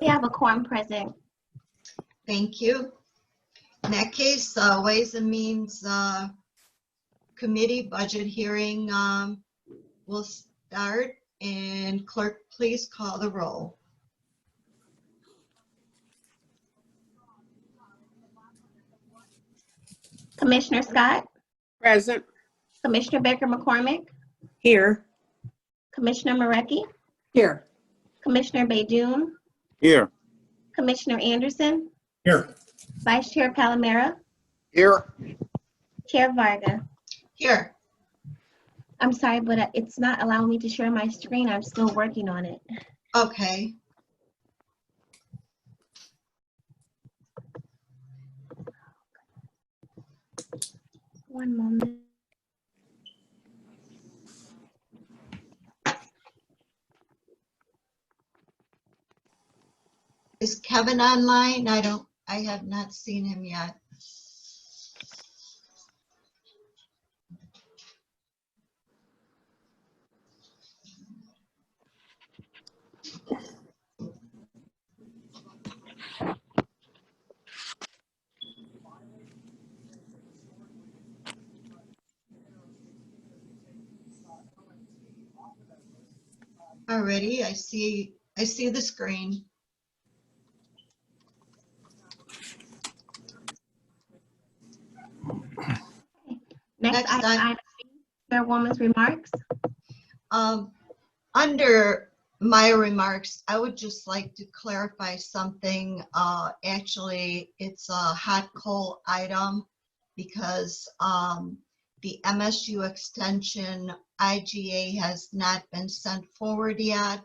We have a quorum present. Thank you. In that case, Ways and Means Committee budget hearing will start, and clerk, please call the roll. Commissioner Scott, Present. Commissioner Baker McCormick, Here. Commissioner Marecki, Here. Commissioner Baydoun, Here. Commissioner Anderson, Here. Vice Chair Palomera, Here. Chair Varga. Here. I'm sorry, but it's not allowing me to share my screen. I'm still working on it. Okay. One moment. Is Kevin online? I have not seen him yet. Alrighty, I see the screen. Next item, Chairwoman's remarks. Under my remarks, I would just like to clarify something. Actually, it's a hot coal item because the MSU extension IGA has not been sent forward yet,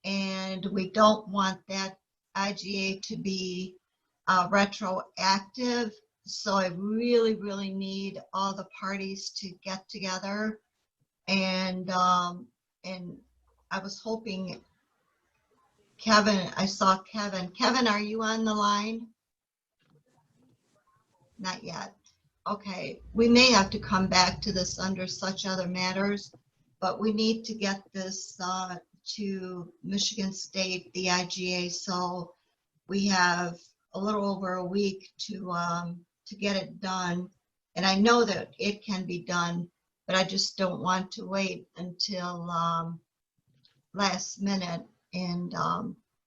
and we don't want that IGA to be retroactive. So I really, really need all the parties to get together, and I was hoping Kevin, I saw Kevin. Kevin, are you on the line? Not yet. Okay, we may have to come back to this under such other matters, but we need to get this to Michigan State, the IGA, so we have a little over a week to get it done. And I know that it can be done, but I just don't want to wait until last minute and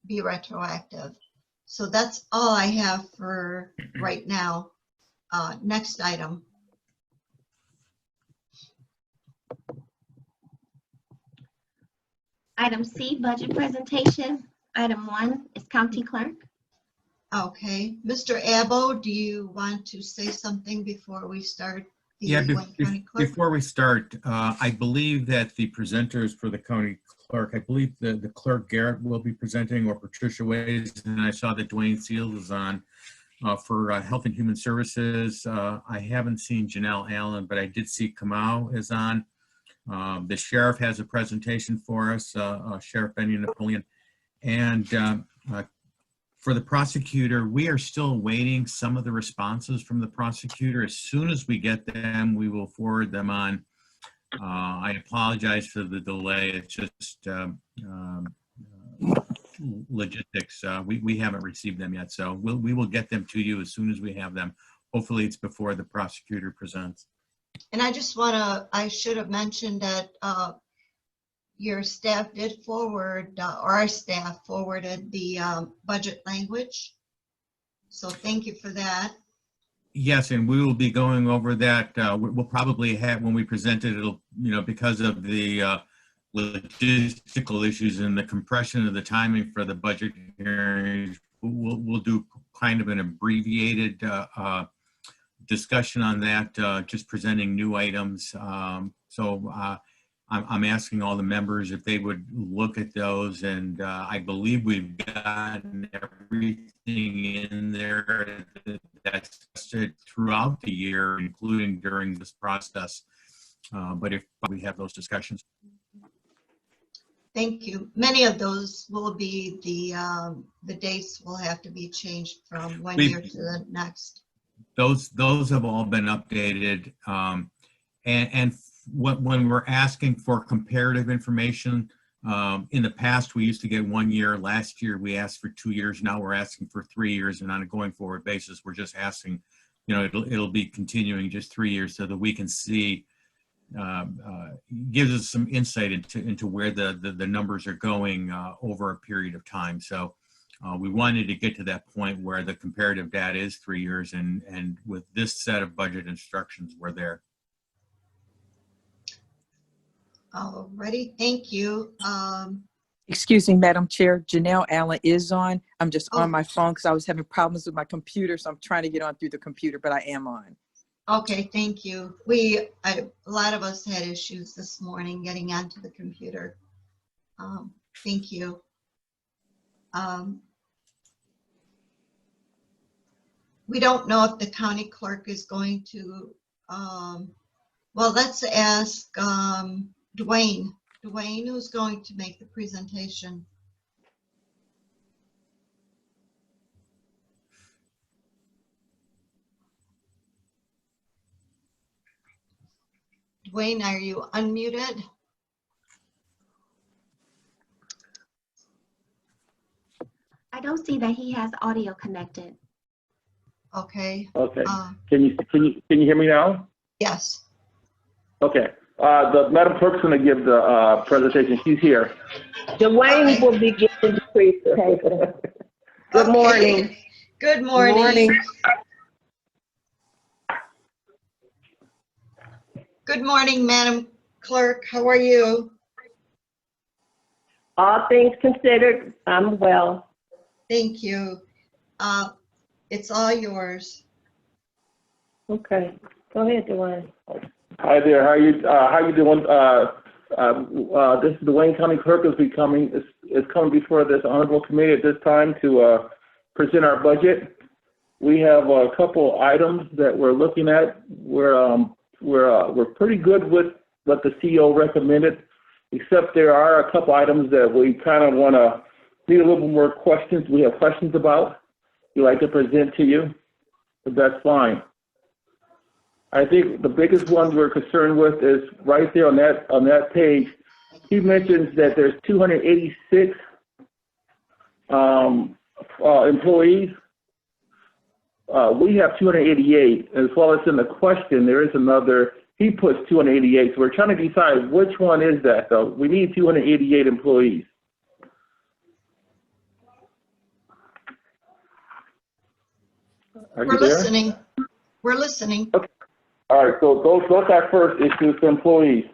be retroactive. So that's all I have for right now. Next item. Item C, budget presentation. Item 1 is County Clerk. Okay, Mr. Abbo, do you want to say something before we start? Yeah, County Clerk? before we start, I believe that the presenters for the county clerk, I believe the clerk Garrett will be presenting, or Patricia Ways, and I saw that Dwayne Seals is on for Health and Human Services. I haven't seen Janelle Allen, but I did see Kamau is on. The sheriff has a presentation for us, Sheriff Benny Napoleon, and for the prosecutor, we are still awaiting some of the responses from the prosecutor. As soon as we get them, we will forward them on. I apologize for the delay. It's just logistics. We haven't received them yet, so we will get them to you as soon as we have them. Hopefully it's before the prosecutor presents. And I should have mentioned that your staff did forward, or our staff forwarded the budget language. So thank you for that. Yes, and we will be going over that. We'll probably have, when we present it, it'll, because of the logistical issues and the compression of the timing for the budget hearings, we'll do kind of an abbreviated discussion on that, just presenting new items. I'm asking all the members if they would look at those, and I believe we've gotten everything in there that's tested throughout the year, including during this process. But if we have those discussions. Thank you. Many of those will be the dates will have to be changed from one year to the next. Those have all been updated, and when we're asking for comparative information, In the past, we used to get 1 year. Last year, we asked for 2 years. Now we're asking for 3 years. And on a going forward basis, we're just asking, it'll be continuing just 3 years so that we can see, gives us some insight into where the numbers are going over a period of time. So we wanted to get to that point where the comparative data is 3 years, and with this set of budget instructions, we're there. Alrighty, thank you. Excuse me, Madam Chair, Janelle Allen is on. I'm just Oh. on my phone because I was having problems with my computer, so I'm trying to get on through the computer, but I am on. Okay, thank you. A lot of us had issues this morning getting onto the computer. Thank you. We don't know if the county clerk is going to, well, let's ask Dwayne. Dwayne, who's going to make the presentation? Dwayne, are you unmuted? I don't see that he has audio connected. Okay. Okay. Can you hear me now? Yes. Okay. The Madam Clerk's going to give the presentation. She's here. Dwayne Okay. will be giving the presentation. Good Okay. morning. Good morning. Morning. Good morning, Madam Clerk. How are you? All things considered, I'm well. Thank you. It's all yours. Okay, go ahead, Dwayne. Hi there. How you doing? This is the Wayne County Clerk is coming before this honorable committee at this time to present our budget. We have a couple items that we're looking at. We're pretty good with what the CEO recommended, except there are a couple items that we kind of want to need a little bit more questions. We have questions about. We'd like to present to you, but that's fine. I think the biggest one we're concerned with is right there on that page. He mentions that there's 286 employees. We have 288. As well as in the question, there is another. He puts 288. So we're trying to decide which one is that, though. We need 288 employees. Are We're you there? listening. We're listening. All right, so those are first issues for employees.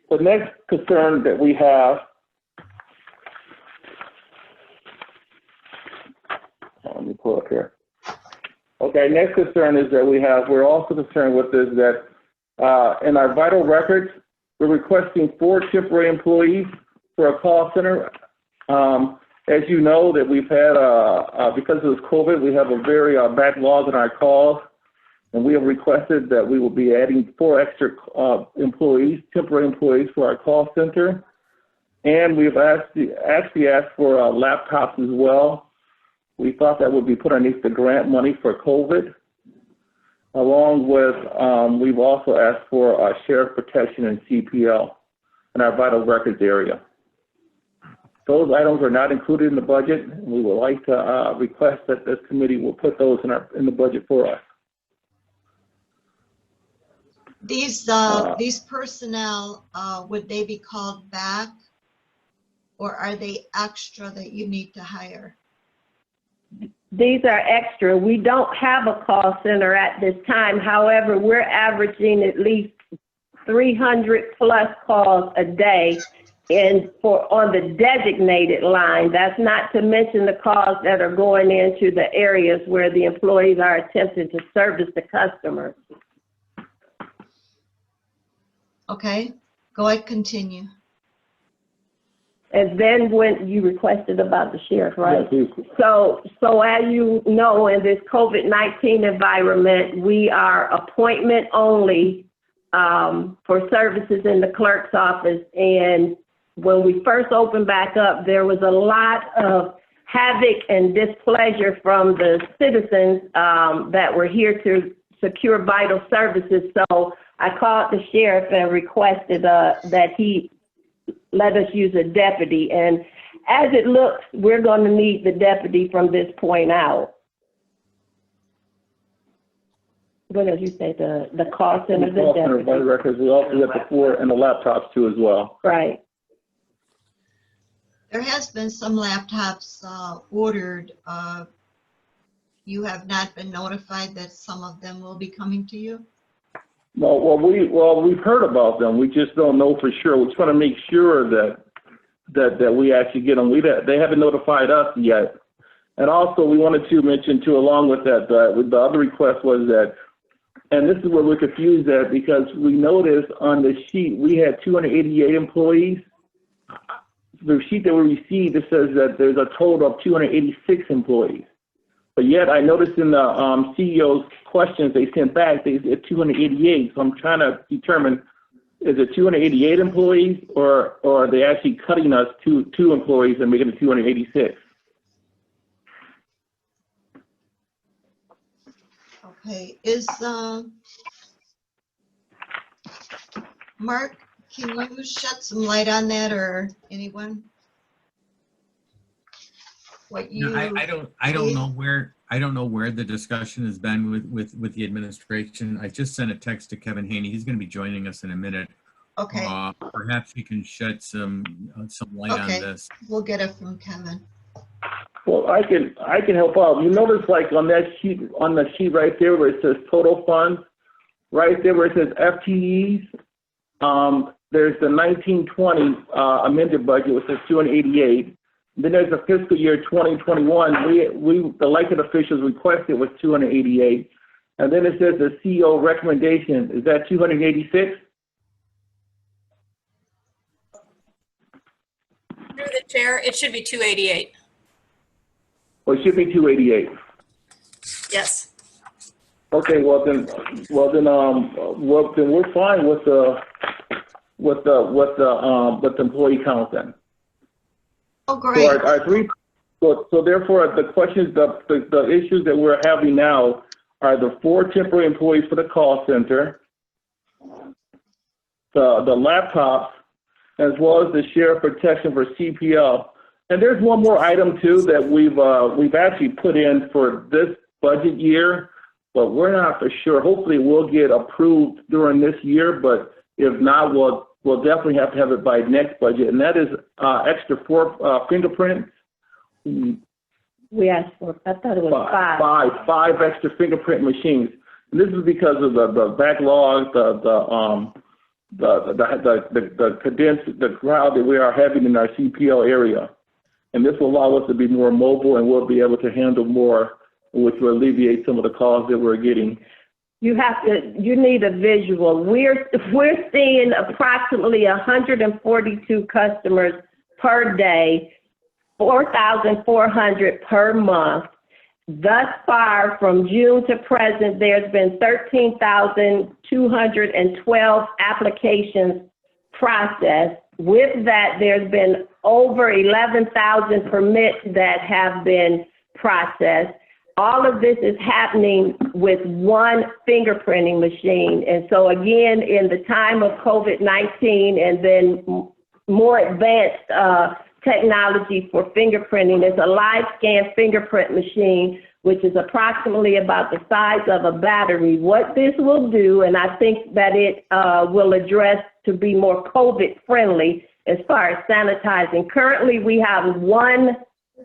The next concern that we have, let me pull up here. Okay, next concern is that we're also concerned with is that in our vital records, we're requesting 4 temporary employees for a call center. As you know, that we've had, because of this COVID, we have a very backlog in our calls. And we have requested that we will be adding 4 extra employees, temporary employees for our call center. And we've actually asked for laptops as well. We thought that would be put underneath the grant money for COVID. Along with, we've also asked for sheriff protection and CPL in our vital records area. Those items are not included in the budget. And we would like to request that this committee will put those in the budget for us. These personnel, would they be called back, or are they extra that you need to hire? These are extra. We don't have a call center at this time. However, we're averaging at least 300 plus calls a day on the designated line. That's not to mention the calls that are going into the areas where the employees are attempting to service the customers. Okay, go ahead, continue. And then when you requested about the sheriff, right? Yes, So as you know, in this COVID-19 environment, we are appointment only for services in the clerk's office. And when we first opened back up, there was a lot of havoc and displeasure from the citizens that were here to secure vital services. So I called the sheriff and requested that he let us use a deputy. And as it looks, we're going to need the deputy from this point out. What did you say? The call center, The the call center, deputy. vital records, we also get the 4 and the laptops too as well. Right. There has been some laptops ordered. You have not been notified that some of them will be coming to you? Well, we've heard about them. We just don't know for sure. We just want to make sure that we actually get them. They haven't notified us yet. And also, we wanted to mention too, along with that, the other request was that, and this is where we're confused at, because we noticed on the sheet we had 288 employees. The sheet that we received, it says that there's a total of 286 employees. But yet I noticed in the CEO's questions they sent back, they said 288. So I'm trying to determine, is it 288 employees or are they actually cutting us two employees and making it 286? Okay, Mark, can you shed some light on that, or anyone? What you? I don't know where the discussion has been with the administration. I just sent a text to Kevin Haney. He's going to be joining us in a minute. Okay. Perhaps he can shed some light on this. We'll get it from Kevin. Well, I can help out. You notice, like on the sheet right there where it says total funds, right there where it says FTEs, there's the 1920 amended budget, which is 288. Then there's the fiscal year 2021. We the elected officials requested was 288, and then it says the CEO recommendation. Is that 286? Through the chair, it should be 288. Well, it should be 288. Yes. Okay, well then we're fine with the employee count then. Oh, great. So our three. So therefore, the questions, the issues that we're having now are the 4 temporary employees for the call center, the laptops, as well as the share protection for CPL. And there's one more item too that we've actually put in for this budget year, but we're not for sure. Hopefully it will get approved during this year, but if not, we'll definitely have to have it by next budget, and that is extra 4 fingerprints. We asked for, I thought it was 5. 5 extra fingerprint machines. And this is because of the backlog, the crowd that we are having in our CPL area. And this will allow us to be more mobile, and we'll be able to handle more, which will alleviate some of the calls that we're getting. You need a visual. We're seeing approximately 142 customers per day, 4,400 per month. Thus far, from June to present, there's been 13,212 applications processed. With that, there's been over 11,000 permits that have been processed. All of this is happening with one fingerprinting machine. And so again, in the time of COVID-19 and then more advanced technology for fingerprinting, it's a live scan fingerprint machine, which is approximately about the size of a battery. What this will do, and I think that it will address to be more COVID friendly as far as sanitizing. Currently, we have one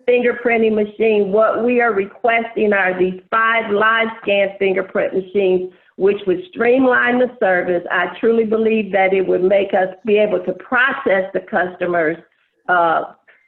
fingerprinting machine. What we are requesting are these 5 live scan fingerprint machines, which would streamline the service. I truly believe that it would make us be able to process the customers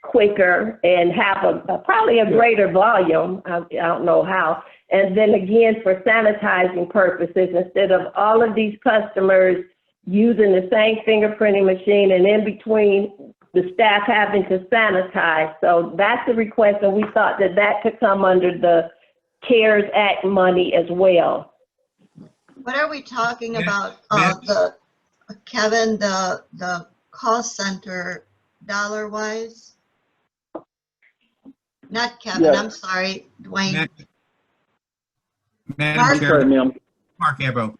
quicker and have probably a greater volume. I don't know how. And then again, for sanitizing purposes, instead of all of these customers using the same fingerprinting machine and in between the staff having to sanitize. So that's the request, and we thought that could come under the CARES Act money as well. What are we talking about, Kevin, the call center dollar-wise? Not Kevin, Yes. I'm sorry, Dwayne. Madam Chair, Sorry, ma'am. Mark Abro.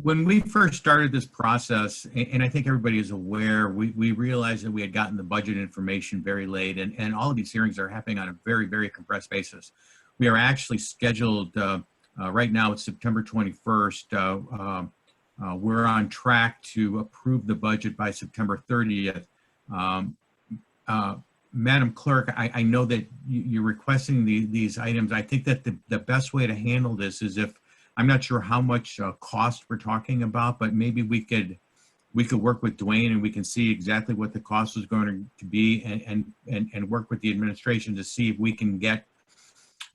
When we first started this process, and I think everybody is aware, we realized that we had gotten the budget information very late, and all of these hearings are happening on a very, very compressed basis. We are actually scheduled, right now it's September 21st. We're on track to approve the budget by September 30th. Madam Clerk, I know that you're requesting these items. I think that the best way to handle this is if, I'm not sure how much cost we're talking about, but maybe we could work with Dwayne and we can see exactly what the cost is going to be and work with the administration to see if we can get,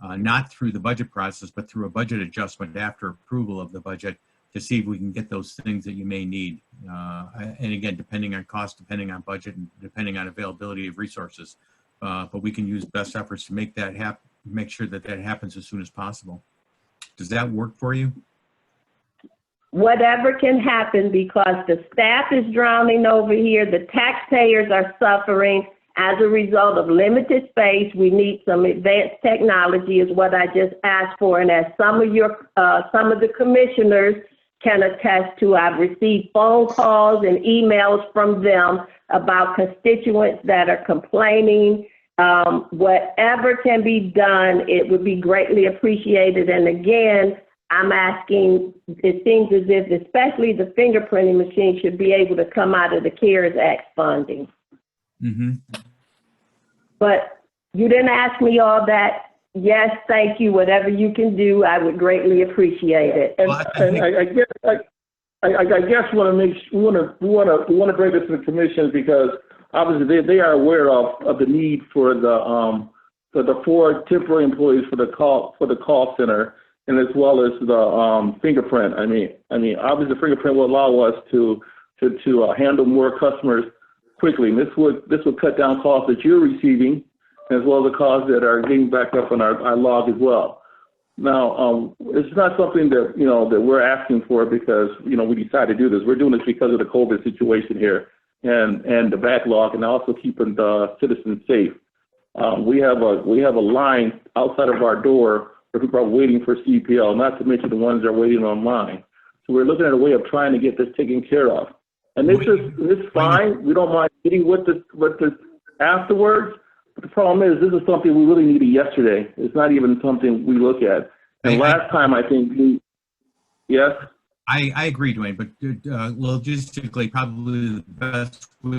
not through the budget process, but through a budget adjustment after approval of the budget to see if we can get those things that you may need. And again, depending on cost, depending on budget, and depending on availability of resources. But we can use best efforts to make that happen, make sure that happens as soon as possible. Does that work for you? Whatever can happen, because the staff is drowning over here, the taxpayers are suffering as a result of limited space. We need some advanced technology is what I just asked for. And as some of the commissioners can attest to, I've received phone calls and emails from them about constituents that are complaining. Whatever can be done, it would be greatly appreciated. And again, I'm asking, it seems as if especially the fingerprinting machine should be able to come out of the CARES Act funding. Mm-hmm. But you didn't ask me all that. Yes, thank you. Whatever you can do, I would greatly appreciate it. And I guess we want to bring this to the commission because obviously they are aware of the need for the 4 temporary employees for the call center, and as well as the fingerprint. I mean, obviously the fingerprint will allow us to handle more customers quickly. And this would cut down costs that you're receiving, as well as the costs that are getting back up on our log as well. Now, it's not something that that we're asking for because we decided to do this. We're doing this because of the COVID situation here and the backlog, and also keeping the citizens safe. We have a line outside of our door where people are waiting for CPL, not to mention the ones that are waiting online. So we're looking at a way of trying to get this taken care of. And this is fine. We don't mind getting with this afterwards. But the problem is, this is something we really needed yesterday. It's not even something we look at. And last time, I think yes? I agree, Dwayne, but logistically, probably the best way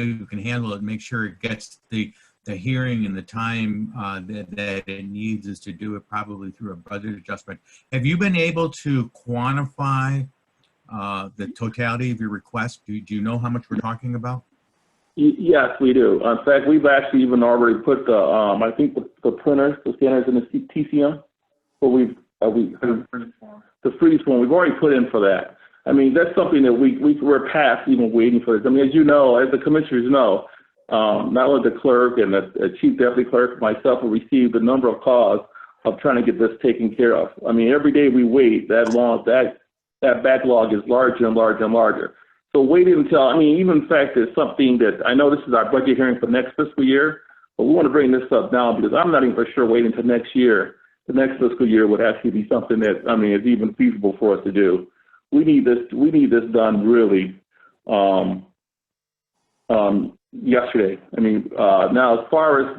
we can handle it, make sure it gets the hearing and the time that it needs is to do it probably through a budget adjustment. Have you been able to quantify the totality of your request? Do you know how much we're talking about? Yes, we do. In fact, we've actually even already put I think the printers, the scanners in the TCM, the freeze form, we've already put in for that. I mean, that's something that we're past even waiting for this. I mean, as you know, as the commissioners know, not only the clerk and the chief deputy clerk, myself, have received a number of calls of trying to get this taken care of. I mean, every day we wait, that backlog is larger and larger and larger. So waiting until, even in fact, it's something that, I know this is our budget hearing for next fiscal year, but we want to bring this up now because I'm not even for sure waiting until next year. The next fiscal year would actually be something that, is even feasible for us to do. We need this done really yesterday. Now as far as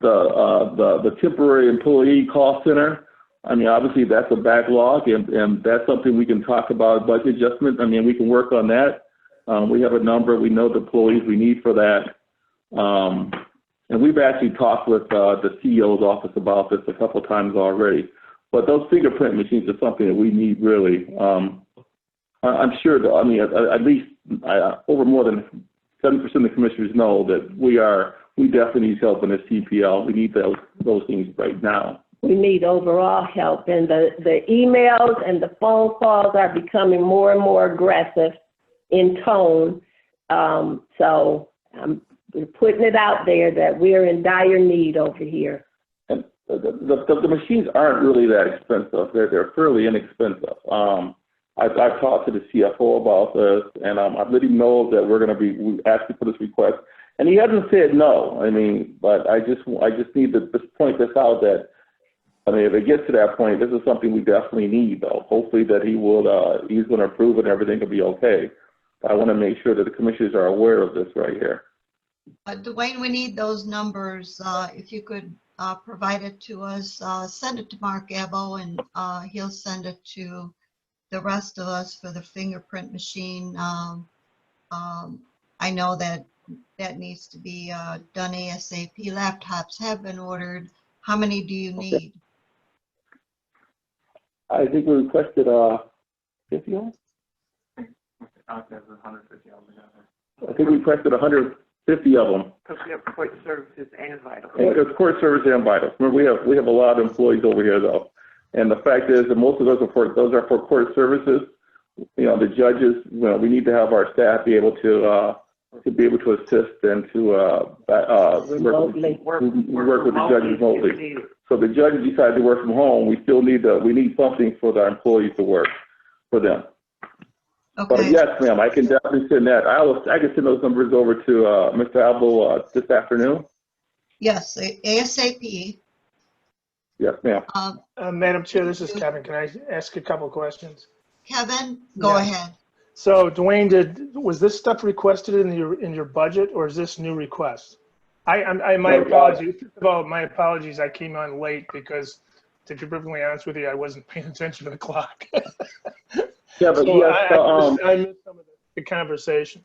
the temporary employee call center, obviously that's a backlog, and that's something we can talk about, budget adjustment. We can work on that. We have a number, we know the employees we need for that. And we've actually talked with the CEO's office about this a couple of times already. But those fingerprint machines are something that we need really. I'm sure that, at least over more than 70% of the commissioners know that we definitely need help in the CPL. We need those things right now. We need overall help, and the emails and the phone calls are becoming more and more aggressive in tone. So I'm putting it out there that we're in dire need over here. And the machines aren't really that expensive. They're fairly inexpensive. I've talked to the CFO about this, and I've let him know that we're going to be asking for this request, and he hasn't said no. But I just need to point this out that I mean, if it gets to that point, this is something we definitely need, though. Hopefully that he will, he's going to approve it and everything will be okay. I want to make sure that the commissioners are aware of this right here. Dwayne, we need those numbers. If you could provide it to us, send it to Mark Abbo, and he'll send it to the rest of us for the fingerprint machine. I know that needs to be done ASAP. Laptops have been ordered. How many do you need? I think we requested 50 of them. I think we requested 150 of them. Because we have court services and vital. It's court service and vital. Remember, we have a lot of employees over here, though. And the fact is that most of those are for court services. You know, the judges, you know, we need to have our staff be able to assist and to work with the judges remotely. So the judges decide to work from home. We still need something for the employees to work for them. Okay. But yes, ma'am, I can definitely send that. I can send those numbers over to Mr. Abel this afternoon. Yes, ASAP. Yes, ma'am. Madam Chair, this is Kevin. Can I ask a couple of questions? Kevin, go ahead. So Dwayne, was this stuff requested in your budget, or is this new request? My apologies. First of all, my apologies. I came on late because, to be perfectly honest with you, I wasn't paying attention to the clock. Yeah, but So yes, I missed some of the conversation.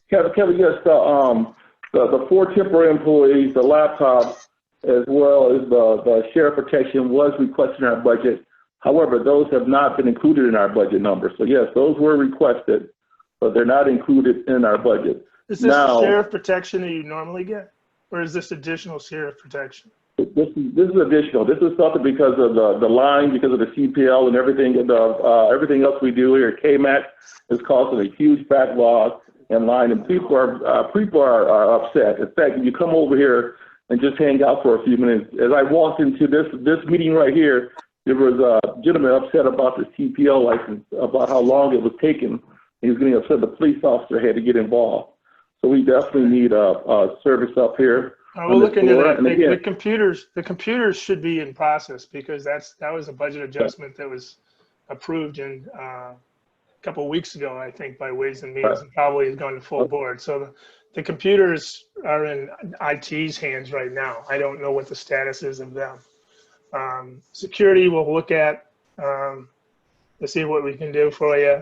Kevin, yes, the 4 temporary employees, the laptops, as well as the sheriff protection was requested in our budget. However, those have not been included in our budget number. So yes, those were requested, but they're not included in our budget. Is this the sheriff protection that you normally get, or is this additional sheriff protection? This is additional. This is something because of the line, because of the CPL and everything, and everything else we do here at KMAC is causing a huge backlog in line, and people are upset. In fact, if you come over here and just hang out for a few minutes, as I walked into this meeting right here, there was a gentleman upset about the CPL license, about how long it was taking. He was getting upset the police officer had to get involved. So we definitely need a service up here. We'll look into that. The computers should be in process because that was a budget adjustment that was approved in a couple of weeks ago, I think, by Ways and Means, and probably is going to full board. So the computers are in IT's hands right now. I don't know what the status is of them. Security we'll look at to see what we can do for you.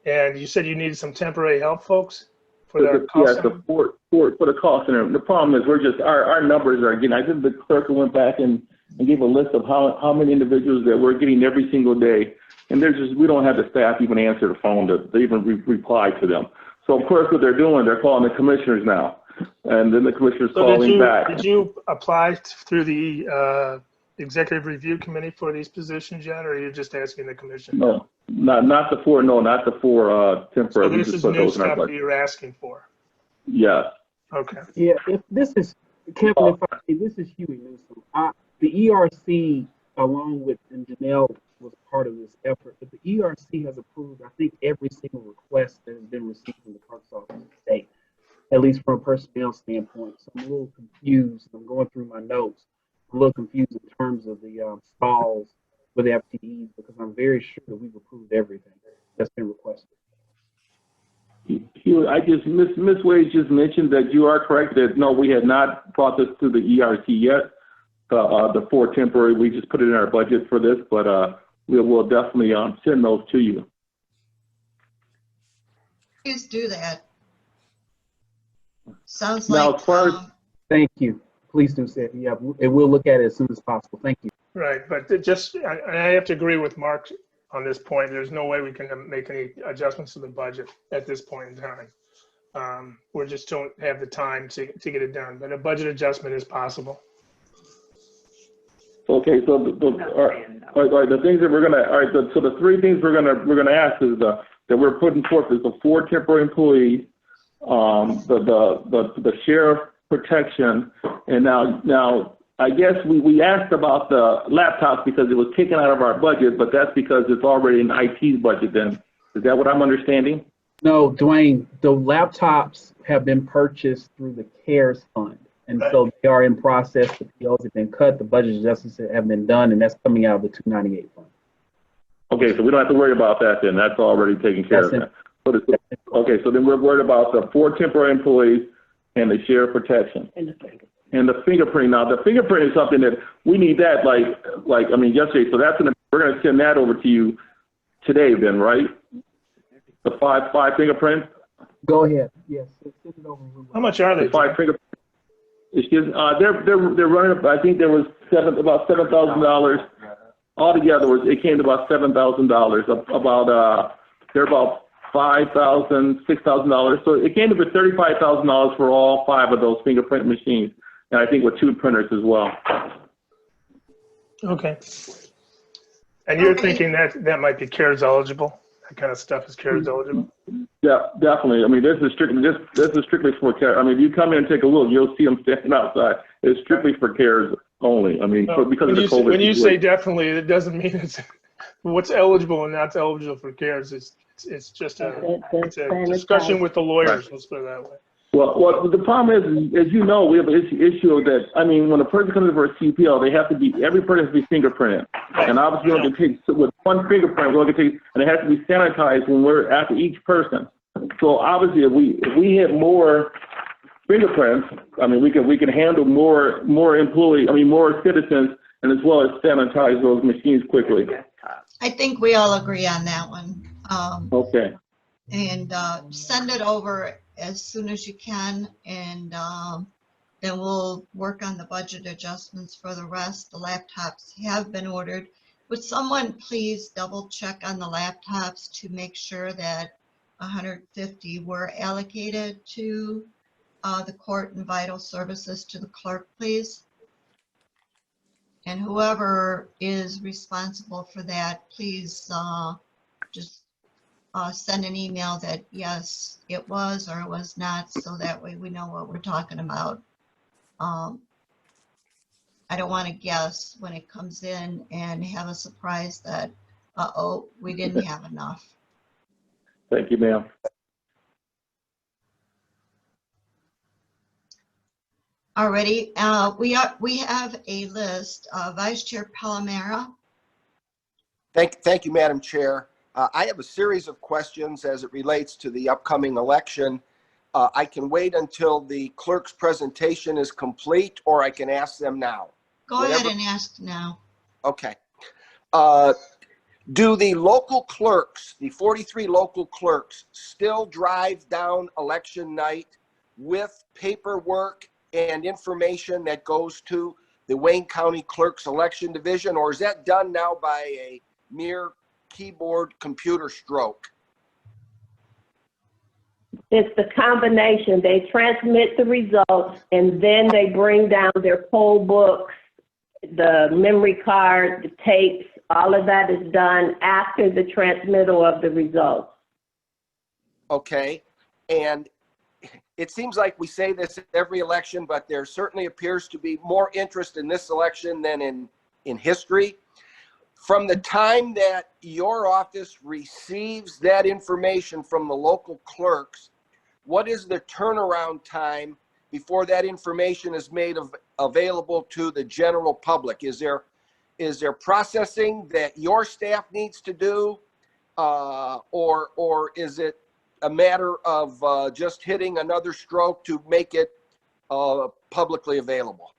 And you said you needed some temporary help, folks, for the call center? For the call center. The problem is our numbers are getting, I think the clerk went back and gave a list of how many individuals that we're getting every single day. And we don't have the staff even answer the phone to even reply to them. So of course what they're doing, they're calling the commissioners now. And then the commissioners calling back. Did you apply through the executive review committee for these positions yet, or are you just asking the commission? No, not the four temporary. So this is new stuff that you're asking for? Yes. Okay. Yeah, if this is, Kevin, this is Huey Newsom. The ERC, along with, and Janelle was part of this effort, but the ERC has approved, I think, every single request that has been received from the clerk's office today, at least from a personnel standpoint. So I'm a little confused. I'm going through my notes. I'm a little confused in terms of the stalls with the FTEs, because I'm very sure that we've approved everything that's been requested. Ms. Wade just mentioned that you are correct that no, we had not brought this to the ERC yet. The 4 temporary, we just put it in our budget for this, but we will definitely send those to you. Please do that. Sounds now, like. As far as, thank you. Please do say it. Yeah, and we'll look at it as soon as possible. Thank you. Right, but I have to agree with Mark on this point. There's no way we can make any adjustments to the budget at this point in time. We just don't have the time to get it done, but a budget adjustment is possible. Okay, so the things that we're gonna, so the 3 things we're gonna ask is that we're putting forth is the 4 temporary employees, the sheriff protection, and now I guess we asked about the laptops because it was taken out of our budget, but that's because it's already in IT's budget then. Is that what I'm understanding? No, Dwayne, the laptops have been purchased through the CARES fund. And so they are in process. The POs have been cut. The budget adjustments have been done, and that's coming out of the 298 fund. Okay, so we don't have to worry about that then. That's already taken care of then. Okay, so then we're worried about the 4 temporary employees and the sheriff protection. And the fingerprint. Now, the fingerprint is something that we need that yesterday. So we're going to send that over to you today then, right? The five fingerprints? Go ahead. Yes, send it over. How much are they? The 5 fingerprints. Excuse me. They're running up, I think there was about $7,000. Altogether, it came to about $7,000. They're about $5,000, $6,000. So it came to about $35,000 for all 5 of those fingerprint machines. And I think with 2 printers as well. Okay. And you're thinking that might be CARES eligible? That kind of stuff is CARES eligible? Yeah, definitely. I mean, this is strictly for CARES. I mean, if you come in and take a look, you'll see them standing outside. It's strictly for CARES only. I mean, because of the COVID. When you say definitely, it doesn't mean it's what's eligible and not eligible for CARES. It's just a discussion with the lawyers. Let's put it that way. Well, the problem is, as you know, we have an issue that, I mean, when a person comes in for a CPL, every person has to be fingerprinted. And obviously, we're going to take, with 1 fingerprint, we're going to take, and it has to be sanitized when we're after each person. So obviously, if we hit more fingerprints, I mean, we can handle more citizens, and as well as sanitize those machines quickly. I think we all agree on that one. Okay. And send it over as soon as you can, and then we'll work on the budget adjustments for the rest. The laptops have been ordered. Would someone please double check on the laptops to make sure that 150 were allocated to the court and vital services to the clerk, please? And whoever is responsible for that, please just send an email that yes, it was or it was not, so that way we know what we're talking about. I don't want to guess when it comes in and have a surprise that, uh-oh, we didn't have enough. Thank you, ma'am. Alrighty, we have a list. Vice Chair Palomera. Thank you, Madam Chair. I have a series of questions as it relates to the upcoming election. I can wait until the clerk's presentation is complete, or I can ask them now. Go ahead and ask now. Okay. Do the local clerks, the 43 local clerks, still drive down election night with paperwork and information that goes to the Wayne County Clerk's Election Division, or is that done now by a mere keyboard computer stroke? It's the combination. They transmit the results, and then they bring down their poll books, the memory card, the tapes. All of that is done after the transmittal of the results. Okay. And it seems like we say this every election, but there certainly appears to be more interest in this election than in history. From the time that your office receives that information from the local clerks, what is the turnaround time before that information is made available to the general public? Is there processing that your staff needs to do, or is it a matter of just hitting another stroke to make it publicly available?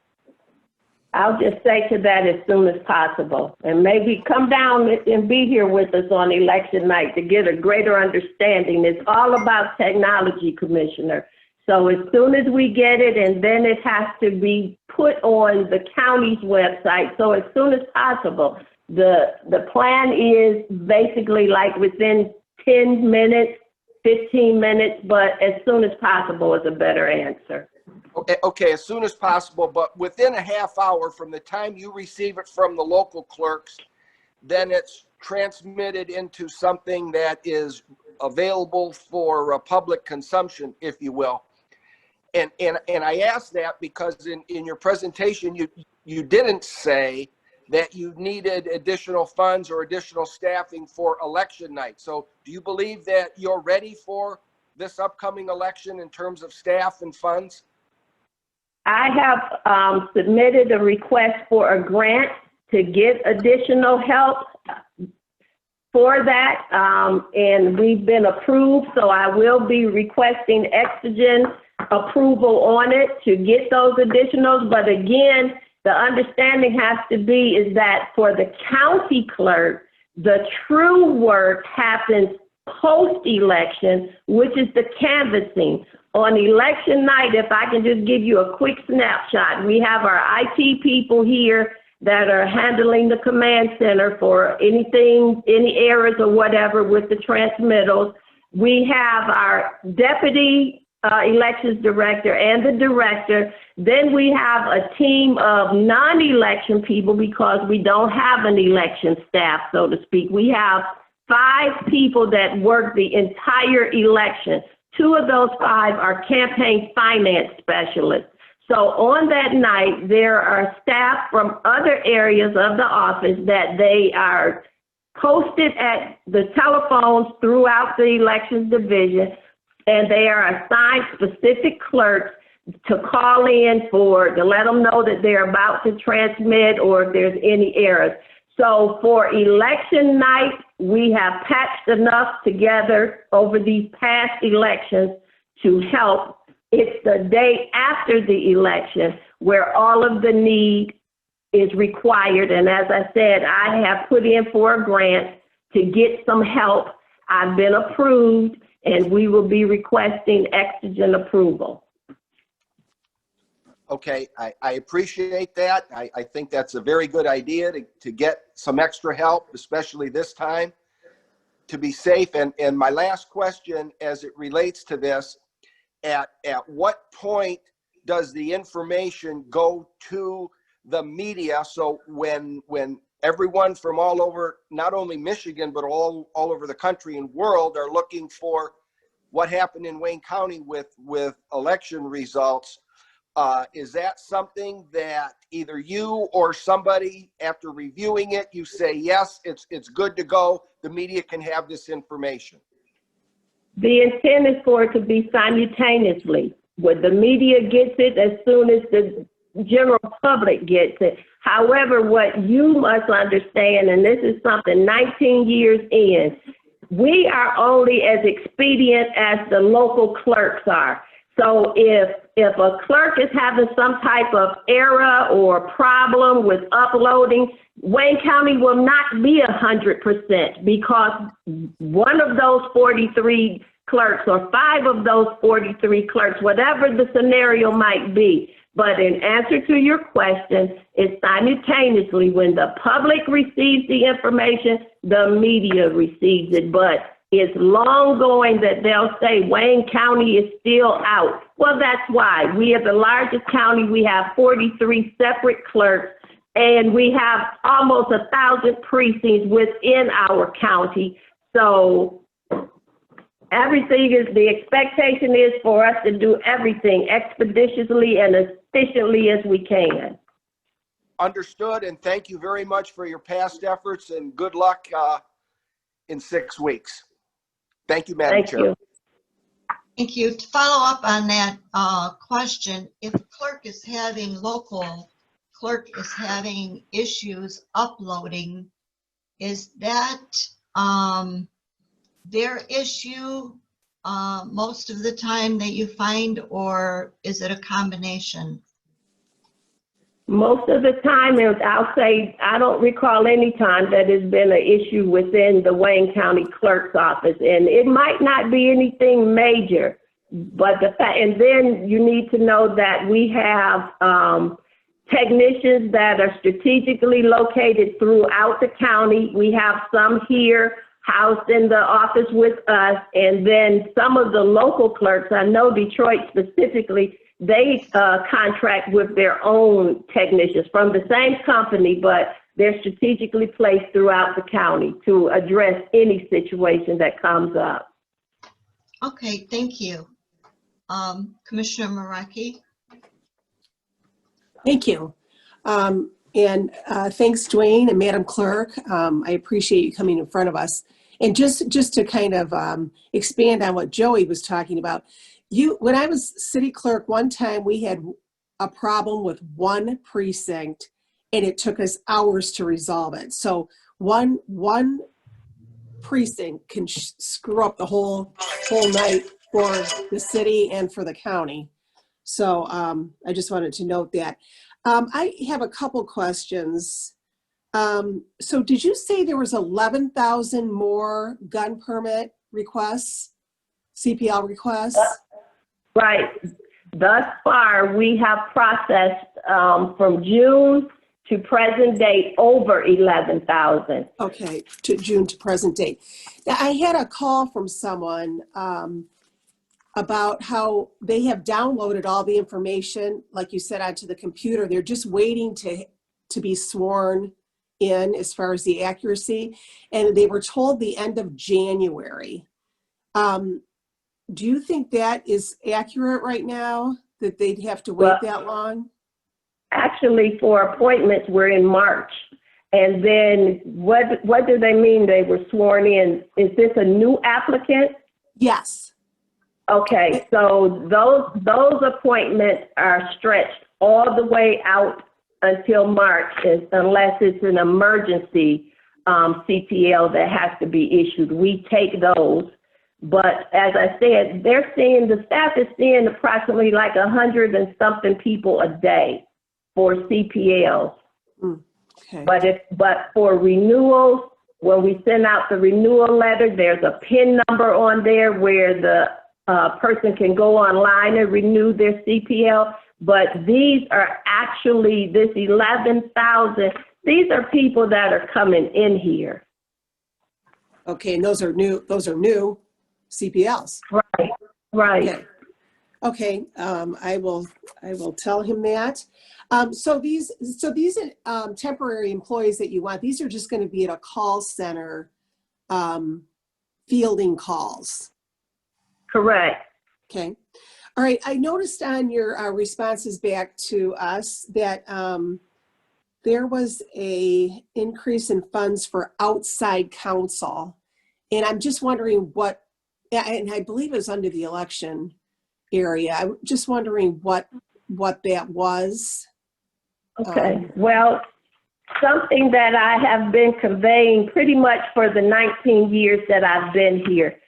I'll just say to that, as soon as possible, and maybe come down and be here with us on election night to get a greater understanding. It's all about technology, Commissioner. So as soon as we get it, and then it has to be put on the county's website. So as soon as possible. The plan is basically like within 10 minutes, 15 minutes, but as soon as possible is a better answer. Okay, as soon as possible, but within a half hour from the time you receive it from the local clerks, then it's transmitted into something that is available for public consumption, if you will. And I ask that because in your presentation, you didn't say that you needed additional funds or additional staffing for election night. So do you believe that you're ready for this upcoming election in terms of staff and funds? I have submitted a request for a grant to get additional help for that, and we've been approved, so I will be requesting Exogen approval on it to get those additionals. But again, the understanding has to be is that for the county clerk, the true work happens post-election, which is the canvassing. On election night, if I can just give you a quick snapshot, we have our IT people here that are handling the command center for anything, any errors or whatever with the transmittals. We have our deputy elections director and the director. Then we have a team of non-election people because we don't have an election staff, so to speak. We have 5 people that work the entire election. 2 of those 5 are campaign finance specialists. So on that night, there are staff from other areas of the office that they are posted at the telephones throughout the elections division, and they are assigned specific clerks to call in to let them know that they're about to transmit or if there's any errors. So for election night, we have patched enough together over these past elections to help. It's the day after the election where all of the need is required. And as I said, I have put in for a grant to get some help. I've been approved, and we will be requesting Exogen approval. Okay, I appreciate that. I think that's a very good idea to get some extra help, especially this time, to be safe. And my last question as it relates to this, at what point does the information go to the media? So when everyone from all over, not only Michigan, but all over the country and world are looking for what happened in Wayne County with election results, is that something that either you or somebody, after reviewing it, you say, yes, it's good to go, the media can have this information? The intent is for it to be simultaneously. Where the media gets it as soon as the general public gets it. However, what you must understand, and this is something 19 years in, we are only as expedient as the local clerks are. So if a clerk is having some type of error or problem with uploading, Wayne County will not be 100% because one of those 43 clerks or 5 of those 43 clerks, whatever the scenario might be. But in answer to your question, it's simultaneously when the public receives the information, the media receives it. But it's long going that they'll say Wayne County is still out. Well, that's why. We are the largest county. We have 43 separate clerks, and we have almost 1,000 precincts within our county. So everything is, the expectation is for us to do everything expeditiously and efficiently as we can. Understood, and thank you very much for your past efforts, and good luck in 6 weeks. Thank you, Madam Chair. Thank you. To follow up on that question, if local clerk is having issues uploading, is that their issue most of the time that you find, or is it a combination? Most of the time, I'll say, I don't recall any time that has been an issue within the Wayne County Clerk's office. And it might not be anything major, but and then you need to know that we have technicians that are strategically located throughout the county. We have some here housed in the office with us, and then some of the local clerks, I know Detroit specifically, they contract with their own technicians from the same company, but they're strategically placed throughout the county to address any situation that comes up. Okay, thank you. Commissioner Maraki? Thank you. And thanks, Dwayne and Madam Clerk. I appreciate you coming in front of us. And just to kind of expand on what Joey was talking about, when I was city clerk, one time we had a problem with one precinct, and it took us hours to resolve it. So one precinct can screw up the whole night for the city and for the county. So I just wanted to note that. I have a couple questions. So did you say there was 11,000 more gun permit requests, CPL requests? Right. Thus far, we have processed from June to present date over 11,000. Okay, to June to present date. Now, I had a call from someone about how they have downloaded all the information, like you said, onto the computer. They're just waiting to be sworn in as far as the accuracy. And they were told the end of January. Do you think that is accurate right now, that they'd have to wait that long? Actually, for appointments, we're in March. And then what do they mean they were sworn in? Is this a new applicant? Yes. Okay, so those appointments are stretched all the way out until March, unless it's an emergency CPL that has to be issued. We take those. But as I said, the staff is seeing approximately like 100 and something people a day for CPLs. Okay. But for renewals, when we send out the renewal letter, there's a PIN number on there where the person can go online and renew their CPL. But these are actually, this 11,000, these are people that are coming in here. Okay, and those are new CPLs. Right. Okay, I will tell him that. So these temporary employees that you want, these are just going to be at a call center fielding calls. Correct. Okay. All right. I noticed on your responses back to us that there was a increase in funds for outside counsel, and I'm just wondering what, and I believe it was under the election area. I'm just wondering what that was. Okay. Well, something that I have been conveying pretty much for the 19 years that I've been here.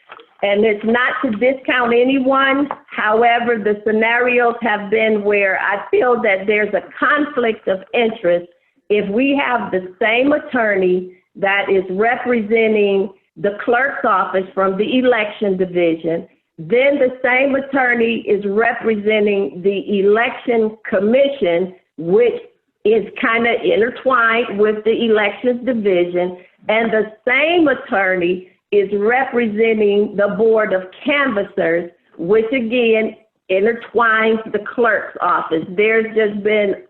And it's not to discount anyone. However, the scenarios have been where I feel that there's a conflict of interest if we have the same attorney that is representing the clerk's office from the election division, then the same attorney is representing the election commission, which is kind of intertwined with the elections division, and the same attorney is representing the board of canvassers, which again intertwines the clerk's office. There's just been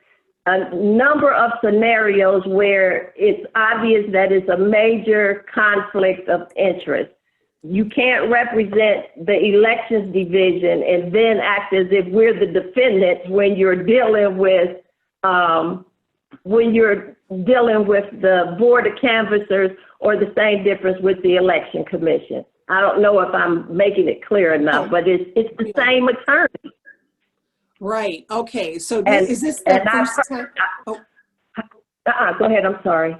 a number of scenarios where it's obvious that it's a major conflict of interest. You can't represent the elections division and then act as if we're the defendants when you're dealing with the board of canvassers, or the same difference with the election commission. I don't know if I'm making it clear enough, but it's the same attorney. Right. Okay. So is this the first time? Go ahead. I'm sorry.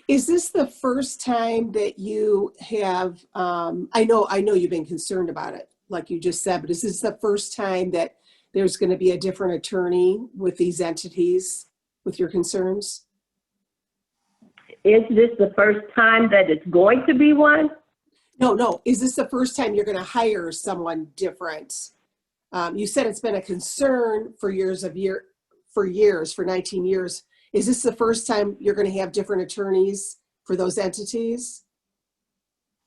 Is this the first time that you have, I know you've been concerned about it, like you just said, but is this the first time that there's going to be a different attorney with these entities with your concerns? Is this the first time that it's going to be one? No. Is this the first time you're going to hire someone different? You said it's been a concern for 19 years. Is this the first time you're going to have different attorneys for those entities?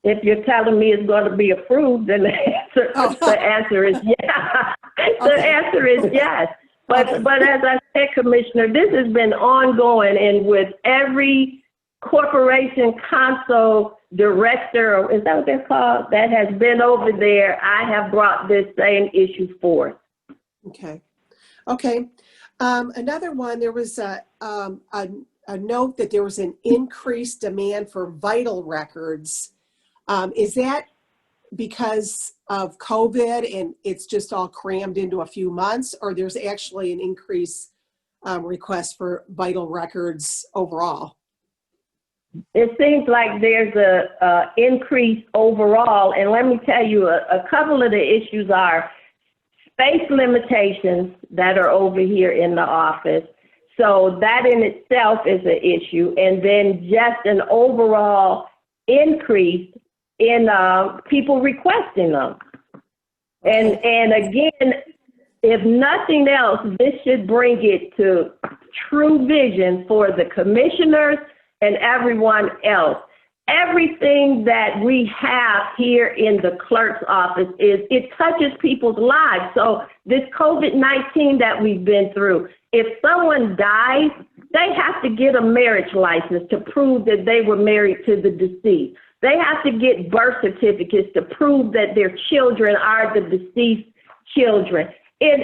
If you're telling me it's going to be approved, then the answer is yes. The answer is yes. But as I said, Commissioner, this has been ongoing, and with every corporation counsel director, or is that what they're called, that has been over there, I have brought this same issue forth. Okay. Another one, there was a note that there was an increased demand for vital records. Is that because of COVID and it's just all crammed into a few months, or there's actually an increase request for vital records overall? It seems like there's a increase overall, and let me tell you, a couple of the issues are space limitations that are over here in the office. So that in itself is an issue, and then just an overall increase in people requesting them. And again, if nothing else, this should bring it to true vision for the commissioners and everyone else. Everything that we have here in the clerk's office it touches people's lives. So this COVID-19 that we've been through, if someone dies, they have to get a marriage license to prove that they were married to the deceased. They have to get birth certificates to prove that their children are the deceased children. And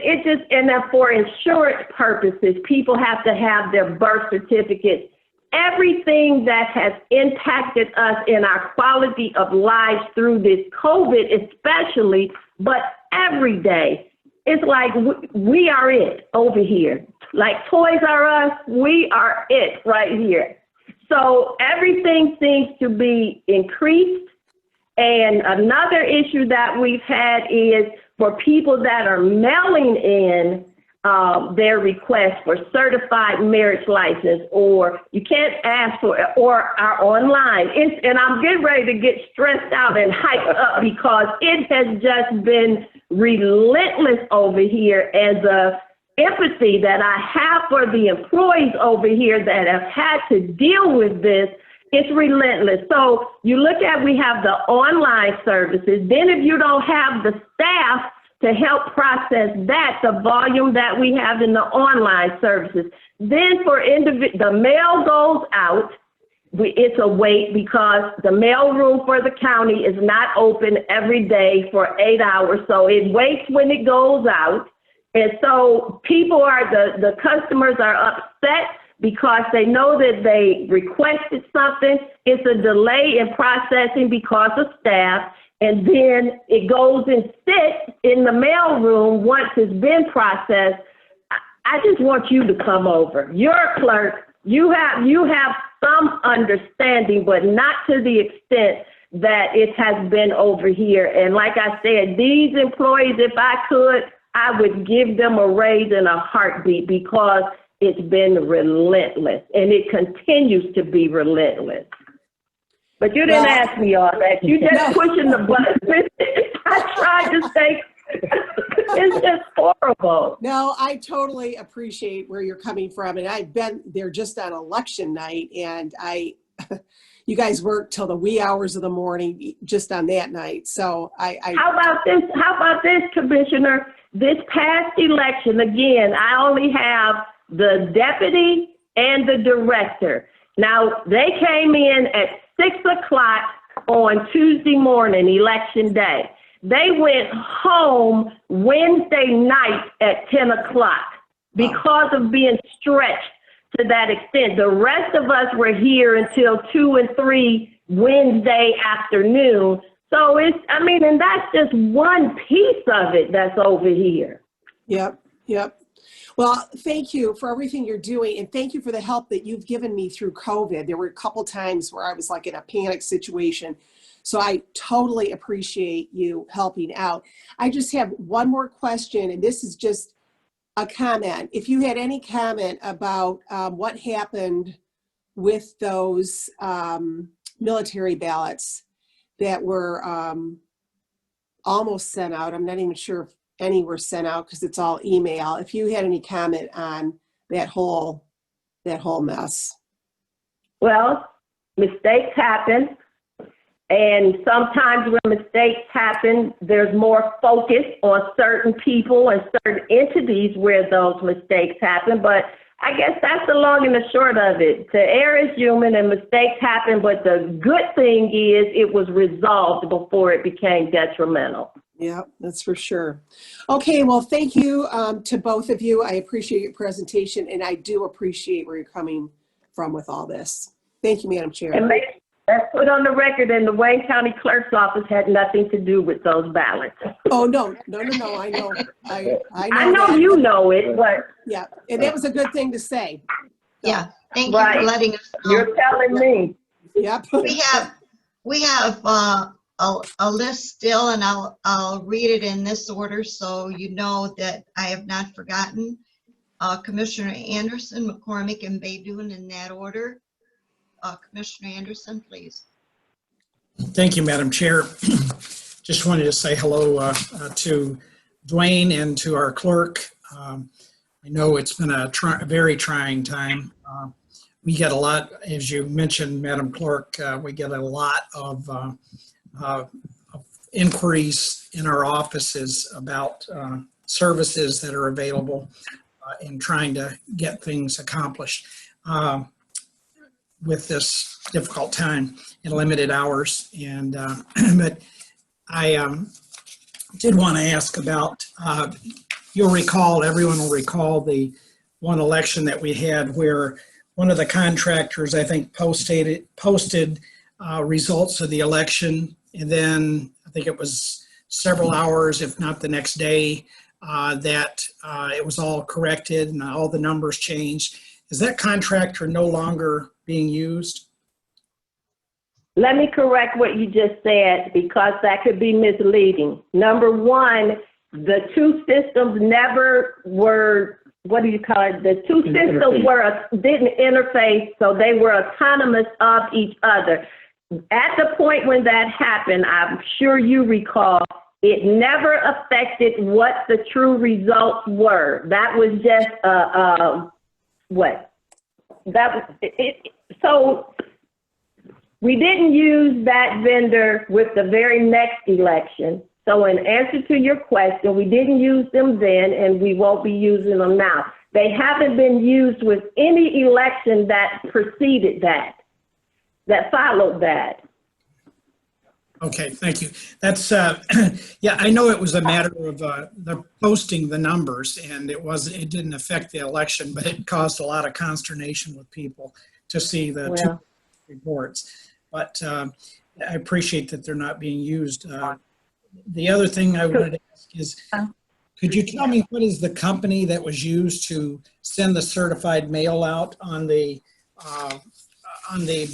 then for insurance purposes, people have to have their birth certificates. Everything that has impacted us in our quality of lives through this COVID especially, but every day, it's like we are it over here. Like Toys R Us, we are it right here. So everything seems to be increased. And another issue that we've had is for people that are mailing in their request for certified marriage license, or you can't ask for it, or are online. And I'm getting ready to get stressed out and hyped up because it has just been relentless over here, and the empathy that I have for the employees over here that have had to deal with this, it's relentless. So you look at, we have the online services. Then if you don't have the staff to help process that, the volume that we have in the online services, then for the mail goes out. It's a wait because the mail room for the county is not open every day for 8 hours. So it waits when it goes out. And so people the customers are upset because they know that they requested something. It's a delay in processing because of staff. And then it goes and sits in the mail room once it's been processed. I just want you to come over. You're a clerk. You have some understanding, but not to the extent that it has been over here. And like I said, these employees, if I could, I would give them a raise in a heartbeat because it's been relentless and it continues to be relentless. But you didn't ask me all that. You just pushing the button. I tried to say, it's just horrible. No, I totally appreciate where you're coming from. And I've been there just on election night, and you guys worked till the wee hours of the morning just on that night. So How about this, Commissioner? This past election, again, I only have the deputy and the director. Now, they came in at 6 o'clock on Tuesday morning, election day. They went home Wednesday night at 10 o'clock because of being stretched to that extent. The rest of us were here until 2 and 3 Wednesday afternoon. So and that's just one piece of it that's over here. Yep. Well, thank you for everything you're doing, and thank you for the help that you've given me through COVID. There were a couple times where I was like in a panic situation, so I totally appreciate you helping out. I just have one more question, and this is just a comment. If you had any comment about what happened with those military ballots that were almost sent out. I'm not even sure if any were sent out because it's all email. If you had any comment on that whole mess. Well, mistakes happen. And sometimes when mistakes happen, there's more focus on certain people and certain entities where those mistakes happen. But I guess that's the long and the short of it. The error is human and mistakes happen, but the good thing is it was resolved before it became detrimental. Yeah, that's for sure. Okay, well, thank you to both of you. I appreciate your presentation, and I do appreciate where you're coming from with all this. Thank you, Madam Chair. Let's put on the record, and the Wayne County Clerk's office had nothing to do with those ballots. Oh, no, I know. I know that. you know it, but. Yeah, and that was a good thing to say. Yeah, thank you for letting us know. You're telling me. Yep. We have a list still, and I'll read it in this order so you know that I have not forgotten. Commissioner Anderson, McCormick, and Baydoun in that order. Commissioner Anderson, please. Thank you, Madam Chair. Just wanted to say hello to Dwayne and to our clerk. I know it's been a very trying time. We get a lot, as you mentioned, Madam Clerk, we get a lot of inquiries in our offices about services that are available in trying to get things accomplished with this difficult time and limited hours. And but I did want to ask about, you'll recall, everyone will recall the one election that we had where one of the contractors, I think, posted results of the election, and then I think it was several hours, if not the next day, that it was all corrected and all the numbers changed. Is that contractor no longer being used? Let me correct what you just said, because that could be misleading. Number one, the two systems never were, what do you call it? The two systems didn't interface, so they were autonomous of each other. At the point when that happened, I'm sure you recall, it never affected what the true results were. That was just what? That was it. So we didn't use that vendor with the very next election. So in answer to your question, we didn't use them then, and we won't be using them now. They haven't been used with any election that preceded that followed that. Okay, thank you. That's, yeah, I know it was a matter of the posting the numbers, and it didn't affect the election, but it caused a lot of consternation with people to see the two reports. But I appreciate that they're not being used. The other thing I wanted to ask is, could you tell me what is the company that was used to send the certified mail out on the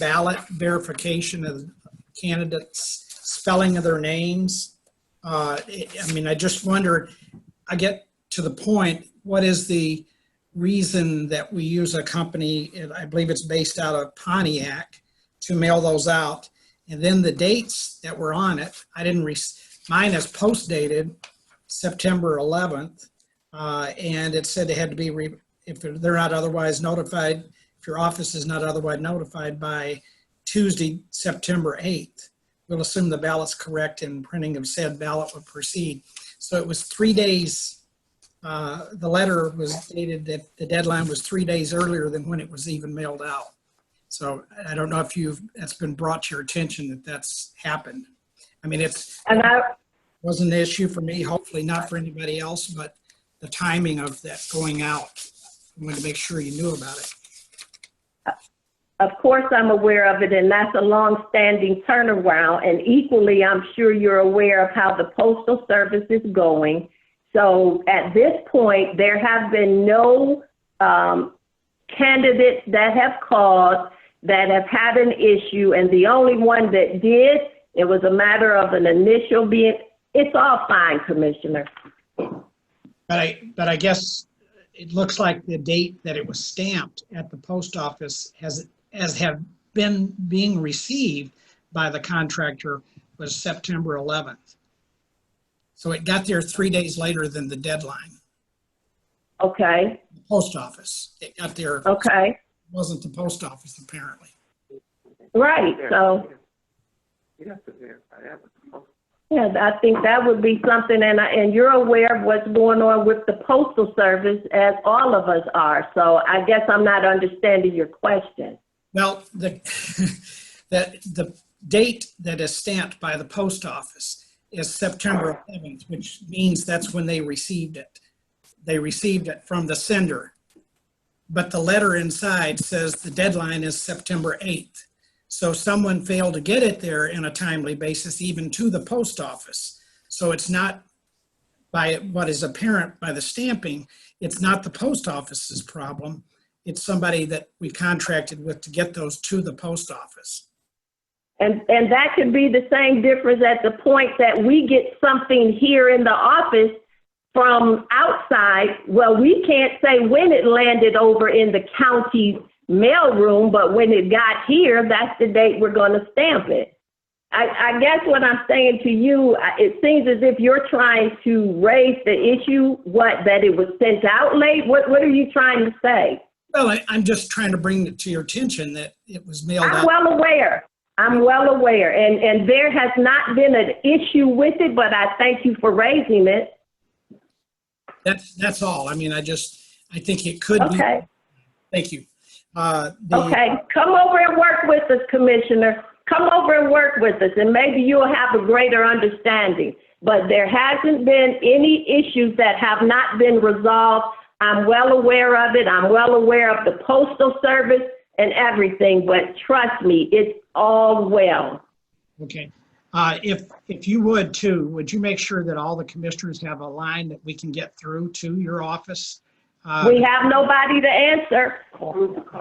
ballot verification of candidates' spelling of their names? I mean, I just wonder, I get to the point, what is the reason that we use a company, I believe it's based out of Pontiac, to mail those out? And then the dates that were on it, I didn't mine is post dated September 11th, and it said they had to be, if they're not otherwise notified, if your office is not otherwise notified by Tuesday, September 8th, we'll assume the ballot's correct and printing of said ballot will proceed. So it was 3 days, the letter was dated that the deadline was 3 days earlier than when it was even mailed out. So I don't know if that's been brought to your attention that that's happened. I mean, wasn't an issue for me, hopefully not for anybody else, but the timing of that going out, I wanted to make sure you knew about it. Of course, I'm aware of it, and that's a long-standing turnaround. And equally, I'm sure you're aware of how the Postal Service is going. So at this point, there have been no candidates that have called that have had an issue, and the only one that did, it was a matter of an initial being. It's all fine, Commissioner. But I guess it looks like the date that it was stamped at the post office have been being received by the contractor was September 11th. So it got there 3 days later than the deadline. Okay. The post office. It got there. Okay. It wasn't the post office, apparently. Right. So. Yeah, I think that would be something, and you're aware of what's going on with the Postal Service, as all of us are. So I guess I'm not understanding your question. Well, the date that is stamped by the post office is September 11th, which means that's when they received it. They received it from the sender. But the letter inside says the deadline is September 8th. So someone failed to get it there in a timely basis, even to the post office. So it's not, by what is apparent by the stamping, it's not the post office's problem. It's somebody that we contracted with to get those to the post office. And that could be the same difference at the point that we get something here in the office from outside. Well, we can't say when it landed over in the county mailroom, but when it got here, that's the date we're going to stamp it. I guess what I'm saying to you, it seems as if you're trying to raise the issue, that it was sent out late. What are you trying to say? Well, I'm just trying to bring it to your attention that it was mailed out. I'm well aware. And there has not been an issue with it, but I thank you for raising it. That's all. I mean, I think it could be. Okay. Thank you. Okay, come over and work with us, Commissioner. Come over and work with us, and maybe you'll have a greater understanding. But there hasn't been any issues that have not been resolved. I'm well aware of it. I'm well aware of the Postal Service and everything, but trust me, it's all well. Okay. If you would too, would you make sure that all the commissioners have a line that we can get through to your office? We have nobody to answer.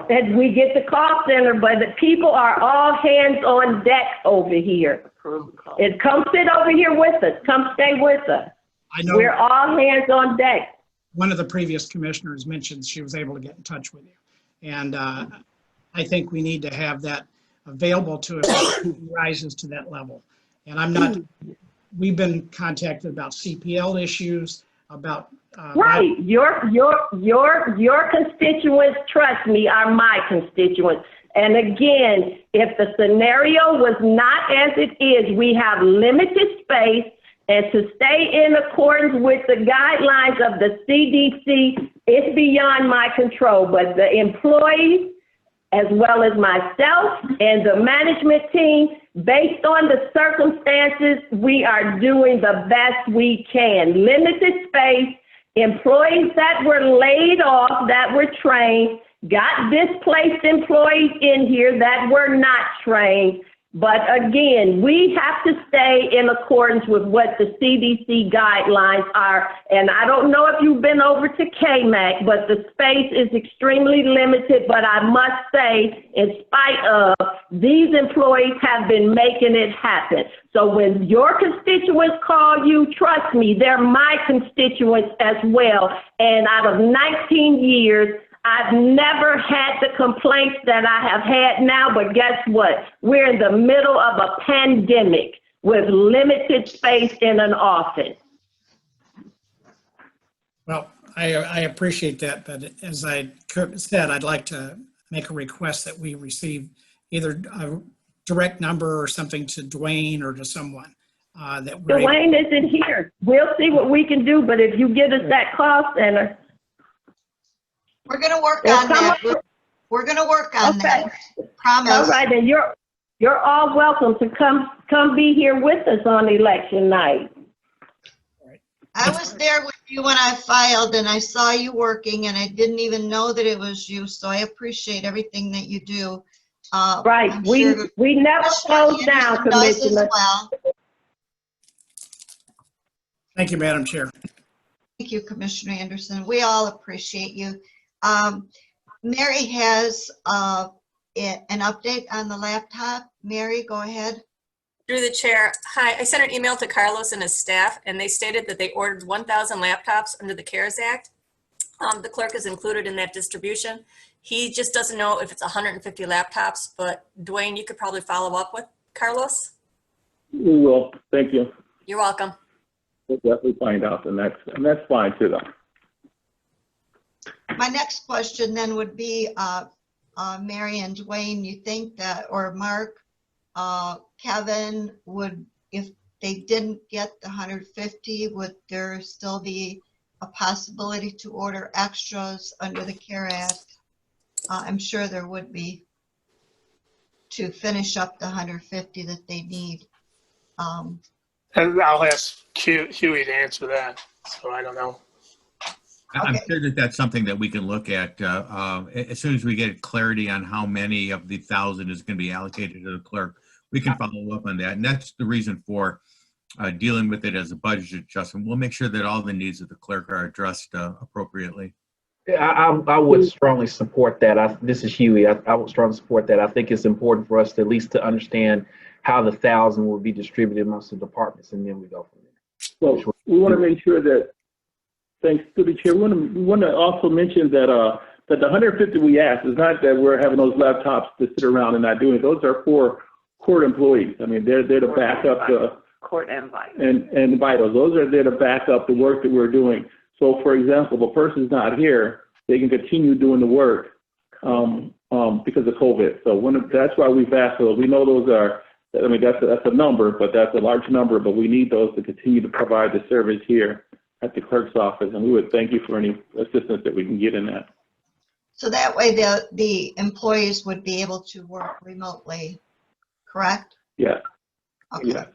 And we get the call center, but the people are all hands on deck over here. And come sit over here with us. Come stay with us. I know we're all hands on deck. One of the previous commissioners mentioned she was able to get in touch with you. And I think we need to have that available to us if it rises to that level. And we've been contacted about CPL issues, about right. Your constituents, trust me, are my constituents. And again, if the scenario was not as it is, we have limited space, and to stay in accordance with the guidelines of the CDC, it's beyond my control. But the employees, as well as myself and the management team, based on the circumstances, we are doing the best we can. Limited space, employees that were laid off, that were trained, got displaced employees in here that were not trained. But again, we have to stay in accordance with what the CDC guidelines are. And I don't know if you've been over to KMAC, but the space is extremely limited. But I must say, in spite of, these employees have been making it happen. So when your constituents call you, trust me, they're my constituents as well. And out of 19 years, I've never had the complaints that I have had now, but guess what? We're in the middle of a pandemic with limited space in an office. Well, I appreciate that, but as I said, I'd like to make a request that we receive either a direct number or something to Dwayne or to someone. Dwayne isn't here. We'll see what we can do, but if you get us that call center, we're going to work on that. We're going to work on that. Promise. All right, and you're all welcome to come be here with us on election night. I was there with you when I filed, and I saw you working, and I didn't even know that it was you. So I appreciate everything that you do. Right. We never close down, Commissioner. Well. Thank you, Madam Chair. Thank you, Commissioner Anderson. We all appreciate you. Mary has an update on the laptop. Mary, go ahead. Through the chair. Hi, I sent an email to Carlos and his staff, and they stated that they ordered 1,000 laptops under the CARES Act. The clerk is included in that distribution. He just doesn't know if it's 150 laptops, but Dwayne, you could probably follow up with Carlos. We will. Thank you. You're welcome. We'll definitely find out, and that's fine too, though. My next question then would be, Mary and Dwayne, you think that, or Mark, Kevin, would, if they didn't get the 150, would there still be a possibility to order extras under the CARE Act? I'm sure there would be, to finish up the 150 that they need. And I'll ask Huey to answer that, so I don't know. I'm Okay. sure that that's something that we can look at as soon as we get clarity on how many of the 1,000 is going to be allocated to the clerk. We can follow up on that, and that's the reason for dealing with it as a budget adjustment. We'll make sure that all the needs of the clerk are addressed appropriately. I would strongly support that. This is Huey. I would strongly support that. I think it's important for us to at least to understand how the 1,000 will be distributed amongst the departments, and then we go from there. Well, we want to make sure that, thanks to the chair, we want to also mention that that the 150 we asked is not that we're having those laptops to sit around and not doing it. Those are for court employees. I mean, they're to back up the Court and vital. and vitals. Those are there to back up the work that we're doing. So, for example, if a person's not here, they can continue doing the work because of COVID. So that's why we've asked those. We know those are, I mean, that's a number, but that's a large number, but we need those to continue to provide the service here at the clerk's office, and we would thank you for any assistance that we can get in that. So that way the employees would be able to work remotely, correct? Yeah. Okay. Yeah.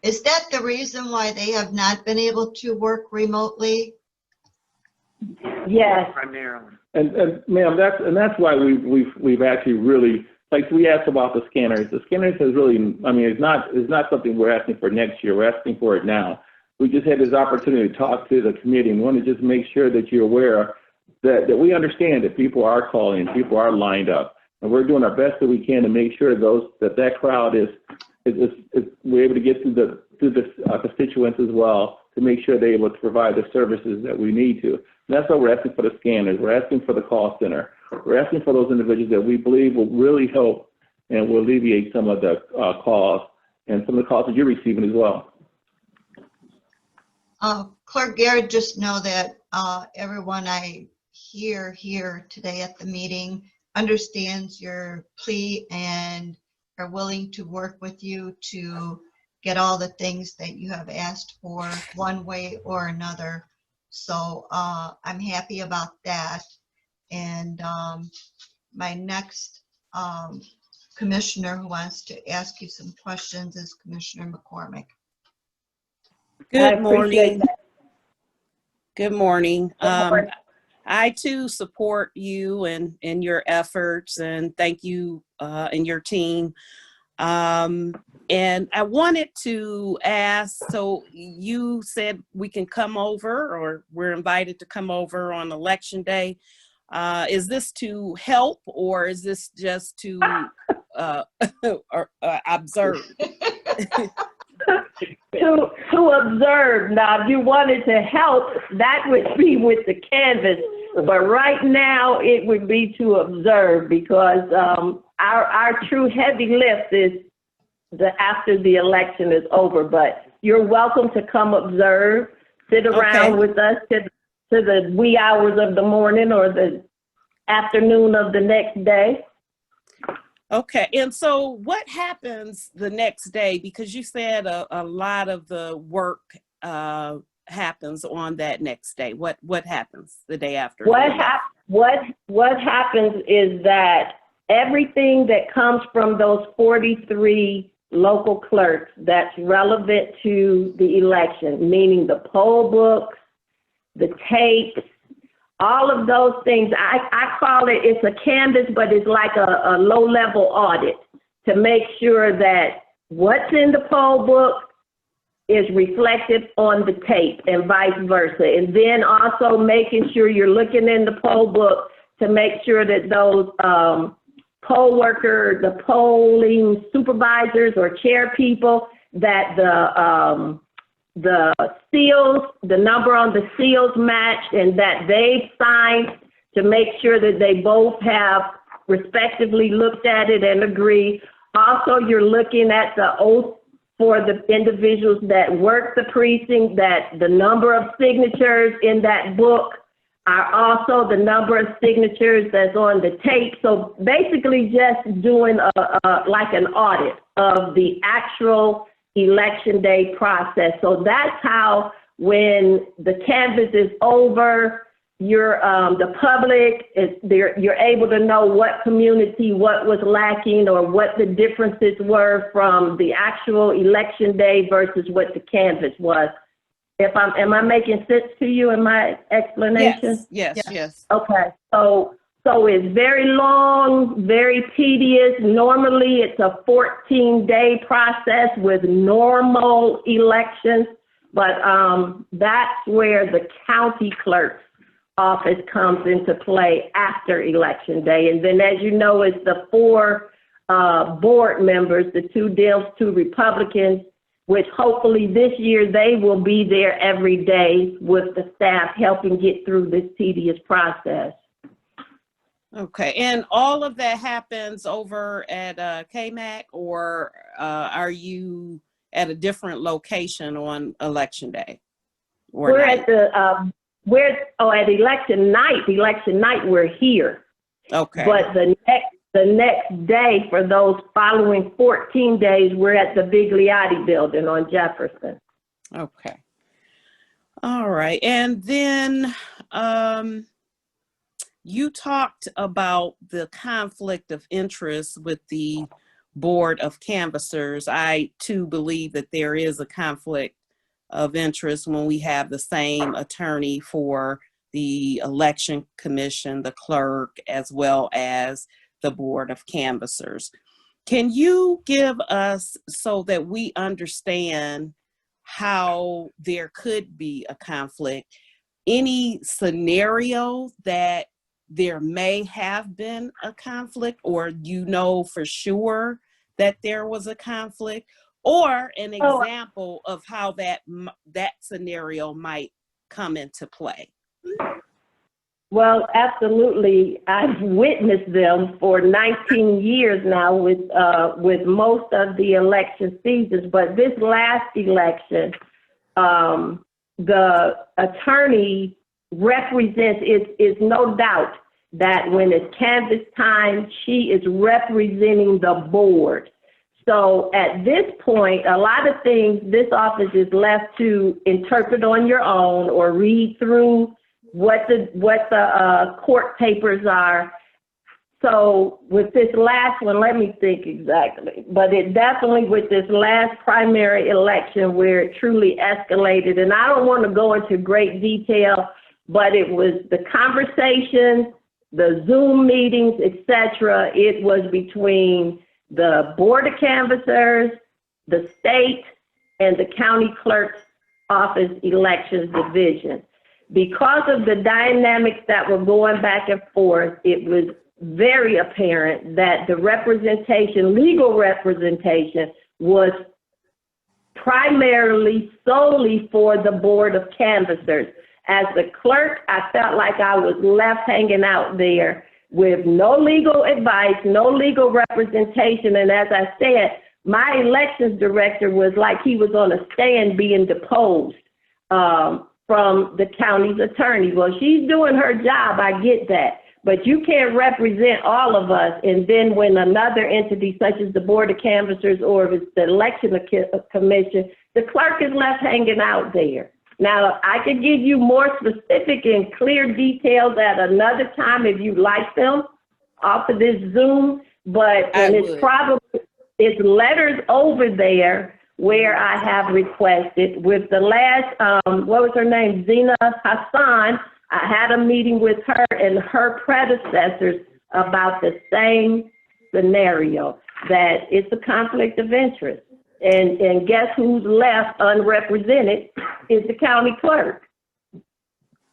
Is that the reason why they have not been able to work remotely? Yes. Primarily. And ma'am, that's why we've actually really, like, we asked about the scanners. The scanners has really, I mean, it's not something we're asking for next year. We're asking for it now. We just had this opportunity to talk to the committee, and we want to just make sure that you're aware that we understand that people are calling, people are lined up, and we're doing our best that we can to make sure that crowd is we're able to get through the constituents as well, to make sure they're able to provide the services that we need to. And that's why we're asking for the scanners. We're asking for the call center. We're asking for those individuals that we believe will really help and will alleviate some of the calls and some of the calls that you're receiving as well. Clerk Garrett, just know that everyone I hear here today at the meeting understands your plea and are willing to work with you to get all the things that you have asked for one way or another. So I'm happy about that. And my next commissioner who wants to ask you some questions is Commissioner McCormick. Good morning. Good morning. I too support you and your efforts, and thank you and your team. And I wanted to ask, so you said we can come over, or we're invited to come over on election day. Is this to help, or is this just to observe? To observe. Now, if you wanted to help, that would be with the canvas. But right now, it would be to observe, because our true heavy lift is after the election is over. But you're welcome to come observe, sit around with us to the wee hours of the morning or the afternoon of the next day. Okay, and so what happens the next day? Because you said a lot of the work happens on that next day. What happens the day after? What happens is that everything that comes from those 43 local clerks that's relevant to the election, meaning the poll books, the tapes, all of those things, I call it's a canvas, but it's like a low-level audit to make sure that what's in the poll book is reflected on the tape and vice versa. And then also making sure you're looking in the poll book to make sure that those poll workers, the polling supervisors or chair people, that the seals, the number on the seals match, and that they signed to make sure that they both have respectively looked at it and agree. Also, you're looking at the oath for the individuals that work the precinct, that the number of signatures in that book are also the number of signatures that's on the tape. So basically just doing like an audit of the actual election day process. So that's how, when the canvas is over, you're the public you're able to know what community, what was lacking, or what the differences were from the actual election day versus what the canvas was. Am I making sense to you in my explanation? Yes. Okay, so it's very long, very tedious. Normally, it's a 14-day process with normal elections, but that's where the county clerk's office comes into play after election day. And then, as you know, it's the 4 board members, the 2 Dems, 2 Republicans, which hopefully this year they will be there every day with the staff helping get through this tedious process. Okay, and all of that happens over at KMAC, or are you at a different location on election day? We're at at election night. Election night, we're here. Okay. But the next day, for those following 14 days, we're at the Bigliotti building on Jefferson. Okay. All right. And then you talked about the conflict of interest with the Board of Canvassers. I too believe that there is a conflict of interest when we have the same attorney for the Election Commission, the clerk, as well as the Board of Canvassers. Can you give us, so that we understand how there could be a conflict, any scenario that there may have been a conflict, or you know for sure that there was a conflict, or an example of how that scenario might come into play? Well, absolutely. I've witnessed them for 19 years now with most of the election seasons. But this last election, the attorney represents, it's no doubt that when it's canvass time, she is representing the board. So at this point, a lot of things this office is left to interpret on your own or read through what the court papers are. So with this last one, let me think exactly, but it definitely with this last primary election where it truly escalated, and I don't want to go into great detail, but it was the conversations, the Zoom meetings, etc. It was between the Board of Canvassers, the state, and the county clerk's office elections division. Because of the dynamics that were going back and forth, it was very apparent that the representation, legal representation, was primarily solely for the Board of Canvassers. As the clerk, I felt like I was left hanging out there with no legal advice, no legal representation. And as I said, my elections director was like he was on a stand being deposed from the county's attorney. Well, she's doing her job, I get that. But you can't represent all of us, and then when another entity such as the Board of Canvassers or if it's the Election Commission, the clerk is left hanging out there. Now, I could give you more specific and clear details at another time if you'd like them off of this Zoom, but it's letters over there where I have requested with the last, what was her name, Zina Hassan. I had a meeting with her and her predecessors about the same scenario, that it's a conflict of interest. And guess who's left unrepresented is the county clerk.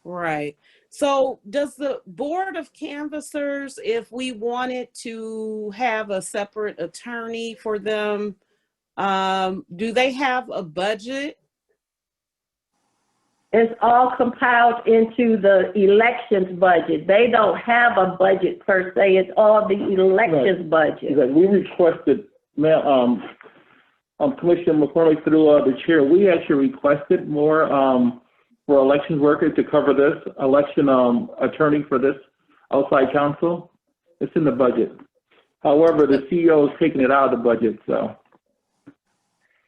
Right. So does the Board of Canvassers, if we wanted to have a separate attorney for them, do they have a budget? It's all compiled into the elections budget. They don't have a budget per se. It's all the elections budget. Exactly. We requested, Commissioner McCormick, through the chair, we actually requested more for elections workers to cover this, election attorney for this outside counsel. It's in the budget. However, the CEO is taking it out of the budget, so.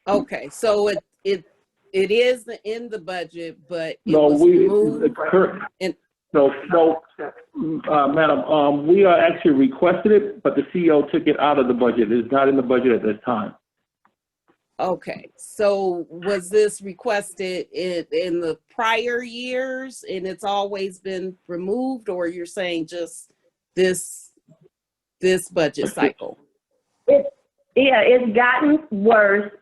Okay, so it is in the budget, but Madam, we actually requested it, but the CEO took it out of the budget. It's not in the budget at this time. Okay, so was this requested in the prior years and it's always been removed, or you're saying just this budget cycle? It's gotten worse.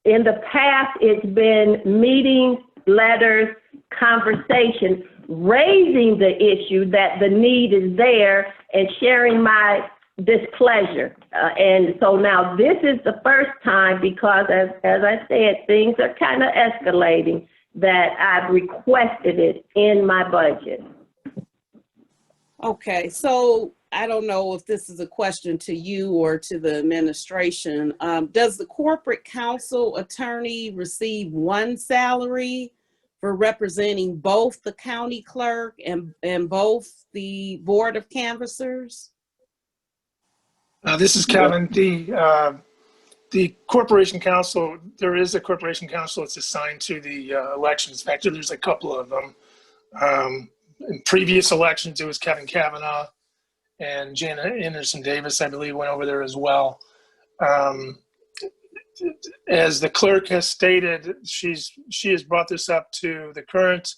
In the past, it's been meetings, letters, conversations, raising the issue that the need is there and sharing my displeasure. And so now this is the first time, because as I said, things are kind of escalating, that I've requested it in my budget. Okay, so I don't know if this is a question to you or to the administration. Does the corporate counsel attorney receive one salary for representing both the county clerk and both the board of canvassers? This is Kevin. The corporation counsel, there is a corporation counsel that's assigned to the elections. In fact, there's a couple of them. In previous elections, it was Kevin Kavanaugh, and Jana Anderson Davis, I believe, went over there as well. As the clerk has stated, she has brought this up to the current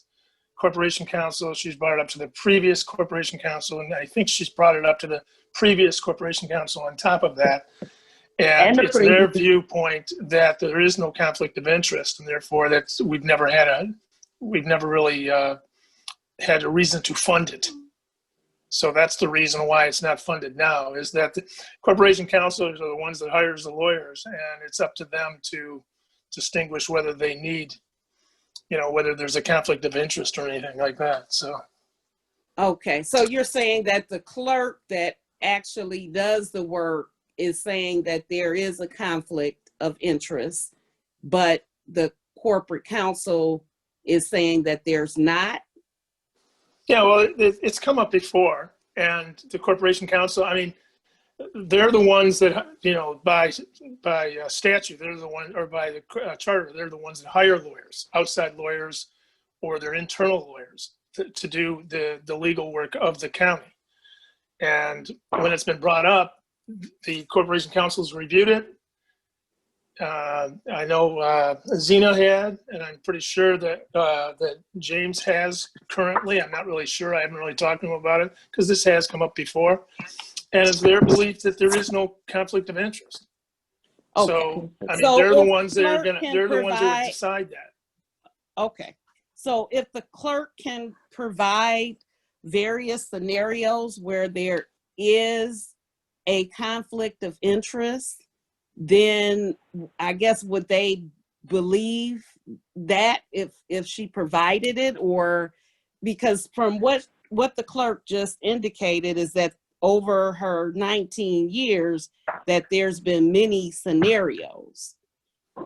corporation counsel. She's brought it up to the previous corporation counsel, and I think she's brought it up to the previous corporation counsel on top of that. And it's their viewpoint that there is no conflict of interest, and therefore we've never really had a reason to fund it. So that's the reason why it's not funded now, is that the corporation counsels are the ones that hires the lawyers, and it's up to them to distinguish whether they need, whether there's a conflict of interest or anything like that. So. Okay, so you're saying that the clerk that actually does the work is saying that there is a conflict of interest, but the corporate counsel is saying that there's not? Yeah, well, it's come up before, and the corporation counsel, I mean, they're the ones that, by statute, they're the one, or by the charter, they're the ones that hire lawyers, outside lawyers, or their internal lawyers to do the legal work of the county. And when it's been brought up, the corporation counsels reviewed it. I know Zena had, and I'm pretty sure that that James has currently. I'm not really sure. I haven't really talked to him about it because this has come up before. And it's their belief that there is no conflict of interest. Okay. So I mean, they're the ones that are gonna. They're the ones that would decide that. Okay. So if the clerk can provide various scenarios where there is a conflict of interest, then I guess would they believe that if she provided it? Or because from what the clerk just indicated is that over her 19 years that there's been many scenarios,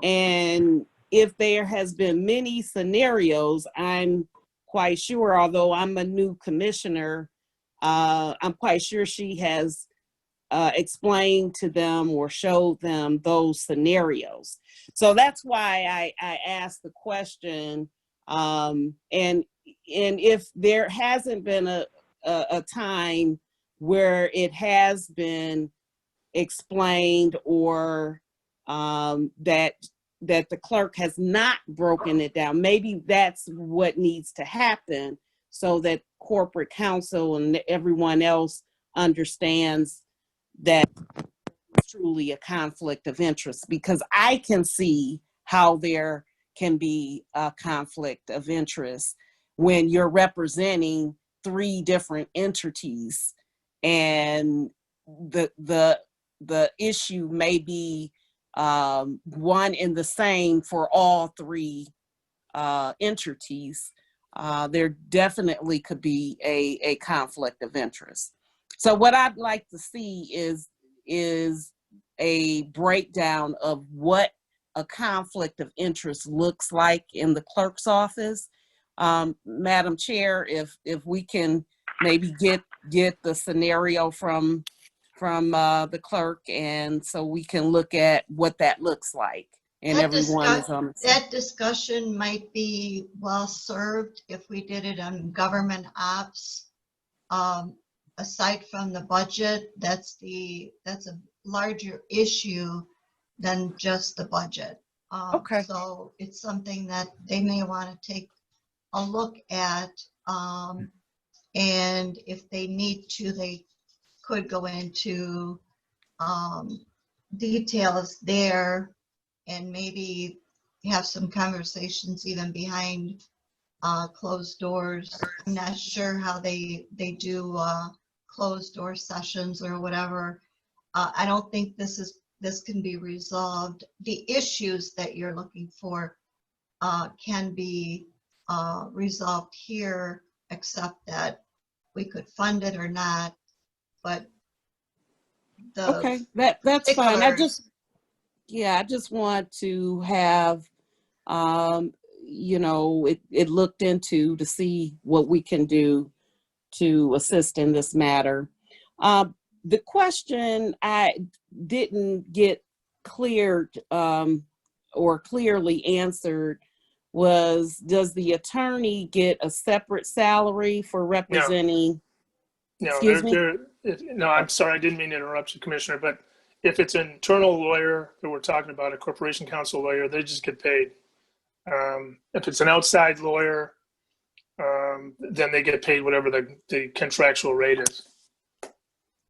and if there has been many scenarios, I'm quite sure, although I'm a new commissioner, I'm quite sure she has explained to them or showed them those scenarios. So that's why I asked the question. And if there hasn't been a time where it has been explained, or that the clerk has not broken it down, maybe that's what needs to happen so that corporate counsel and everyone else understands that it's truly a conflict of interest, because I can see how there can be a conflict of interest when you're representing 3 different entities, and the issue may be one and the same for all 3 entities. There definitely could be a conflict of interest. So what I'd like to see is a breakdown of what a conflict of interest looks like in the clerk's office. Madam Chair, if we can maybe get the scenario from the clerk, and so we can look at what that looks like, and everyone is on the same. That discussion might be well served if we did it on government ops. Aside from the budget, that's a larger issue than just the budget. Okay. So it's something that they may want to take a look at. And if they need to, they could go into details there and maybe have some conversations even behind closed doors. I'm not sure how they do closed door sessions or whatever. I don't think this can be resolved. The issues that you're looking for can be resolved here, except that we could fund it or not. But the Okay, that's fine. I particulars, just want to have, it looked into to see what we can do to assist in this matter. The question I didn't get cleared or clearly answered was, does the attorney get a separate salary for representing? No, Excuse me? no, I'm sorry, I didn't mean to interrupt you, Commissioner, but if it's an internal lawyer that we're talking about, a corporation counsel lawyer, they just get paid. If it's an outside lawyer, then they get paid whatever the contractual rate is.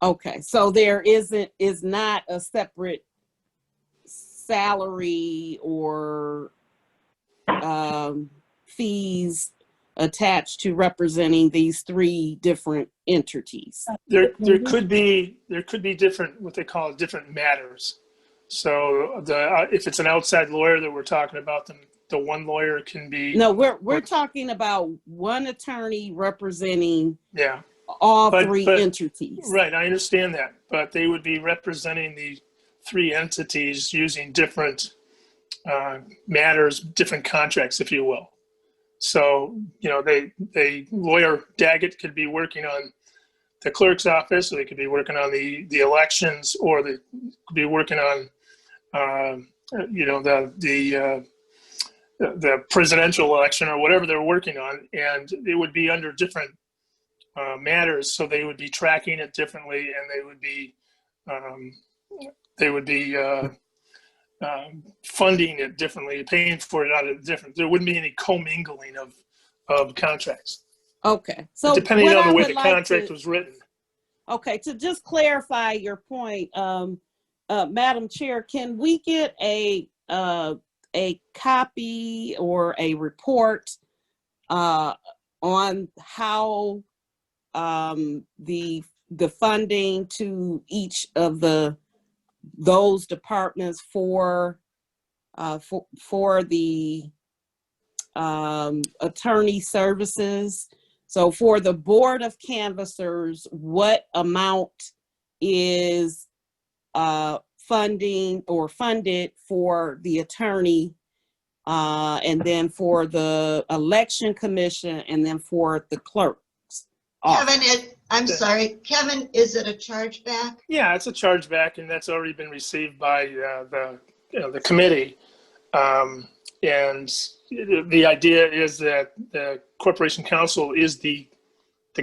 Okay, so there is not a separate salary or fees attached to representing these three different entities. There could be different, what they call different matters. So if it's an outside lawyer that we're talking about, then the one lawyer can be. No, we're talking about one attorney representing all three entities. Right, I understand that, but they would be representing the three entities using different matters, different contracts, if you will. So, lawyer Daggett could be working on the clerk's office, or they could be working on the elections, or they could be working on, the presidential election, or whatever they're working on, and it would be under different matters. So they would be tracking it differently, and they would be funding it differently, paying for it out of different. There wouldn't be any commingling of contracts. Okay, so depending on the way the contract was written. Okay, to just clarify your point, Madam Chair, can we get a copy or a report on how the funding to each of those departments for the attorney services? So for the Board of Canvassers, what amount is funding or funded for the attorney, and then for the Election Commission, and then for the clerks? Kevin, I'm sorry, Kevin, is it a chargeback? Yeah, it's a chargeback, and that's already been received by the committee. And the idea is that the Corporation Counsel is the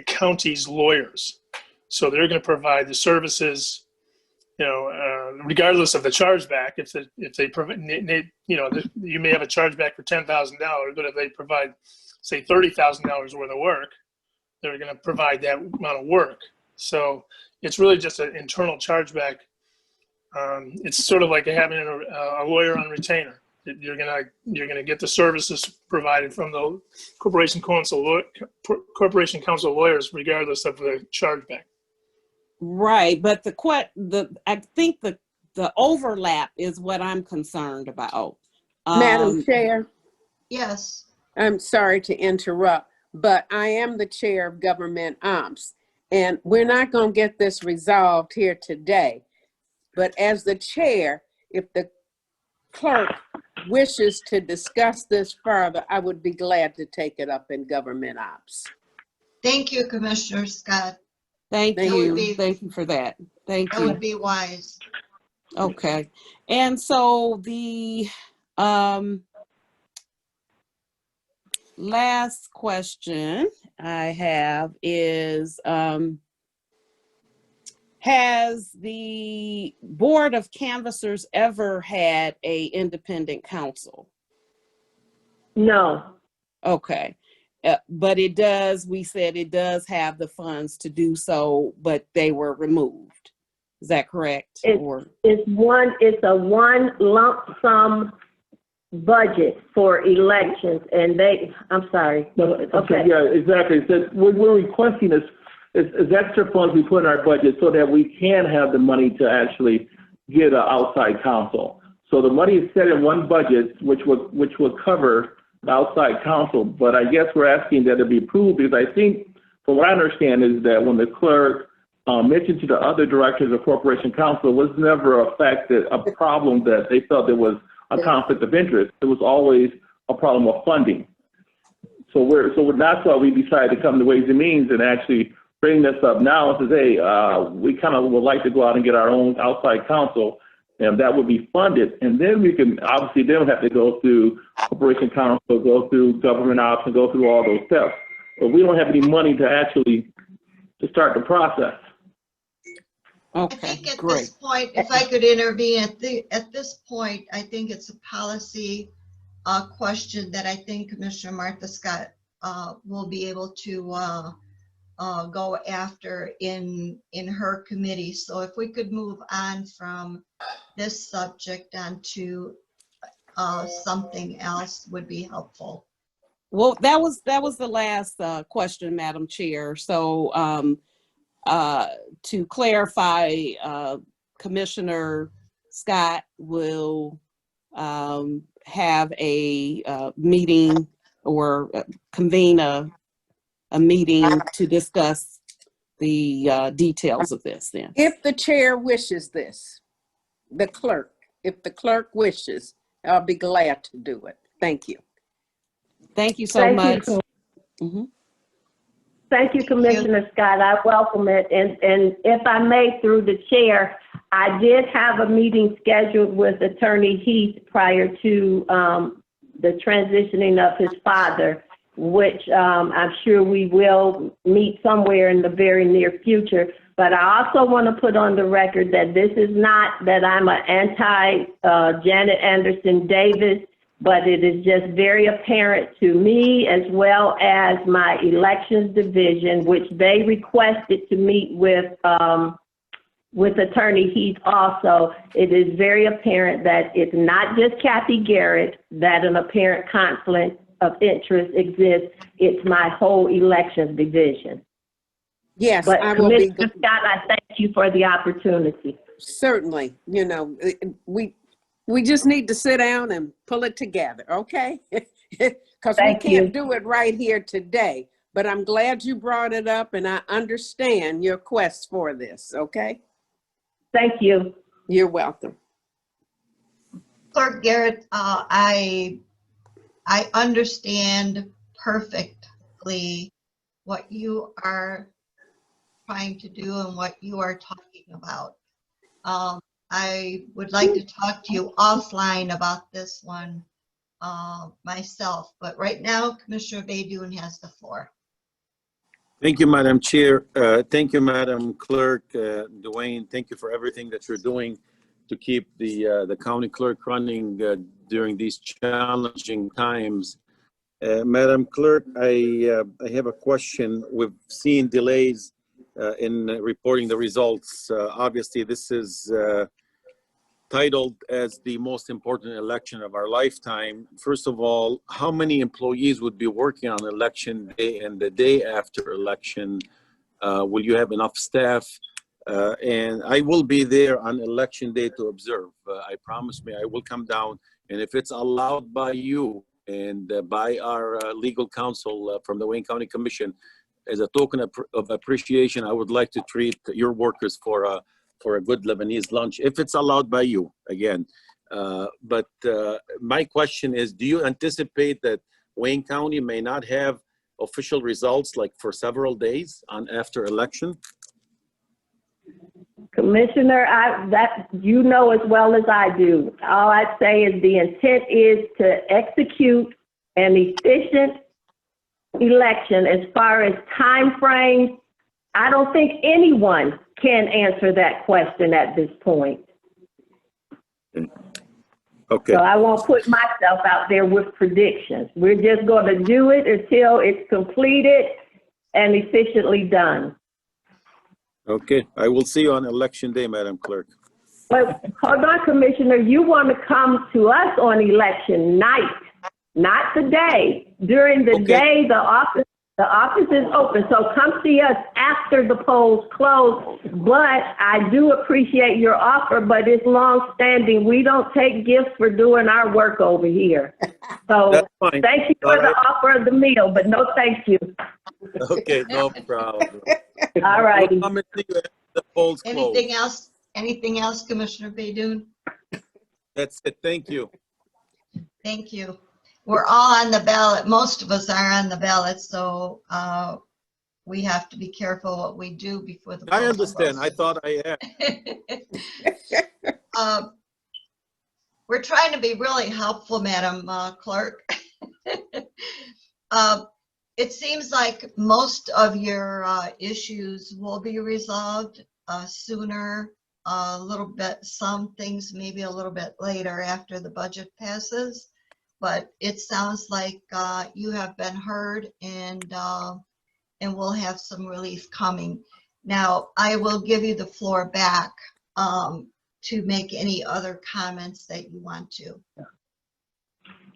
county's lawyers, so they're going to provide the services, regardless of the chargeback. If they provide, you may have a chargeback for $10,000, but if they provide, say, $30,000 worth of work, they're going to provide that amount of work. So it's really just an internal chargeback. It's sort of like having a lawyer on retainer. You're gonna get the services provided from the Corporation Counsel lawyers, regardless of the chargeback. Right, but I think the overlap is what I'm concerned about. Madam Chair. Yes. I'm sorry to interrupt, but I am the chair of Government Ops, and we're not going to get this resolved here today. But as the chair, if the clerk wishes to discuss this further, I would be glad to take it up in Government Ops. Thank you, Commissioner Scott. Thank you. Thank you for that. Thank you. That would be wise. Okay. And so the last question I have is, Has the Board of Canvassers ever had a independent counsel? No. Okay. But it does, we said it does have the funds to do so, but they were removed. Is that correct? It's a one lump sum budget for elections, and I'm sorry. Okay. Yeah, exactly. So what we're requesting is extra funds we put in our budget so that we can have the money to actually get an outside counsel. So the money is set in one budget, which will cover the outside counsel. But I guess we're asking that it be approved because I think, from what I understand, is that when the clerk mentioned to the other directors of Corporation Counsel, it was never a problem that they felt there was a conflict of interest. It was always a problem of funding. So that's why we decided to come to Ways and Means and actually bring this up now and say, hey, we kind of would like to go out and get our own outside counsel, and that would be funded. And then we can obviously then have to go through Corporation Counsel, go through government ops, and go through all those steps. But we don't have any money to start the process. I think at this point, if I could intervene, at this point, I think it's a policy question that I think Commissioner Martha Scott will be able to go after in her committee. So if we could move on from this subject onto something else would be helpful. Well, that was the last question, Madam Chair. So to clarify, Commissioner Scott will have a meeting or convene a meeting to discuss the details of this then. If the chair wishes this, if the clerk wishes, I'll be glad to do it. Thank you. Thank you so much. Thank you, Commissioner Scott. I welcome it. And if I may, through the chair, I did have a meeting scheduled with Attorney Heath prior to the transitioning of his father, which I'm sure we will meet somewhere in the very near future. But I also want to put on the record that this is not that I'm an anti-Janet Anderson Davis, but it is just very apparent to me as well as my elections division, which they requested to meet with Attorney Heath also. It is very apparent that it's not just Kathy Garrett that an apparent conflict of interest exists. It's my whole elections division. Yes, but I will be. Commissioner Scott, I thank you for the opportunity. Certainly, you know, we just need to sit down and pull it together, okay? Because we can't do it right here today. But I'm glad you brought it up, and I understand your quest for this, okay? Thank you. You're welcome. Clerk Garrett, I understand perfectly what you are trying to do and what you are talking about. I would like to talk to you offline about this one myself, but right now, Commissioner Baydoun has the floor. Thank you, Madam Chair. Thank you, Madam Clerk. Dwayne, thank you for everything that you're doing to keep the county clerk running during these challenging times. Madam Clerk, I have a question. We've seen delays in reporting the results. Obviously, this is titled as the most important election of our lifetime. First of all, how many employees would be working on election day and the day after election? Will you have enough staff? And I will be there on election day to observe. I promise me I will come down, and if it's allowed by you and by our legal counsel from the Wayne County Commission, as a token of appreciation, I would like to treat your workers for a good Lebanese lunch, if it's allowed by you, again. But my question is, do you anticipate that Wayne County may not have official results like for several days on after election? Commissioner, that you know as well as I do. All I'd say is the intent is to execute an efficient election. As far as time frames, I don't think anyone can answer that question at this point. Okay. So I won't put myself out there with predictions. We're just going to do it until it's completed and efficiently done. Okay. I will see you on election day, Madam Clerk. But hold on, Commissioner, you want to come to us on election night, not the day. During the day, the office is open. So come see us after the polls close. But I do appreciate your offer, but it's long-standing. We don't take gifts for doing our work over here. So thank you for the offer of the meal, but no thank you. Okay, no problem. All right. We'll come and see you after the polls close. Anything else? Anything else, Commissioner Baydoun? That's it. Thank you. Thank you. We're all on the ballot. Most of us are on the ballot, so we have to be careful what we do before the polls I understand. close. I thought I had. We're trying to be really helpful, Madam Clerk. It seems like most of your issues will be resolved sooner, a little bit, some things maybe a little bit later after the budget passes. But it sounds like you have been heard, and we'll have some relief coming. Now, I will give you the floor back to make any other comments that you want to.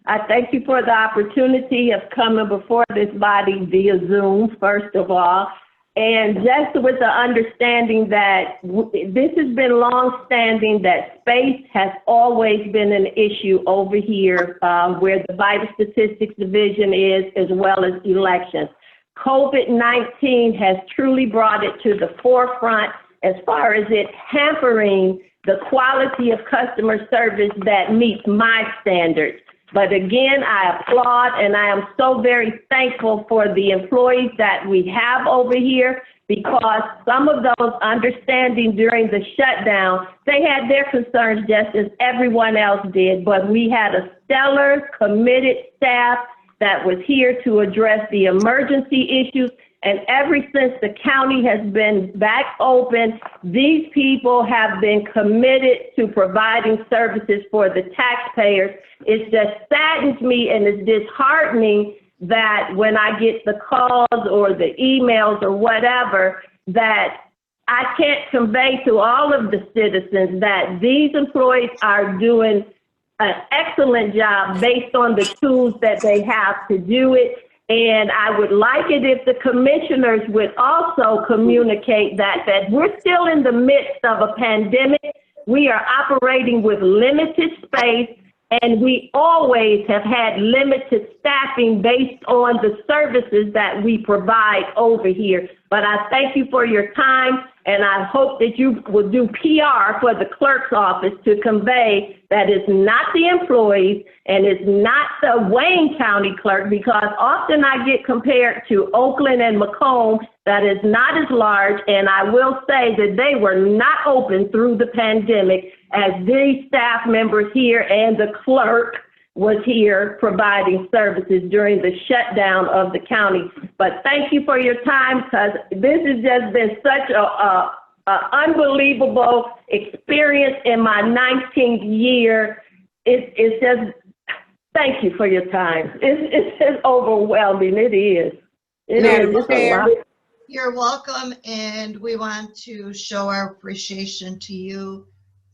I thank you for the opportunity of coming before this body via Zoom, first of all, and just with the understanding that this has been long-standing, that space has always been an issue over here where the Vital Statistics Division is, as well as elections. COVID-19 has truly brought it to the forefront as far as it hampering the quality of customer service that meets my standards. But again, I applaud, and I am so very thankful for the employees that we have over here, because some of those understanding during the shutdown, they had their concerns just as everyone else did, but we had a stellar, committed staff that was here to address the emergency issues. And ever since the county has been back open, these people have been committed to providing services for the taxpayers. It just saddens me and it's disheartening that when I get the calls or the emails or whatever, that I can't convey to all of the citizens that these employees are doing an excellent job based on the tools that they have to do it. And I would like it if the commissioners would also communicate that we're still in the midst of a pandemic. We are operating with limited space, and we always have had limited staffing based on the services that we provide over here. But I thank you for your time, and I hope that you will do PR for the clerk's office to convey that it's not the employees and it's not the Wayne County clerk, because often I get compared to Oakland and Macomb, that is not as large, and I will say that they were not open through the pandemic as these staff members here and the clerk was here providing services during the shutdown of the county. But thank you for your time, because this has just been such a unbelievable experience in my 19th year. It's just, thank you for your time. It's just overwhelming. It is. It's a lot. You're welcome, and we want to show our appreciation to you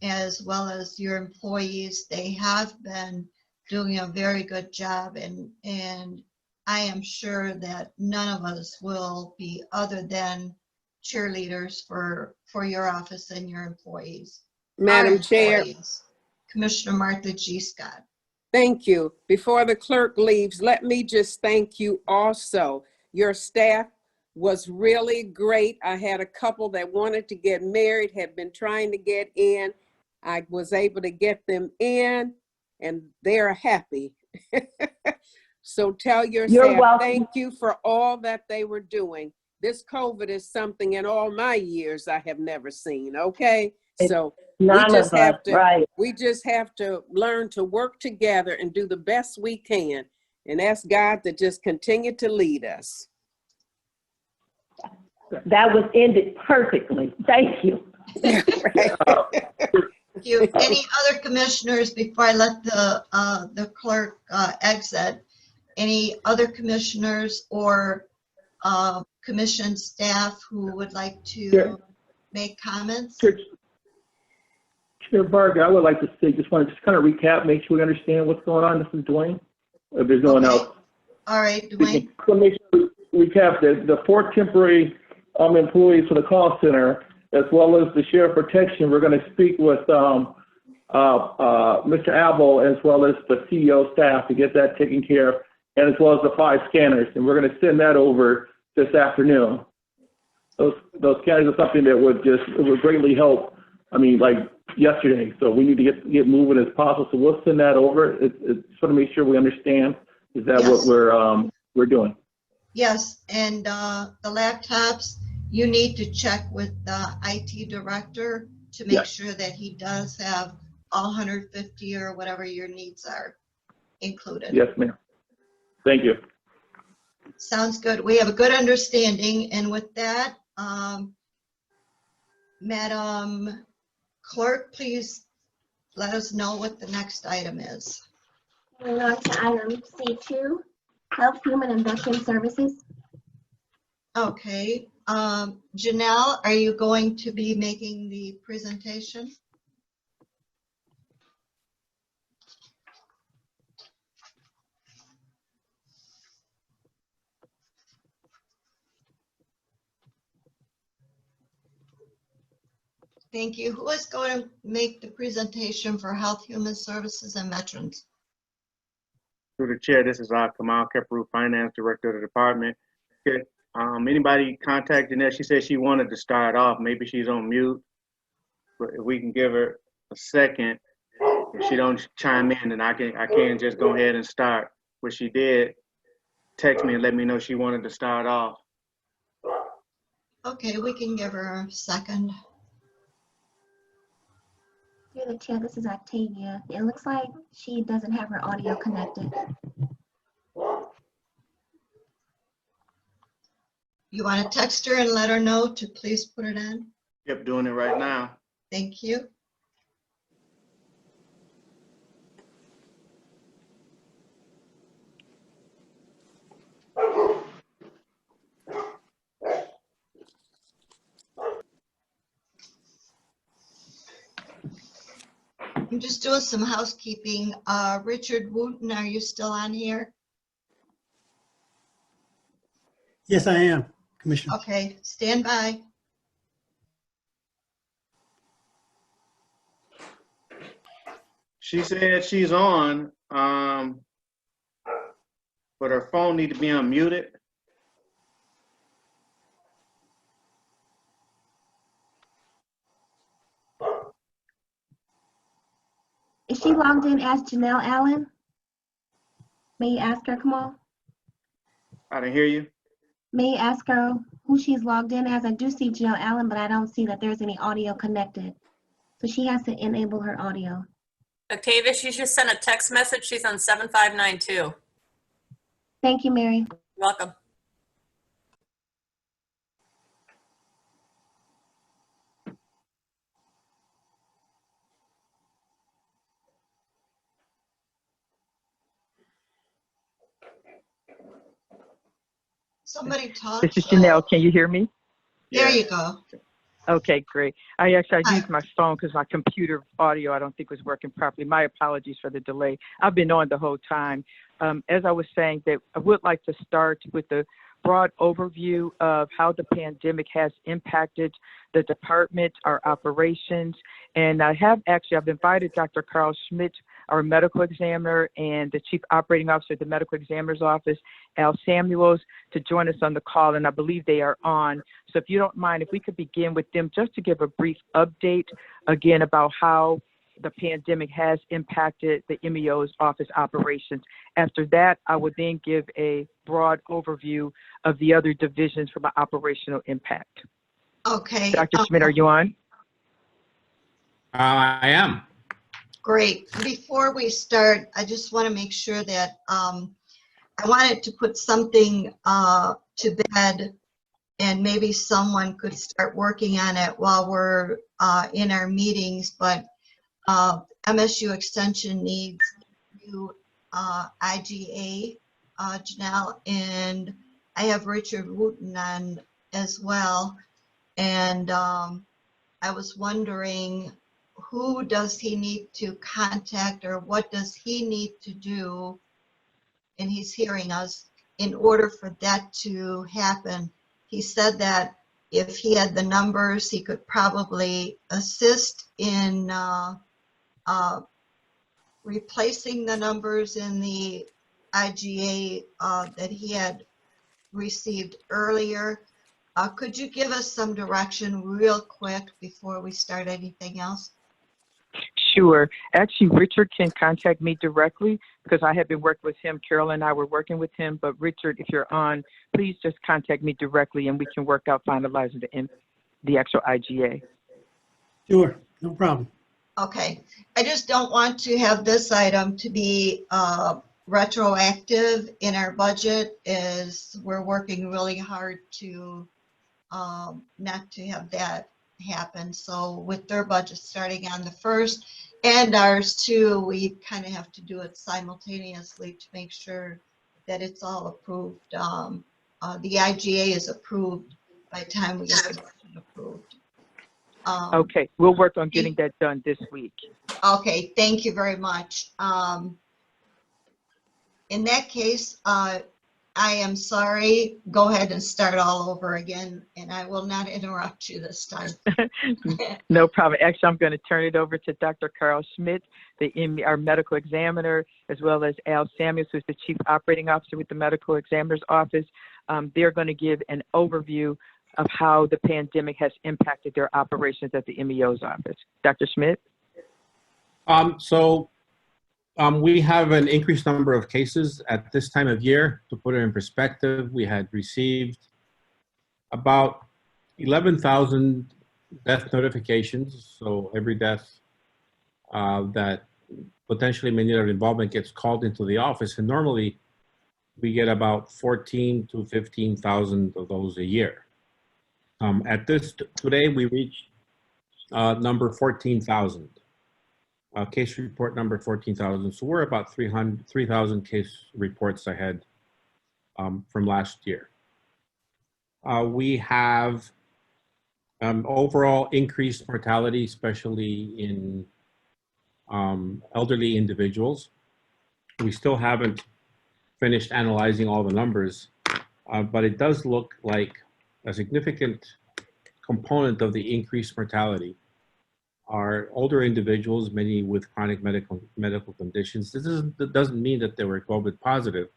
as well as your employees. They have been doing a very good job, and I am sure that none of us will be other than cheerleaders for your office and your employees. Madam Chair. Commissioner Martha G. Scott. Thank you. Before the clerk leaves, let me just thank you also. Your staff was really great. I had a couple that wanted to get married, had been trying to get in. I was able to get them in, and they're happy. So tell your staff thank you for all that they were doing. This COVID is something in all my years I have never seen, okay? So we just have to learn to work together and do the best we can, and ask God to just continue to lead us. That was ended perfectly. Thank you. Thank you. Any other commissioners before I let the clerk exit? Any other commissioners or commission staff who would like to make comments? Chair Varga, I would like to say, just want to kind of recap, make sure we understand what's going on. This is Dwayne. If there's no one else. All right, Dwayne. So make sure we recap the 4 temporary employees for the call center, as well as the sheriff protection. We're going to speak with Mr. Abel, as well as the CEO staff to get that taken care of, and as well as the 5 scanners. And we're going to send that over this afternoon. Those scanners are something that would greatly help. I mean, like yesterday. So we need to get moving as possible. So we'll send that over. It's just want to make sure we understand. Is that what we're doing? Yes, and the laptops, you need to check with the IT director to make sure that he does have all 150 or whatever your needs are included. Yes, ma'am. Thank you. Sounds good. We have a good understanding. And with that, Madam Clerk, please let us know what the next item is. Moving on to item C2, Health, Human, and Veteran Services. Okay. Janelle, are you going to be making the presentation? Thank you. Who is going to make the presentation for Health, Human Services, and Veterans? Through the chair, this is Kamal Keperu, Finance Director of the department. Okay. Anybody contact Jeanette? She said she wanted to start off. Maybe she's on mute, but if we can give her a second, if she don't chime in, then I can just go ahead and start. What she did, text me and let me know she wanted to start off. Okay, we can give her a second. Through the chair, this is Octavia. It looks like she doesn't have her audio connected. You want to text her and let her know to please put it in? Yep, doing it right now. Thank you. I'm just doing some housekeeping. Richard Wooten, are you still on here? Yes, I am, Commissioner. Okay, stand by. She said she's on, but her phone need to be unmuted. Is she logged in as Janelle Allen? May you ask her, Kamal? I didn't hear you. May you ask her who she's logged in as? I do see Janelle Allen, but I don't see that there's any audio connected. So she has to enable her audio. Octavia, she just sent a text message. She's on 7592. Thank you, Mary. You're welcome. Somebody talk. This is Janelle. Can you hear me? There you go. Okay, great. I used my phone because my computer audio I don't think was working properly. My apologies for the delay. I've been on the whole time. As I was saying, that I would like to start with the broad overview of how the pandemic has impacted the department, our operations. And I've invited Dr. Carl Schmidt, our medical examiner, and the chief operating officer of the medical examiner's office, Al Samuels, to join us on the call, and I believe they are on. So if you don't mind, if we could begin with them just to give a brief update again about how the pandemic has impacted the MEO's office operations. After that, I would then give a broad overview of the other divisions from an operational impact. Okay. Dr. Schmidt, are you on? I am. Great. Before we start, I just want to make sure that I wanted to put something to bed and maybe someone could start working on it while we're in our meetings, but MSU Extension needs new IGA, Janelle, and I have Richard Wooten on as well. And I was wondering, who does he need to contact, or what does he need to do, and he's hearing us, in order for that to happen? He said that if he had the numbers, he could probably assist in replacing the numbers in the IGA that he had received earlier. Could you give us some direction real quick before we start anything else? Sure. Actually, Richard can contact me directly because I have been working with him. Carol and I were working with him. But Richard, if you're on, please just contact me directly and we can work out finalizing the actual IGA. Sure, no problem. Okay. I just don't want to have this item to be retroactive in our budget, as we're working really hard to not to have that happen. So with their budget starting on the 1st and ours too, we kind of have to do it simultaneously to make sure that it's all approved. The IGA is approved by the time we get the budget approved. Okay, we'll work on getting that done this week. Okay, thank you very much. In that case, I am sorry. Go ahead and start all over again, and I will not interrupt you this time. No problem. Actually, I'm going to turn it over to Dr. Carl Schmidt, our medical examiner, as well as Al Samuels, who's the Chief Operating Officer with the Medical Examiner's Office. They're going to give an overview of how the pandemic has impacted their operations at the MEO's office. Dr. Schmidt? We have an increased number of cases at this time of year. To put it in perspective, we had received about 11,000 death notifications. So every death that potentially may need our involvement gets called into the office. And normally we get about 14 to 15,000 of those a year. Today we reached number 14,000. Case report number 14,000. So we're about 3,000 case reports ahead from last year. We have overall increased mortality, especially in elderly individuals. We still haven't finished analyzing all the numbers, but it does look like a significant component of the increased mortality are older individuals, many with chronic medical conditions. That doesn't mean that they were COVID positive,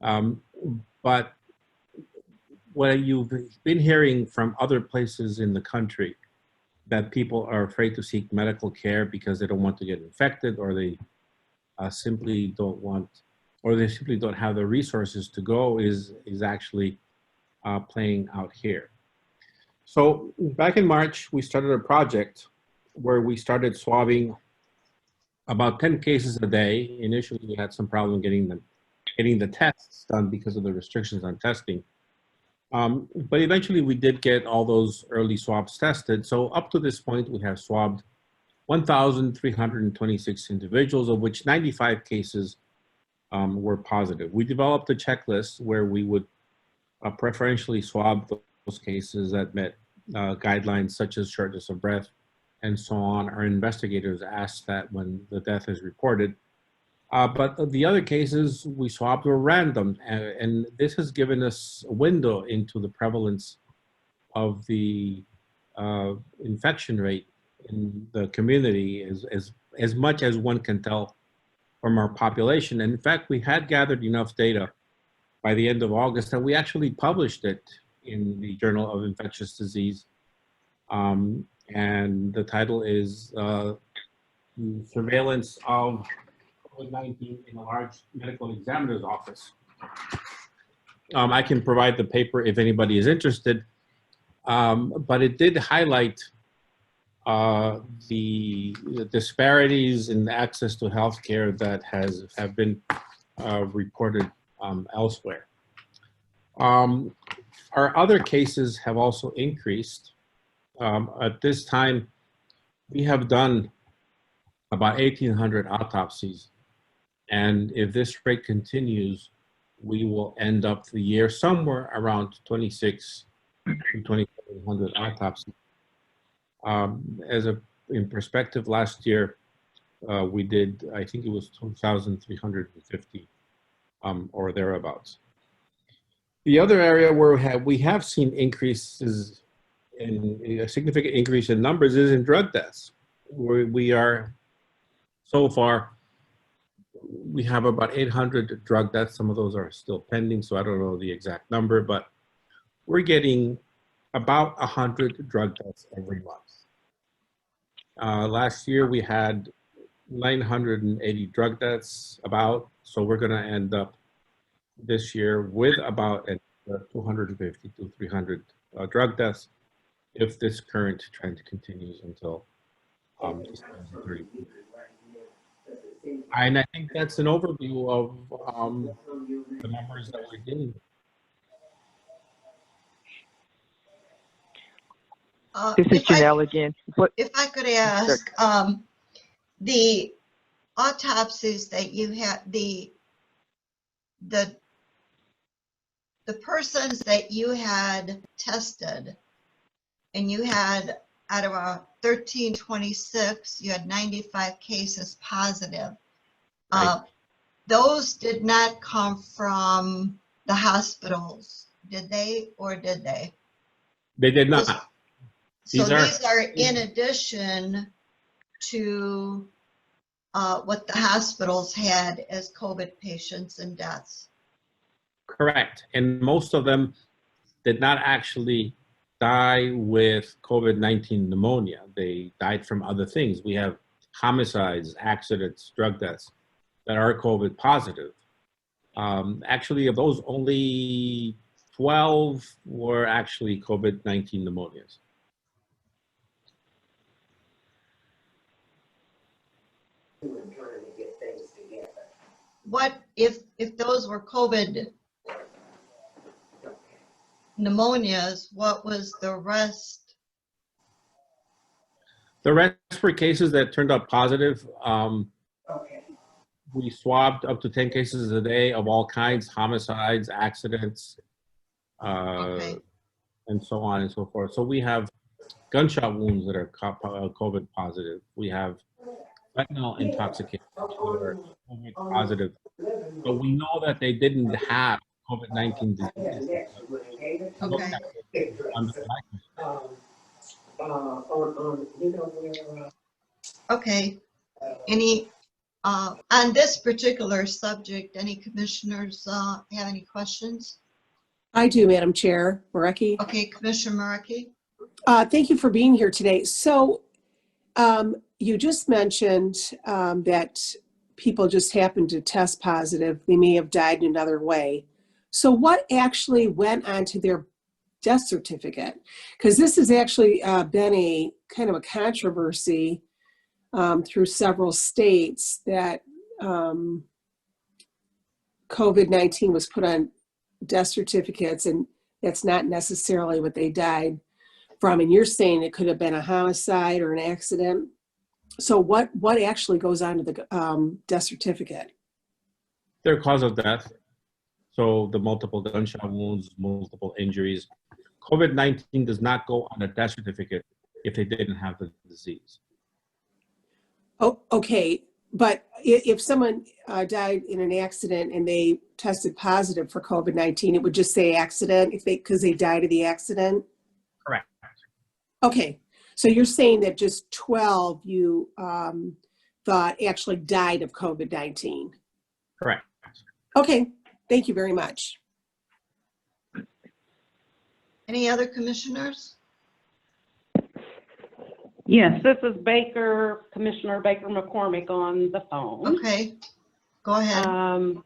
but what you've been hearing from other places in the country, that people are afraid to seek medical care because they don't want to get infected, or they simply don't want, or they simply don't have the resources to go, is actually playing out here. So back in March, we started a project where we started swabbing about 10 cases a day. Initially, we had some problem getting the tests done because of the restrictions on testing. But eventually we did get all those early swabs tested. So up to this point, we have swabbed 1,326 individuals, of which 95 cases were positive. We developed a checklist where we would preferentially swab those cases that met guidelines such as shortness of breath and so on. Our investigators asked that when the death is reported. But the other cases we swabbed were random, and this has given us a window into the prevalence of the infection rate in the community as much as one can tell from our population. And in fact, we had gathered enough data by the end of August that we actually published it in the Journal of Infectious Disease. And the title is Surveillance of COVID-19 in a Large Medical Examiner's Office. I can provide the paper if anybody is interested, but it did highlight the disparities in access to healthcare that have been reported elsewhere. Our other cases have also increased. At this time, we have done about 1,800 autopsies. And if this rate continues, we will end up the year somewhere around 2,600 to 2,700 autopsies. In perspective, last year, we did, I think it was 2,350 or thereabouts. The other area where we have seen increases in a significant increase in numbers is in drug deaths. We are, so far, we have about 800 drug deaths. Some of those are still pending, so I don't know the exact number, but we're getting about 100 drug deaths every month. Last year we had 980 drug deaths so we're gonna end up this year with about 250 to 300 drug deaths if this current trend continues until December 30th. And I think that's an overview of the numbers that we're dealing with. This is Janelle again. If I could ask, the autopsies that you had, the persons that you had tested, and you had out of 1,326, you had 95 cases positive. Right. Those did not come from the hospitals, did they, or did they? They did not. So these are in addition to what the hospitals had as COVID patients and deaths. Correct. And most of them did not actually die with COVID-19 pneumonia. They died from other things. We have homicides, accidents, drug deaths that are COVID positive. Actually, of those, only 12 were actually COVID-19 pneumonias. What if those were COVID pneumonias, what was the rest? The rest were cases that turned up positive. We swabbed up to 10 cases a day of all kinds, homicides, accidents, and so on and so forth. So we have gunshot wounds that are COVID positive. We have fentanyl intoxications that are COVID positive. But we know that they didn't have COVID-19 disease. Okay. Any, on this particular subject, any commissioners have any questions? I do, Madam Chair. Marecki. Okay, Commissioner Marecki. Thank you for being here today. So you just mentioned that people just happened to test positive. They may have died in another way. So what actually went onto their death certificate? Because this has actually been a kind of a controversy through several states that COVID-19 was put on death certificates, and that's not necessarily what they died from. And you're saying it could have been a homicide or an accident. So what actually goes on to the death certificate? Their cause of death. So the multiple gunshot wounds, multiple injuries. COVID-19 does not go on a death certificate if they didn't have the disease. Oh, okay. But if someone died in an accident and they tested positive for COVID-19, it would just say accident because they died of the accident? Correct. Okay. So you're saying that just 12 you thought actually died of COVID-19? Correct. Okay. Thank you very much. Any other commissioners? Yes, this is Baker, Commissioner Baker McCormick on the phone. Okay, go ahead.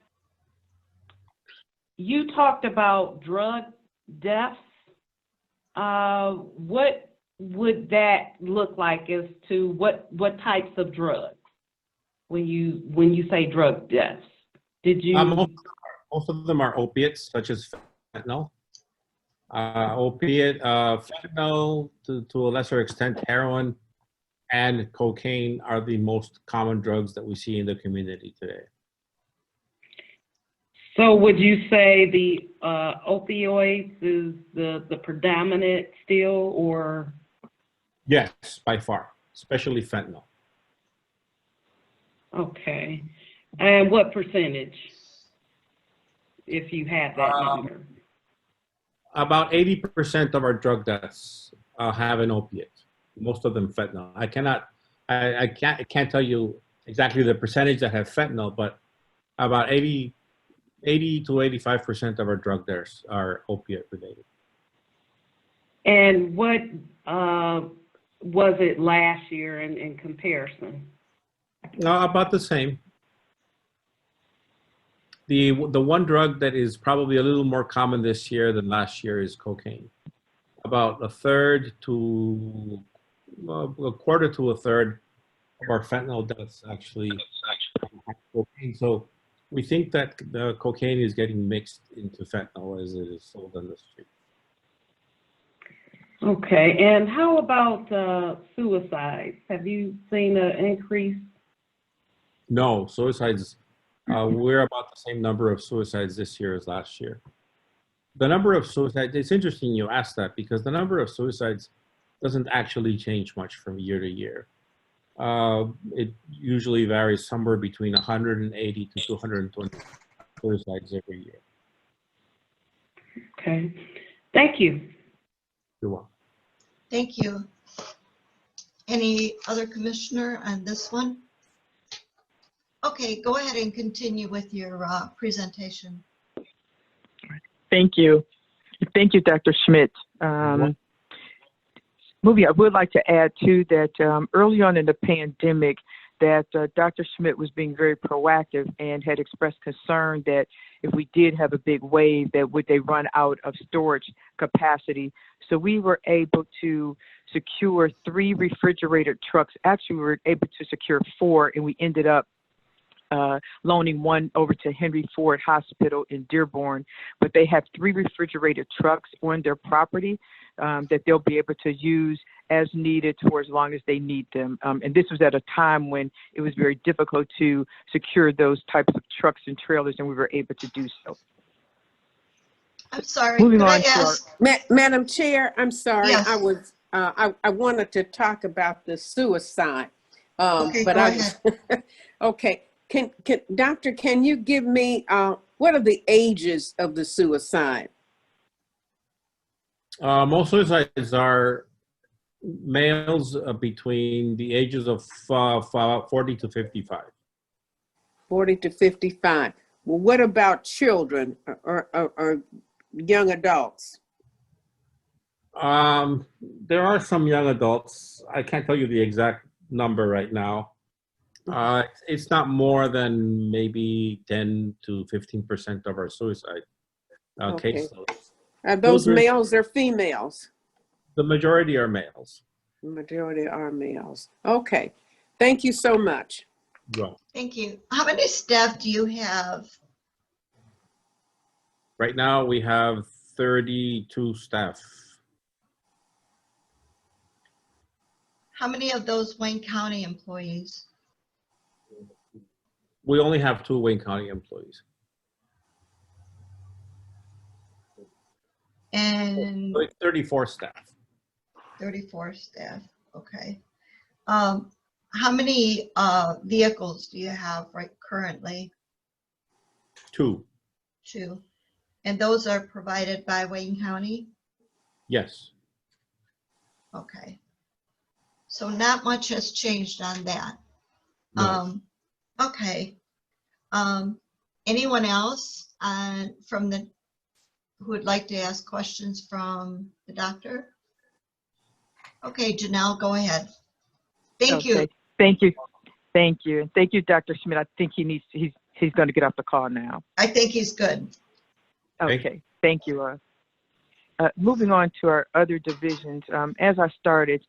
You talked about drug deaths. What would that look like as to what types of drugs when you say drug deaths? Did you? Most of them are opiates, such as fentanyl. Opiate, fentanyl, to a lesser extent, heroin and cocaine are the most common drugs that we see in the community today. So would you say the opioids is the predominant still, or? Yes, by far, especially fentanyl. Okay. And what percentage, if you have that number? About 80% of our drug deaths have an opiate. Most of them fentanyl. I can't tell you exactly the percentage that have fentanyl, but about 80 to 85% of our drug deaths are opiate related. And what was it last year in comparison? About the same. The one drug that is probably a little more common this year than last year is cocaine. About a third to a quarter to a third of our fentanyl deaths actually have cocaine. So we think that the cocaine is getting mixed into fentanyl as it is sold on the street. Okay, and how about suicides? Have you seen an increase? No, suicides. We're about the same number of suicides this year as last year. The number of suicides, it's interesting you asked that because the number of suicides doesn't actually change much from year to year. It usually varies somewhere between 180 to 220 suicides every year. Okay, thank you. You're welcome. Thank you. Any other commissioner on this one? Okay, go ahead and continue with your presentation. Thank you. Thank you, Dr. Schmidt. Moving, I would like to add too that early on in the pandemic that Dr. Schmidt was being very proactive and had expressed concern that if we did have a big wave, that would they run out of storage capacity. So we were able to secure 3 refrigerated trucks. Actually, we were able to secure 4, and we ended up loaning one over to Henry Ford Hospital in Dearborn, but they have 3 refrigerated trucks on their property that they'll be able to use as needed for as long as they need them. And this was at a time when it was very difficult to secure those types of trucks and trailers, and we were able to do so. I'm sorry. Moving could on I to ask? Madam Chair, I'm sorry. Yes. I wanted to talk about the suicide. Okay, but go I ahead. Okay. Doctor, can you give me, what are the ages of the suicide? Most suicides are males between the ages of 40 to 55. 40 to 55. Well, what about children or young adults? There are some young adults. I can't tell you the exact number right now. It's not more than maybe 10 to 15% of our suicide caseloads. Are those Children, males or females? the majority are males. The majority are males. Okay. Thank you so much. Well, Thank you. How many staff do you have? right now we have 32 staff. How many of those Wayne County employees? We only have 2 Wayne County employees. And So it's 34 staff. 34 staff, okay. How many vehicles do you have currently? 2. 2. And those are provided by Wayne County? Yes. Okay. So not much has changed on that. No. Okay. Anyone else who would like to ask questions from the doctor? Okay, Janelle, go ahead. Thank you. Thank you. Thank you. Thank you, Dr. Schmidt. I think he's going to get off the call now. I think he's good. Okay. Thank you. Moving on to our other divisions. As I started,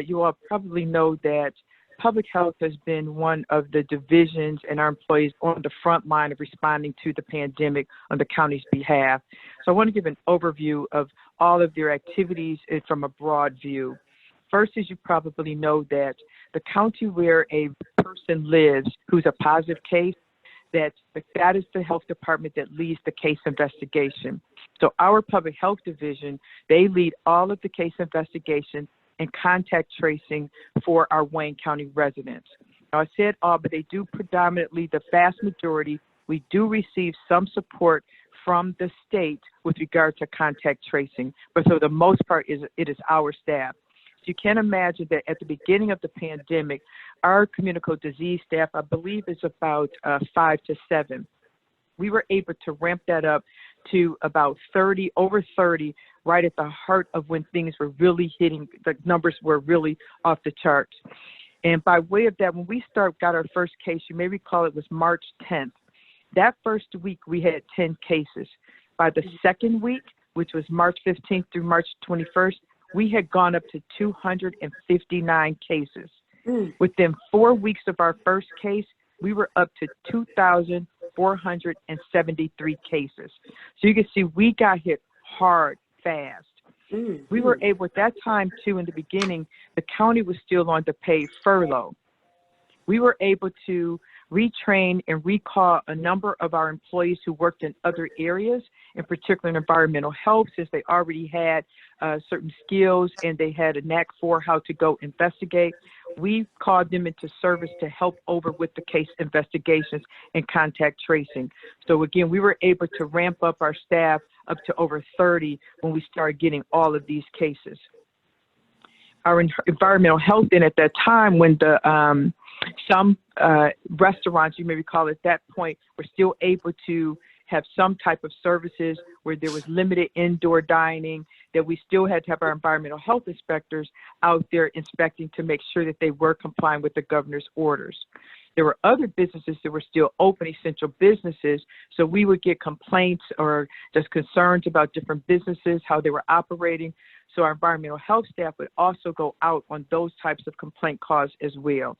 you all probably know that public health has been one of the divisions and our employees on the front line of responding to the pandemic on the county's behalf. So I want to give an overview of all of their activities from a broad view. First, as you probably know, that the county where a person lives who's a positive case, that is the health department that leads the case investigation. So our public health division, they lead all of the case investigation and contact tracing for our Wayne County residents. Now, I said all, but they do predominantly, the vast majority, we do receive some support from the state with regard to contact tracing, but for the most part, it is our staff. So you can imagine that at the beginning of the pandemic, our communicable disease staff, I believe, is about 5 to 7. We were able to ramp that up to about 30, over 30, right at the heart of when things were really hitting, the numbers were really off the charts. And by way of that, when we got our first case, you may recall it was March 10th. That first week, we had 10 cases. By the second week, which was March 15th through March 21st, we had gone up to 259 cases. Within 4 weeks of our first case, we were up to 2,473 cases. So you can see we got hit hard, fast. We were able, at that time too, in the beginning, the county was still on the paid furlough. We were able to retrain and recall a number of our employees who worked in other areas, in particular in environmental health, since they already had certain skills and they had a knack for how to go investigate. We called them into service to help over with the case investigations and contact tracing. So again, we were able to ramp up our staff up to over 30 when we started getting all of these cases. Our environmental health, and at that time when the some restaurants, you may recall at that point, were still able to have some type of services where there was limited indoor dining, that we still had to have our environmental health inspectors out there inspecting to make sure that they were complying with the governor's orders. There were other businesses that were still open, essential businesses, so we would get complaints or just concerns about different businesses, how they were operating. So our environmental health staff would also go out on those types of complaint calls as well.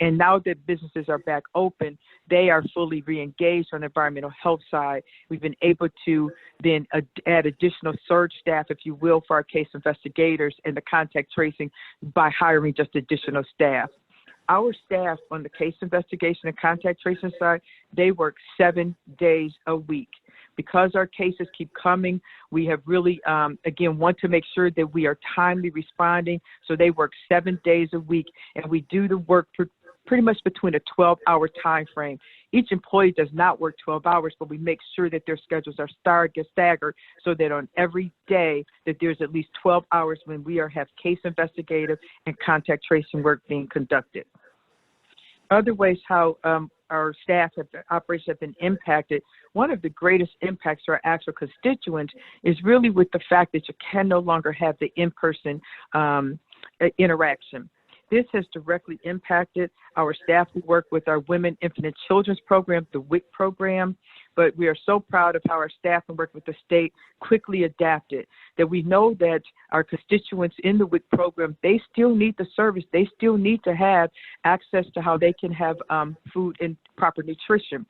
And now that businesses are back open, they are fully re-engaged on the environmental health side. We've been able to then add additional surge staff, if you will, for our case investigators and the contact tracing by hiring just additional staff. Our staff on the case investigation and contact tracing side, they work 7 days a week. Because our cases keep coming, we have really, again, want to make sure that we are timely responding. So they work 7 days a week, and we do the work pretty much between a 12-hour time frame. Each employee does not work 12 hours, but we make sure that their schedules are staggered so that on every day that there's at least 12 hours when we have case investigative and contact tracing work being conducted. Other ways how our staff operations have been impacted, one of the greatest impacts to our actual constituents is really with the fact that you can no longer have the in-person interaction. This has directly impacted our staff who work with our Women, Infant, and Children's program, the WIC program, but we are so proud of how our staff and work with the state quickly adapted, that we know that our constituents in the WIC program, they still need the service. They still need to have access to how they can have food and proper nutrition.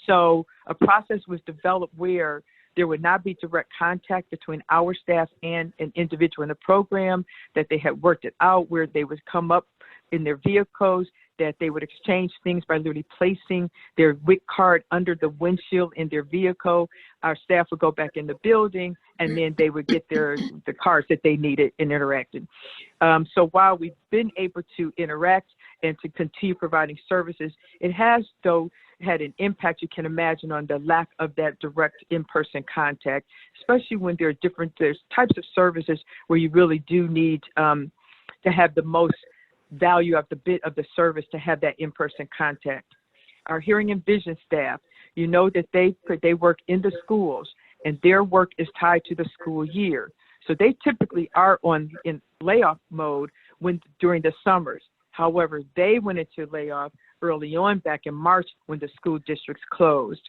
So a process was developed where there would not be direct contact between our staff and an individual in the program, that they had worked it out where they would come up in their vehicles, that they would exchange things by literally placing their WIC card under the windshield in their vehicle. Our staff would go back in the building, and then they would get the cards that they needed and interacted. So while we've been able to interact and to continue providing services, it has, though, had an impact, you can imagine, on the lack of that direct in-person contact, especially when there's types of services where you really do need to have the most value of the bit of the service to have that in-person contact. Our hearing and vision staff, you know that they work in the schools, and their work is tied to the school year. So they typically are in layoff mode during the summers. However, they went into layoff early on back in March when the school districts closed.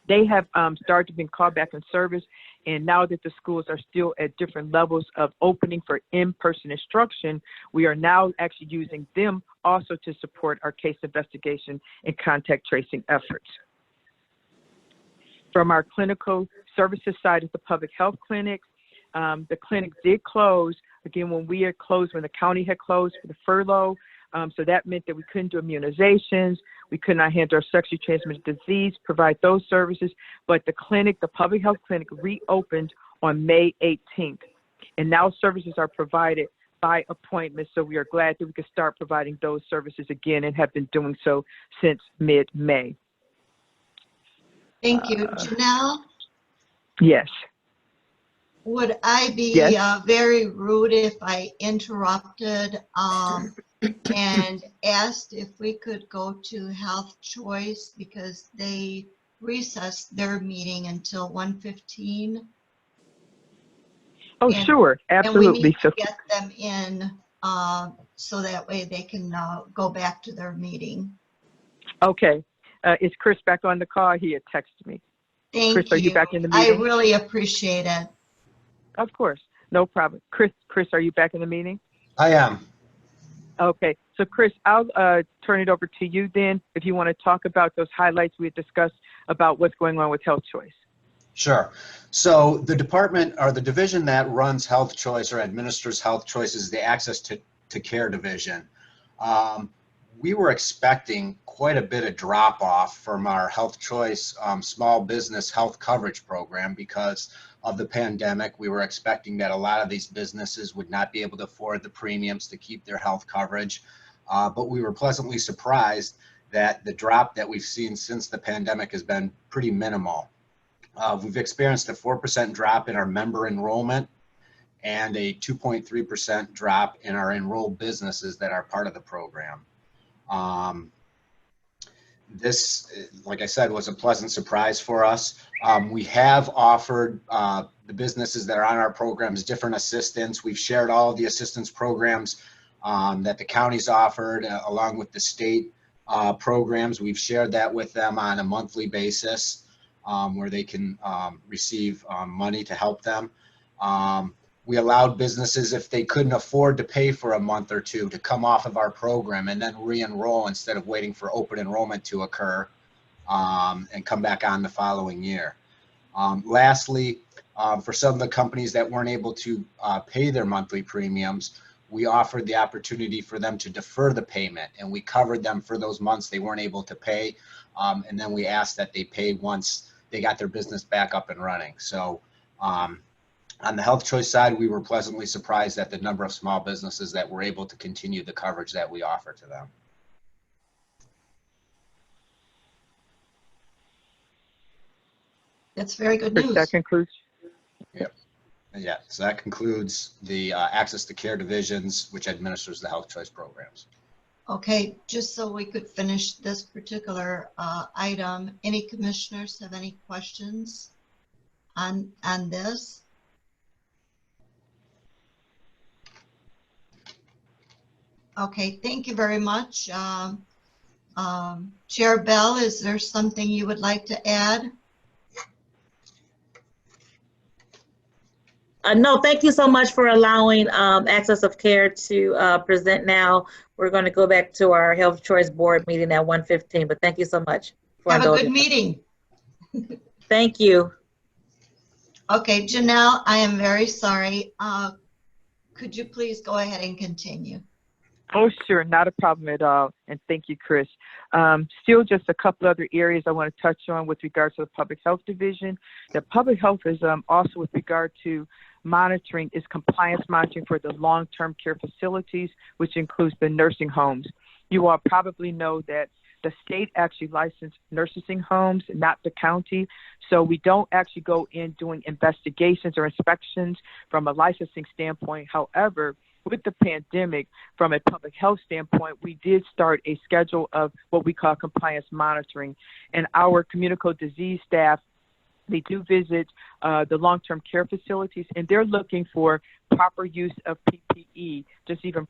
They have started to be called back in service, And now that the schools are still at different levels of opening for in-person instruction, we are now actually using them also to support our case investigation and contact tracing efforts. From our clinical services side at the public health clinics, the clinic did close, again, when we had closed, when the county had closed for the furlough. So that meant that we couldn't do immunizations, we could not handle our sexually transmitted disease, provide those services, but the clinic, the public health clinic, reopened on May 18th. And now services are provided by appointment, so we are glad that we could start providing those services again and have been doing so since mid-May. Thank you. Janelle? Yes. Would I be Yes. very rude if I interrupted and asked if we could go to Health Choice because they recessed their meeting until 1:15? Oh, sure, absolutely. And we need So, to get them in so that way they can go back to their meeting. okay. Is Chris back on the call? He had texted me. Thank Chris, you. are you back in the I meeting? really appreciate it. Of course, no problem. Chris, are you back in the meeting? I am. Okay, so Chris, I'll turn it over to you then if you want to talk about those highlights we had discussed about what's going on with Health Choice. Sure. So the department or the division that runs Health Choice or administers Health Choice is the Access to Care division. We were expecting quite a bit of drop off from our Health Choice small business health coverage program because of the pandemic. We were expecting that a lot of these businesses would not be able to afford the premiums to keep their health coverage. But we were pleasantly surprised that the drop that we've seen since the pandemic has been pretty minimal. We've experienced a 4% drop in our member enrollment and a 2.3% drop in our enrolled businesses that are part of the program. This, like I said, was a pleasant surprise for us. We have offered the businesses that are on our programs different assistance. We've shared all of the assistance programs that the county's offered along with the state programs. We've shared that with them on a monthly basis where they can receive money to help them. We allowed businesses, if they couldn't afford to pay for a month or two, to come off of our program and then re-enroll instead of waiting for open enrollment to occur and come back on the following year. Lastly, for some of the companies that weren't able to pay their monthly premiums, we offered the opportunity for them to defer the payment, and we covered them for those months they weren't able to pay, and then we asked that they pay once they got their business back up and running. So on the Health Choice side, we were pleasantly surprised at the number of small businesses that were able to continue the coverage that we offer to them. That's very good news. That concludes. Yep. Yeah, so that concludes the Access to Care divisions, which administers the Health Choice programs. Okay, just so we could finish this particular item, any commissioners have any questions on this? Okay, thank you very much. Chair Bell, is there something you would like to add? No, thank you so much for allowing Access of Care to present now. We're going to go back to our Health Choice Board meeting at 1:15, but thank you so much. Have a good meeting. Thank you. Okay, Janelle, I am very sorry. Could you please go ahead and continue? Oh, sure, not a problem at all. And thank you, Chris. Still just a couple other areas I want to touch on with regards to the Public Health Division. The Public Health is also with regard to monitoring, is compliance monitoring for the long-term care facilities, which includes the nursing homes. You all probably know that the state actually licensed nursing homes, not the county. So we don't actually go in doing investigations or inspections from a licensing standpoint. However, with the pandemic, from a public health standpoint, we did start a schedule of what we call compliance monitoring. And our communicable disease staff, they do visit the long-term care facilities, and they're looking for proper use of PPE, just even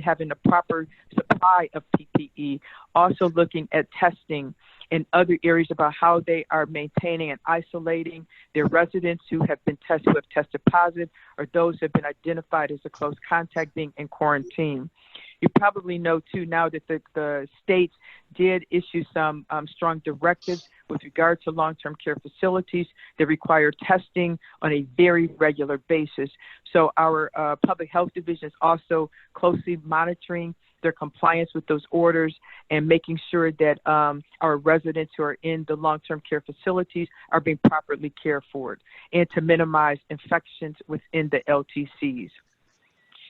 having a proper supply of PPE, also looking at testing in other areas about how they are maintaining and isolating their residents who have tested positive, or those who have been identified as a close contact being in quarantine. You probably know too now that the states did issue some strong directives with regard to long-term care facilities that require testing on a very regular basis. So our public health division is also closely monitoring their compliance with those orders and making sure that our residents who are in the long-term care facilities are being properly cared for, and to minimize infections within the LTCs.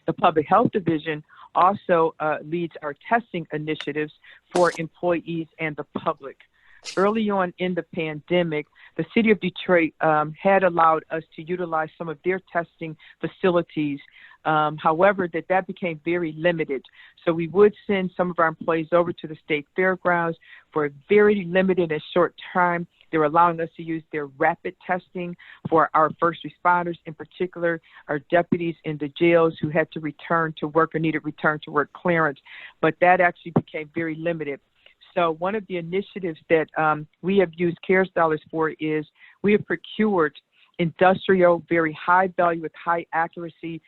The public health division also leads our testing initiatives for employees and the public. Early on in the pandemic, the city of Detroit had allowed us to utilize some of their testing facilities. However, that became very limited. So we would send some of our employees over to the state fairgrounds for a very limited and short time. They were allowing us to use their rapid testing for our first responders, in particular, our deputies in the jails who had to return to work or needed return to work clearance. But that actually became very limited. So one of the initiatives that we have used CARES dollars for is we have procured industrial, very high value with high accuracy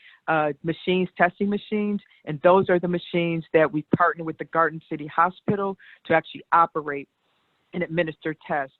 machines, testing machines, and those are the machines that we partner with the Garden City Hospital to actually operate and administer tests.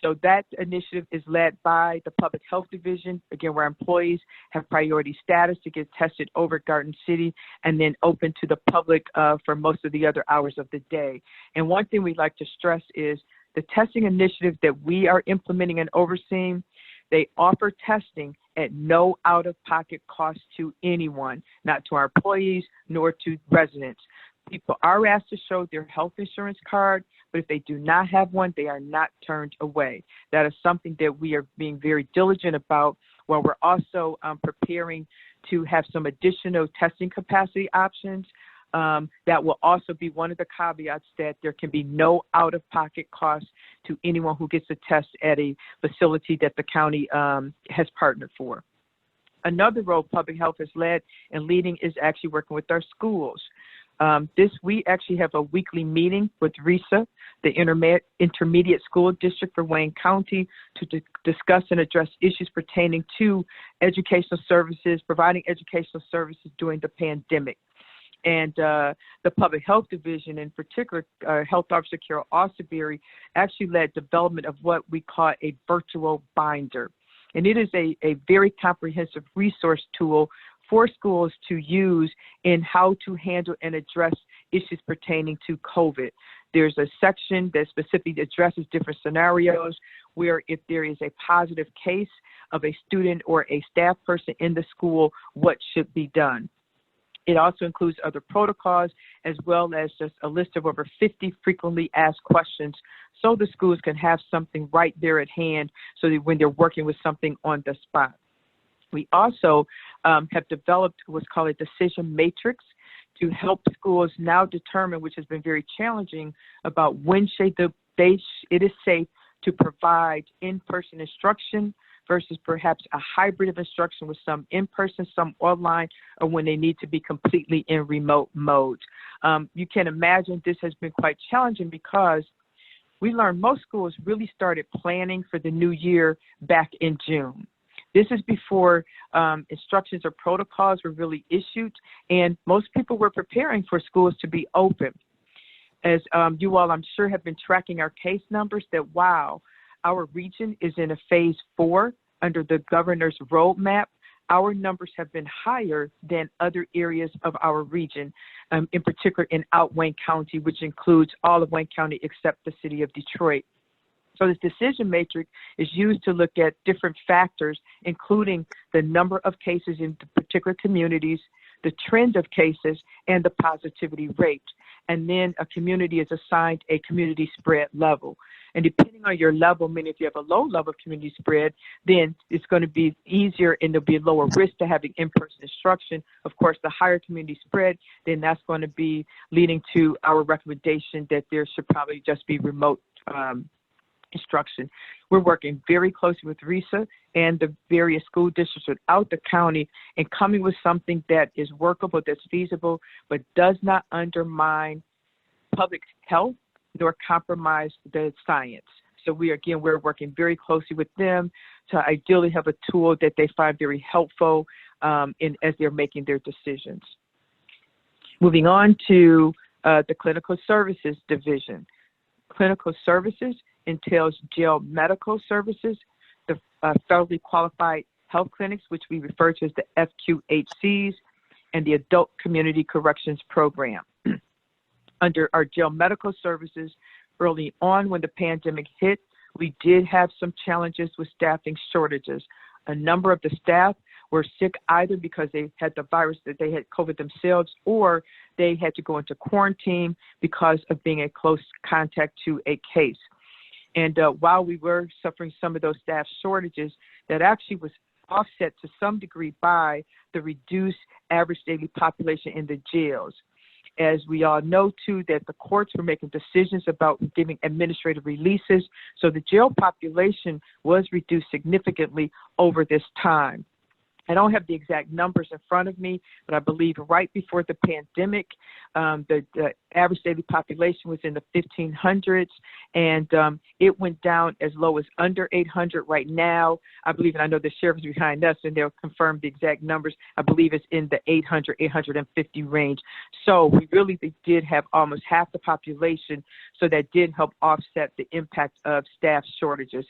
So that initiative is led by the Public Health Division, again, where employees have priority status to get tested over at Garden City and then open to the public for most of the other hours of the day. And one thing we'd like to stress is the testing initiative that we are implementing and overseeing, they offer testing at no out-of-pocket cost to anyone, not to our employees nor to residents. People are asked to show their health insurance card, but if they do not have one, they are not turned away. That is something that we are being very diligent about, while we're also preparing to have some additional testing capacity options. That will also be one of the caveats, that there can be no out-of-pocket cost to anyone who gets a test at a facility that the county has partnered for. Another role public health has led and leading is actually working with our schools. We actually have a weekly meeting with RESA, the Intermediate School District for Wayne County, to discuss and address issues pertaining to educational services, providing educational services during the pandemic. And the Public Health Division, in particular, Health Officer Carol Osterberry, actually led development of what we call a virtual binder. And it is a very comprehensive resource tool for schools to use in how to handle and address issues pertaining to COVID. There's a section that specifically addresses different scenarios where if there is a positive case of a student or a staff person in the school, what should be done. It also includes other protocols, as well as just a list of over 50 frequently asked questions, so the schools can have something right there at hand so that when they're working with something on the spot. We also have developed what's called a decision matrix to help schools now determine, which has been very challenging, about when it is safe to provide in-person instruction versus perhaps a hybrid of instruction with some in-person, some online, or when they need to be completely in remote mode. You can imagine this has been quite challenging because we learned most schools really started planning for the new year back in June. This is before instructions or protocols were really issued, and most people were preparing for schools to be open. As you all, I'm sure, have been tracking our case numbers, that wow, our region is in a phase 4 under the governor's roadmap. Our numbers have been higher than other areas of our region, in particular in Wayne County, which includes all of Wayne County except the city of Detroit. So this decision matrix is used to look at different factors, including the number of cases in particular communities, the trend of cases, and the positivity rate. And then a community is assigned a community spread level. And depending on your level, meaning if you have a low level of community spread, then it's going to be easier and there'll be a lower risk to having in-person instruction. Of course, the higher community spread, then that's going to be leading to our recommendation that there should probably just be remote instruction. We're working very closely with RESA and the various school districts throughout the county and coming with something that is workable, that's feasible, but does not undermine public health nor compromise the science. So we're working very closely with them to ideally have a tool that they find very helpful as they're making their decisions. Moving on to the Clinical Services Division. Clinical Services entails jail medical services, the federally qualified health clinics, which we refer to as the FQHCs, and the Adult Community Corrections Program. Under our jail medical services, early on when the pandemic hit, we did have some challenges with staffing shortages. A number of the staff were sick either because they had the virus, that they had COVID themselves, or they had to go into quarantine because of being a close contact to a case. And while we were suffering some of those staff shortages, that actually was offset to some degree by the reduced average daily population in the jails. As we all know, too, that the courts were making decisions about giving administrative releases, so the jail population was reduced significantly over this time. I don't have the exact numbers in front of me, but I believe right before the pandemic, the average daily population was in the 1500s, and it went down as low as under 800 right now. I believe, and I know the sheriff is behind us, and they'll confirm the exact numbers. I believe it's in the 800, 850 range. So we really did have almost half the population, so that did help offset the impact of staff shortages.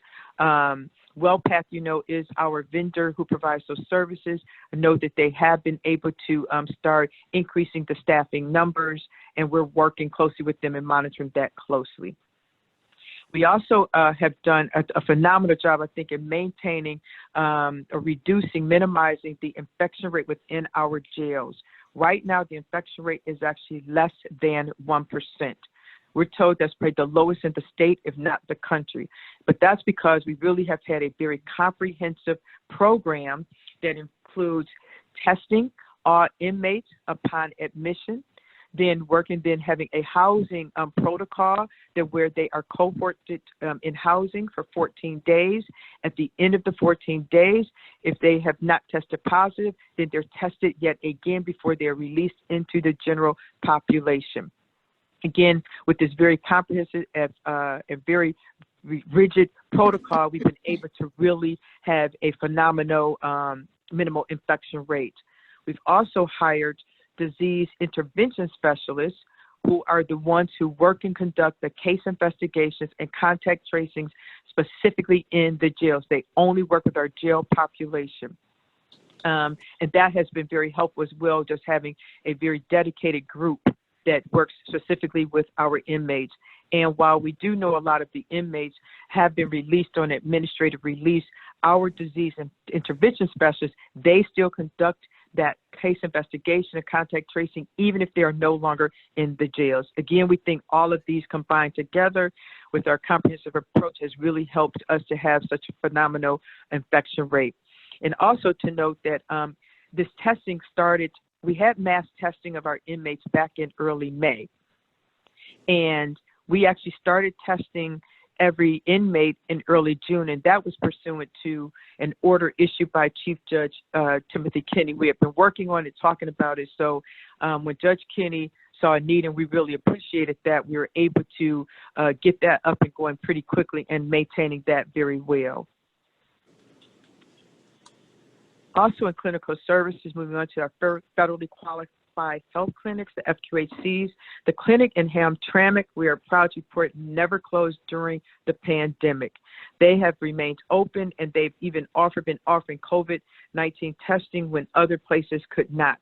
WellPath, is our vendor who provides those services. I know that they have been able to start increasing the staffing numbers, and we're working closely with them and monitoring that closely. We also have done a phenomenal job, I think, in maintaining or reducing, minimizing the infection rate within our jails. Right now, the infection rate is actually less than 1%. We're told that's probably the lowest in the state, if not the country. But that's because we really have had a very comprehensive program that includes testing all inmates upon admission, then having a housing protocol where they are cohorted in housing for 14 days. At the end of the 14 days, if they have not tested positive, then they're tested yet again before they're released into the general population. Again, with this very comprehensive and very rigid protocol, we've been able to really have a phenomenal minimal infection rate. We've also hired disease intervention specialists who are the ones who work and conduct the case investigations and contact tracings specifically in the jails. They only work with our jail population. And that has been very helpful as well, just having a very dedicated group that works specifically with our inmates. And while we do know a lot of the inmates have been released on administrative release, our disease and intervention specialists, they still conduct that case investigation and contact tracing, even if they are no longer in the jails. Again, we think all of these combined together with our comprehensive approach has really helped us to have such a phenomenal infection rate. And also to note that this testing started, we had mass testing of our inmates back in early May. And we actually started testing every inmate in early June, and that was pursuant to an order issued by Chief Judge Timothy Kinney. We have been working on it, talking about it. So when Judge Kinney saw a need, and we really appreciated that, we were able to get that up and going pretty quickly and maintaining that very well. Also in clinical services, moving on to our federally qualified health clinics, the FQHCs. The clinic in Hamtramck, we are proud to report, never closed during the pandemic. They have remained open, and they've even been offering COVID-19 testing when other places could not.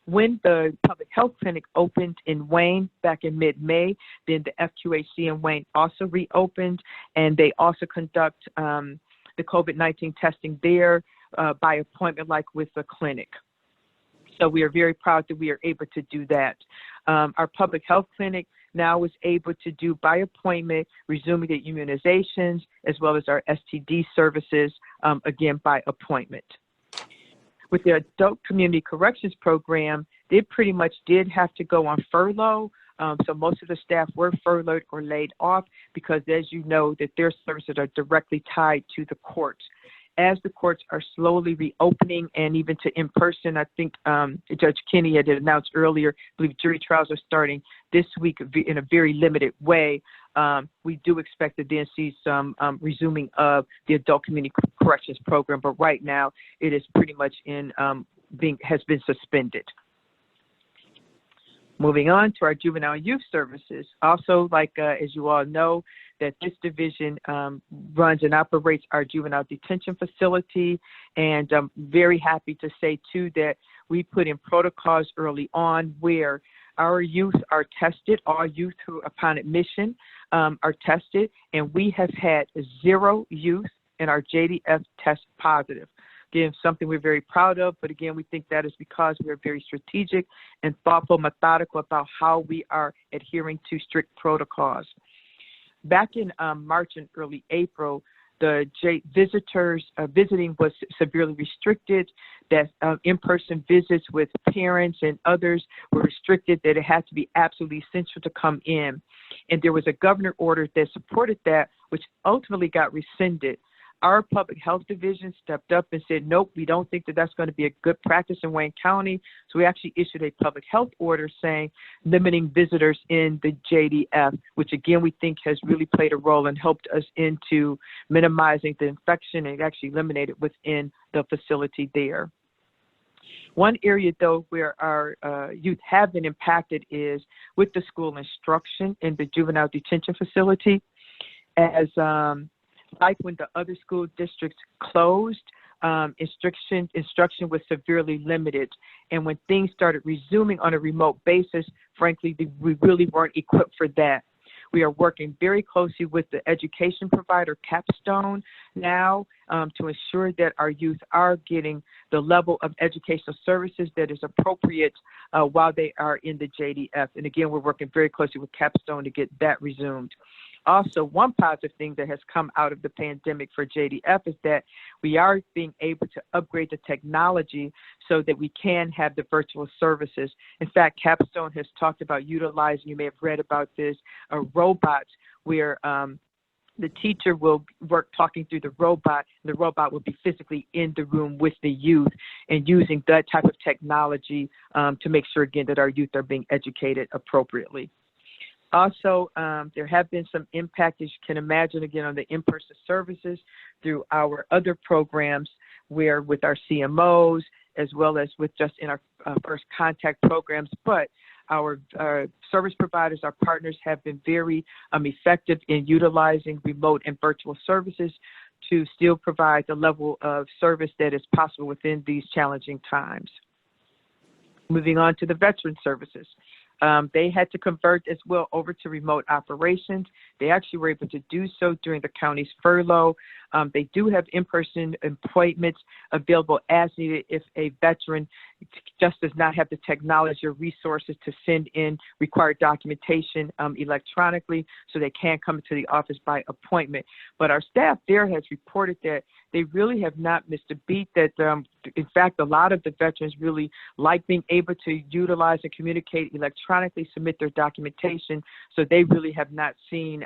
When the public health clinic opened in Wayne back in mid-May, then the FQHC in Wayne also reopened, and they also conduct the COVID-19 testing there by appointment, like with the clinic. So we are very proud that we are able to do that. Our public health clinic now is able to do by appointment, resuming the immunizations, as well as our STD services, again, by appointment. With the Adult Community Corrections Program, they pretty much did have to go on furlough. So most of the staff were furloughed or laid off because, as you know, that their services are directly tied to the courts. as the courts are slowly reopening and even to in-person, I think Judge Kinney had announced earlier, I believe jury trials are starting this week in a very limited way. We do expect to then see some resuming of the adult community corrections program, but right now it is pretty much has been suspended. Moving on to our juvenile and youth services. Also, as you all know, that this division runs and operates our juvenile detention facility. And I'm very happy to say, too, that we put in protocols early on where our youth are tested. All youth who, upon admission, are tested. And we have had 0 youth in our JDF test positive. Again, something we're very proud of, but again, we think that is because we're very strategic and thoughtful, methodical about how we are adhering to strict protocols. Back in March and early April, the visiting was severely restricted, that in-person visits with parents and others were restricted, that it had to be absolutely essential to come in. And there was a governor order that supported that, which ultimately got rescinded. Our public health division stepped up and said, nope, we don't think that that's going to be a good practice in Wayne County. So we actually issued a public health order saying limiting visitors in the JDF, which again, we think has really played a role and helped us into minimizing the infection and actually eliminate it within the facility there. One area, though, where our youth have been impacted is with the school instruction in the juvenile detention facility. As like when the other school districts closed, instruction was severely limited. And when things started resuming on a remote basis, frankly, we really weren't equipped for that. We are working very closely with the education provider, Capstone, now to ensure that our youth are getting the level of educational services that is appropriate while they are in the JDF. And again, we're working very closely with Capstone to get that resumed. Also, one positive thing that has come out of the pandemic for JDF is that we are being able to upgrade the technology so that we can have the virtual services. In fact, Capstone has talked about utilizing, you may have read about this, robots where the teacher will work talking through the robot, and the robot will be physically in the room with the youth and using that type of technology to make sure, again, that our youth are being educated appropriately. Also, there have been some impact, as you can imagine, again, on the in-person services through our other programs where with our CMOs, as well as with just in our first contact programs. But our service providers, our partners have been very effective in utilizing remote and virtual services to still provide the level of service that is possible within these challenging times. Moving on to the veteran services. They had to convert as well over to remote operations. They actually were able to do so during the county's furlough. They do have in-person appointments available as needed if a veteran just does not have the technology or resources to send in required documentation electronically, so they can come to the office by appointment. But our staff there has reported that they really have not missed a beat, that in fact, a lot of the veterans really like being able to utilize and communicate electronically, submit their documentation, so they really have not seen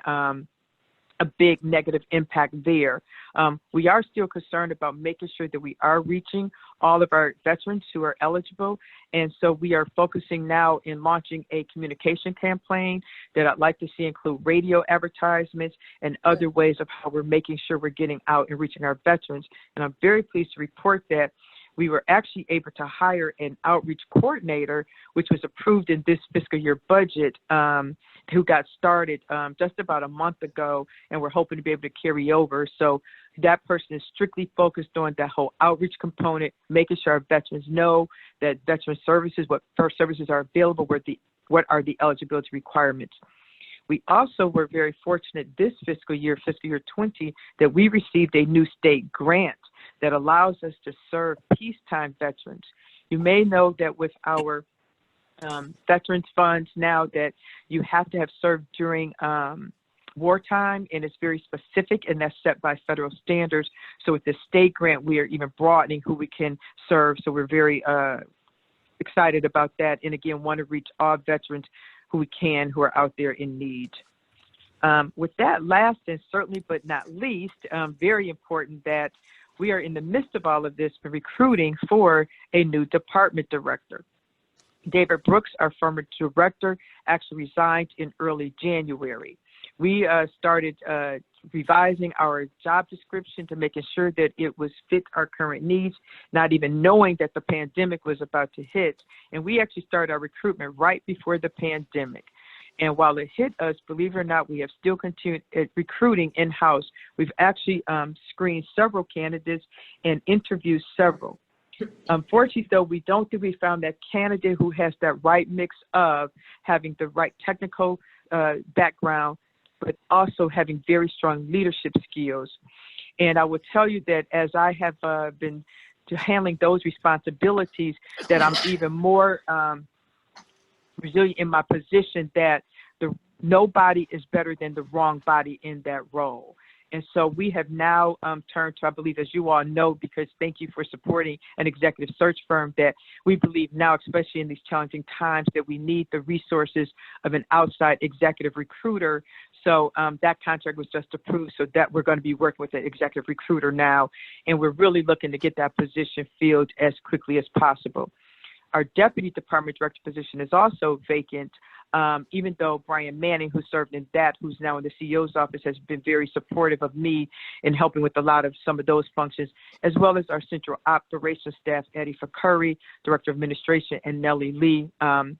a big negative impact there. We are still concerned about making sure that we are reaching all of our veterans who are eligible. And so we are focusing now in launching a communication campaign that I'd like to see include radio advertisements and other ways of how we're making sure we're getting out and reaching our veterans. And I'm very pleased to report that we were actually able to hire an outreach coordinator, which was approved in this fiscal year budget, who got started just about a month ago, and we're hoping to be able to carry over. So that person is strictly focused on that whole outreach component, making sure our veterans know that veteran services, what first services are available, what are the eligibility requirements. We also were very fortunate this fiscal year 20, that we received a new state grant that allows us to serve peacetime veterans. You may know that with our veterans funds now that you have to have served during wartime, and it's very specific, and that's set by federal standards. So with the state grant, we are even broadening who we can serve. So we're very excited about that, and again, want to reach all veterans who we can who are out there in need. With that, last and certainly but not least, very important that we are in the midst of all of this recruiting for a new department director. David Brooks, our former director, actually resigned in early January. We started revising our job description to making sure that it was fit our current needs, not even knowing that the pandemic was about to hit. And we actually started our recruitment right before the pandemic. And while it hit us, believe it or not, we have still continued recruiting in-house. We've actually screened several candidates and interviewed several. Unfortunately, though, we don't think we found that candidate who has that right mix of having the right technical background, but also having very strong leadership skills. And I will tell you that as I have been handling those responsibilities, that I'm even more resilient in my position, that nobody is better than the wrong body in that role. And so we have now turned to, I believe, as you all know, because thank you for supporting an executive search firm, that we believe now, especially in these challenging times, that we need the resources of an outside executive recruiter. So that contract was just approved, so that we're going to be working with an executive recruiter now. And we're really looking to get that position filled as quickly as possible. Our deputy department director position is also vacant, even though Brian Manning, who served in that, who's now in the CEO's office, has been very supportive of me in helping with a lot of some of those functions, as well as our central operations staff, Eddie Fakuri, director of administration, and Nellie Lee,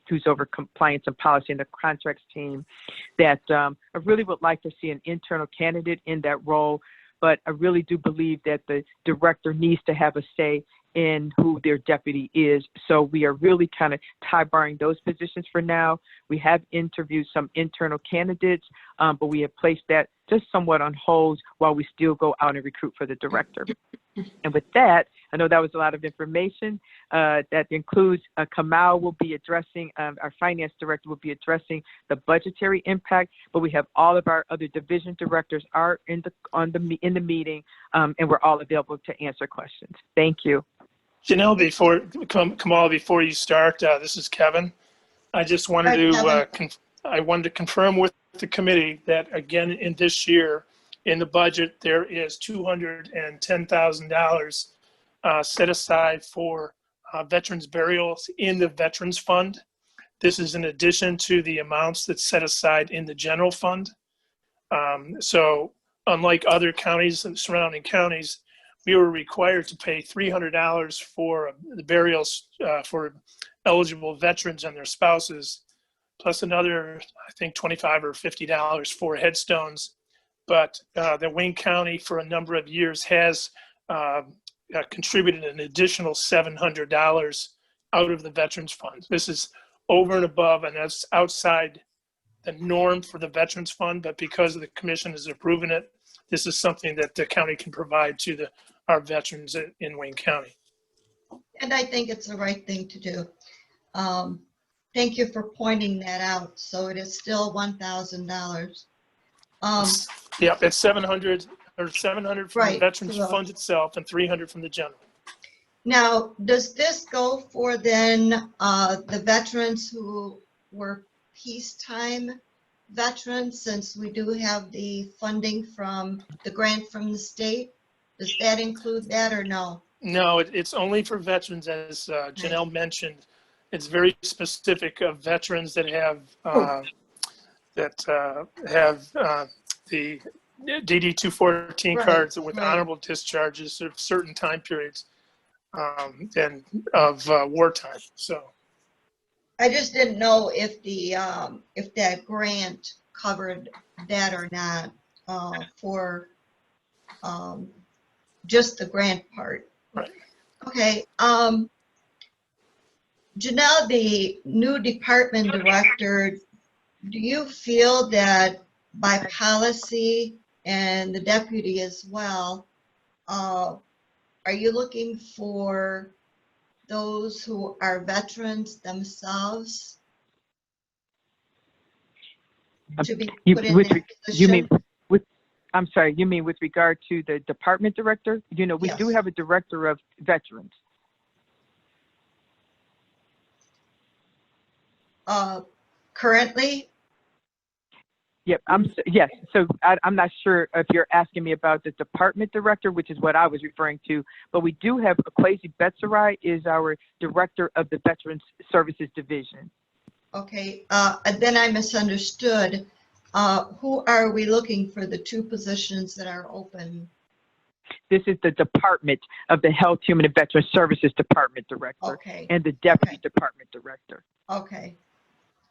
who's over compliance and policy in the contracts team, that I really would like to see an internal candidate in that role. But I really do believe that the director needs to have a say in who their deputy is. So we are really kind of tie-barring those positions for now. We have interviewed some internal candidates, but we have placed that just somewhat on hold while we still go out and recruit for the director. And with that, I know that was a lot of information. That includes Kamal will be addressing, our finance director will be addressing the budgetary impact, but we have all of our other division directors are in the meeting, and we're all available to answer questions. Thank you. Janelle, Kamal, before you start, this is Kevin. I just wanted to confirm with the committee that again in this year in the budget there is $210,000 set aside for veterans burials in the Veterans Fund. This is in addition to the amounts that's set aside in the general fund. So unlike other counties and surrounding counties, we were required to pay $300 for the burials for eligible veterans and their spouses, plus another, I think, $25 or $50 for headstones. But the Wayne County for a number of years has contributed an additional $700 out of the Veterans Fund. This is over and above, and that's outside the norm for the Veterans Fund, but because the commission is approving it, this is something that the county can provide to our veterans in Wayne County. And I think it's the right thing to do. Thank you for pointing that out. So it is still $1,000. Yep, it's 700 from the Veterans Fund itself and 300 from the general. Now, does this go for then the veterans who were peacetime veterans, since we do have the funding from the grant from the state? Does that include that or no? No, it's only for veterans, as Janelle mentioned. It's very specific of veterans that have the DD-214 cards with honorable discharges of certain time periods and of wartime. So I just didn't know if the if that grant covered that or not for just the grant part. Right. Okay. Janelle, the new department director, do you feel that by policy and the deputy as well, are you looking for those who are veterans themselves to be put in that position? You mean I'm sorry, you mean with regard to the department director? You know, we do have a director of veterans. Currently? Yep, yes. So I'm not sure if you're asking me about the department director, which is what I was referring to, but we do have Kwesi Betsarai is our director of the Veterans Services Division. Okay, then I misunderstood. Who are we looking for the two positions that are open? This is the department of the Health, Human and Veterans Services Department Director and the Deputy Department Director. Okay.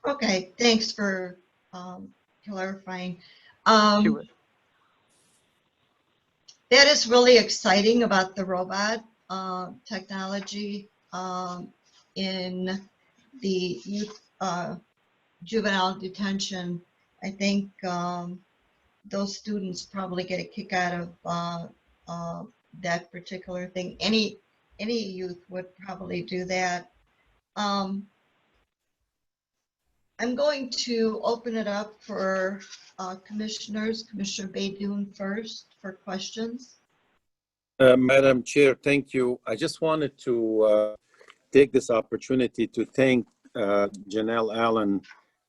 Okay, thanks for clarifying. Sure. That is really exciting about the robot technology in the youth juvenile detention. I think those students probably get a kick out of that particular thing. Any youth would probably do that. I'm going to open it up for commissioners. Commissioner Baydoun first for questions. Madam Chair, thank you. I just wanted to take this opportunity to thank Janelle Allen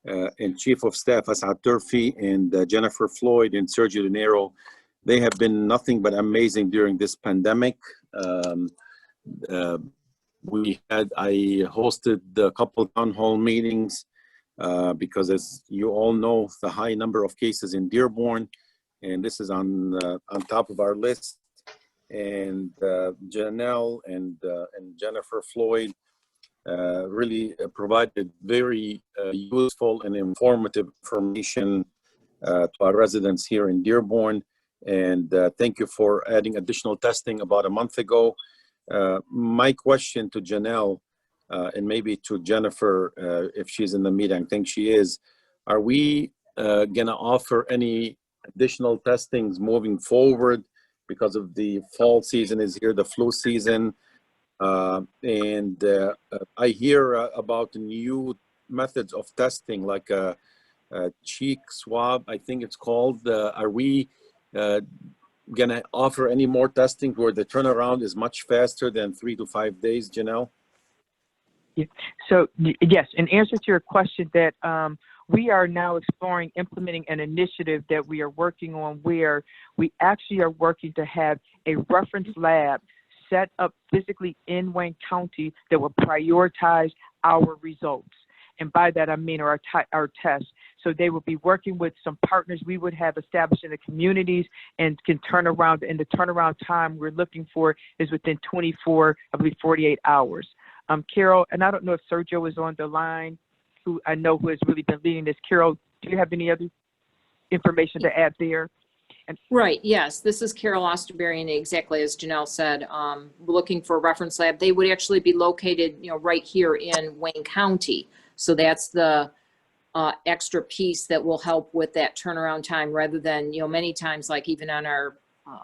and Chief of Staff Asad Turfi and Jennifer Floyd and Sergio De Niro. They have been nothing but amazing during this pandemic. I hosted a couple of town hall meetings because, as you all know, the high number of cases in Dearborn, and this is on top of our list. And Janelle and Jennifer Floyd really provided very useful and informative information to our residents here in Dearborn. And thank you for adding additional testing about a month ago. My question to Janelle and maybe to Jennifer, if she's in the meeting, I think she is, are we going to offer any additional testings moving forward because of the fall season is here, the flu season? And I hear about new methods of testing, like a cheek swab, I think it's called. Are we going to offer any more testing where the turnaround is much faster than 3 to 5 days, Janelle? Yeah. So yes, in answer to your question, that we are now exploring implementing an initiative that we are working on where we actually are working to have a reference lab set up physically in Wayne County that will prioritize our results. And by that, I mean our tests. So they will be working with some partners we would have established in the communities and can turn around. And the turnaround time we're looking for is within 24, I believe 48 hours. Carol, and I don't know if Sergio is on the line, who I know who has really been leading this. Carol, do you have any other information to add there? Right, yes, this is Carol Osterberry, and exactly as Janelle said, we're looking for a reference lab. They would actually be located, right here in Wayne County. So that's the extra piece that will help with that turnaround time, rather than, many times, like even on our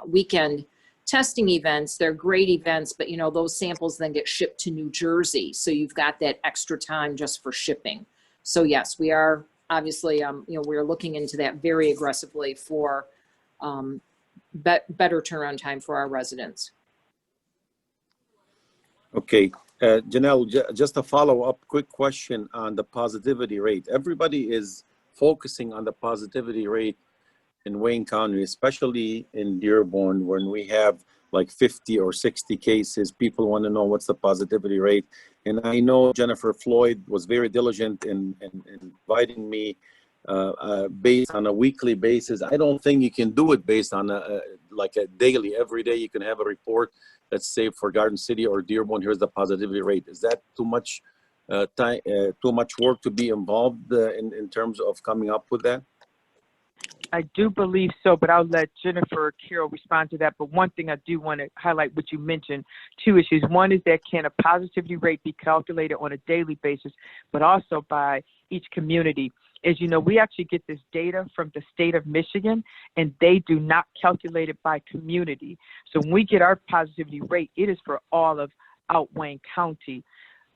weekend testing events, they're great events, but those samples then get shipped to New Jersey. So you've got that extra time just for shipping. So yes, we are obviously, we're looking into that very aggressively for better turnaround time for our residents. Okay, Janelle, just a follow-up quick question on the positivity rate. Everybody is focusing on the positivity rate in Wayne County, especially in Dearborn, when we have like 50 or 60 cases. People want to know what's the positivity rate. And I know Jennifer Floyd was very diligent in inviting me based on a weekly basis. I don't think you can do it based on like a daily. Every day you can have a report, let's say for Garden City or Dearborn, here's the positivity rate. Is that too much time, too much work to be involved in terms of coming up with that? I do believe so, but I'll let Jennifer or Carol respond to that. But one thing I do want to highlight what you mentioned, two issues. One is that can a positivity rate be calculated on a daily basis, but also by each community? As you know, we actually get this data from the state of Michigan, and they do not calculate it by community. So when we get our positivity rate, it is for all of out Wayne County.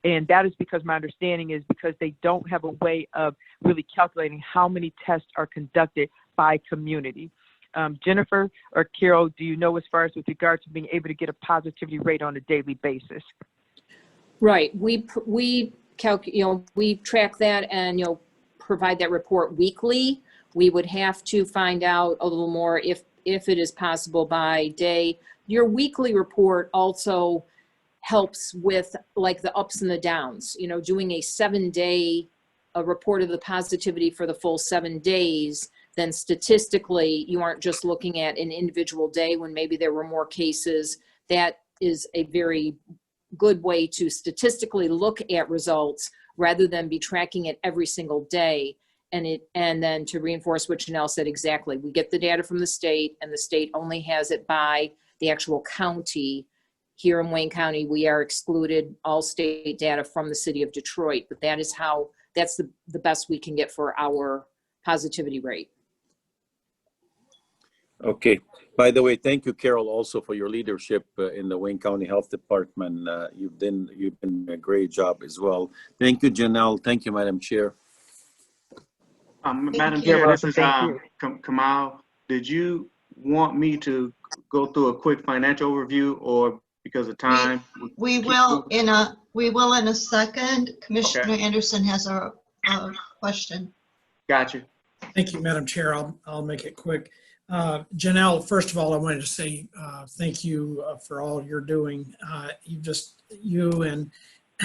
And that is because my understanding is because they don't have a way of really calculating how many tests are conducted by community. Jennifer or Carol, do you know as far as with regard to being able to get a positivity rate on a daily basis? Right. We track that and provide that report weekly We would have to find out a little more if it is possible by day. Your weekly report also helps with like the ups and the downs, you know, doing a 7-day report of the positivity for the full 7 days, then statistically you aren't just looking at an individual day when maybe there were more cases. That is a very good way to statistically look at results rather than be tracking it every single day. And then to reinforce what Janelle said exactly, we get the data from the state and the state only has it by the actual county. Here in Wayne County, we are excluded all state data from the city of Detroit, but that is how, that's the best we can get for our positivity rate. Okay. By the way, thank you, Carol, also for your leadership in the Wayne County Health Department. You've been a great job as well. Thank you, Janelle. Thank you, Madam Chair. Madam Chair, this is Kamal. Did you want me to go through a quick financial overview, or because of time? We will in a second. Commissioner Anderson has a question. Gotcha. Thank you, Madam Chair. I'll make it quick. Janelle, first of all, I wanted to say thank you for all you're doing. You and,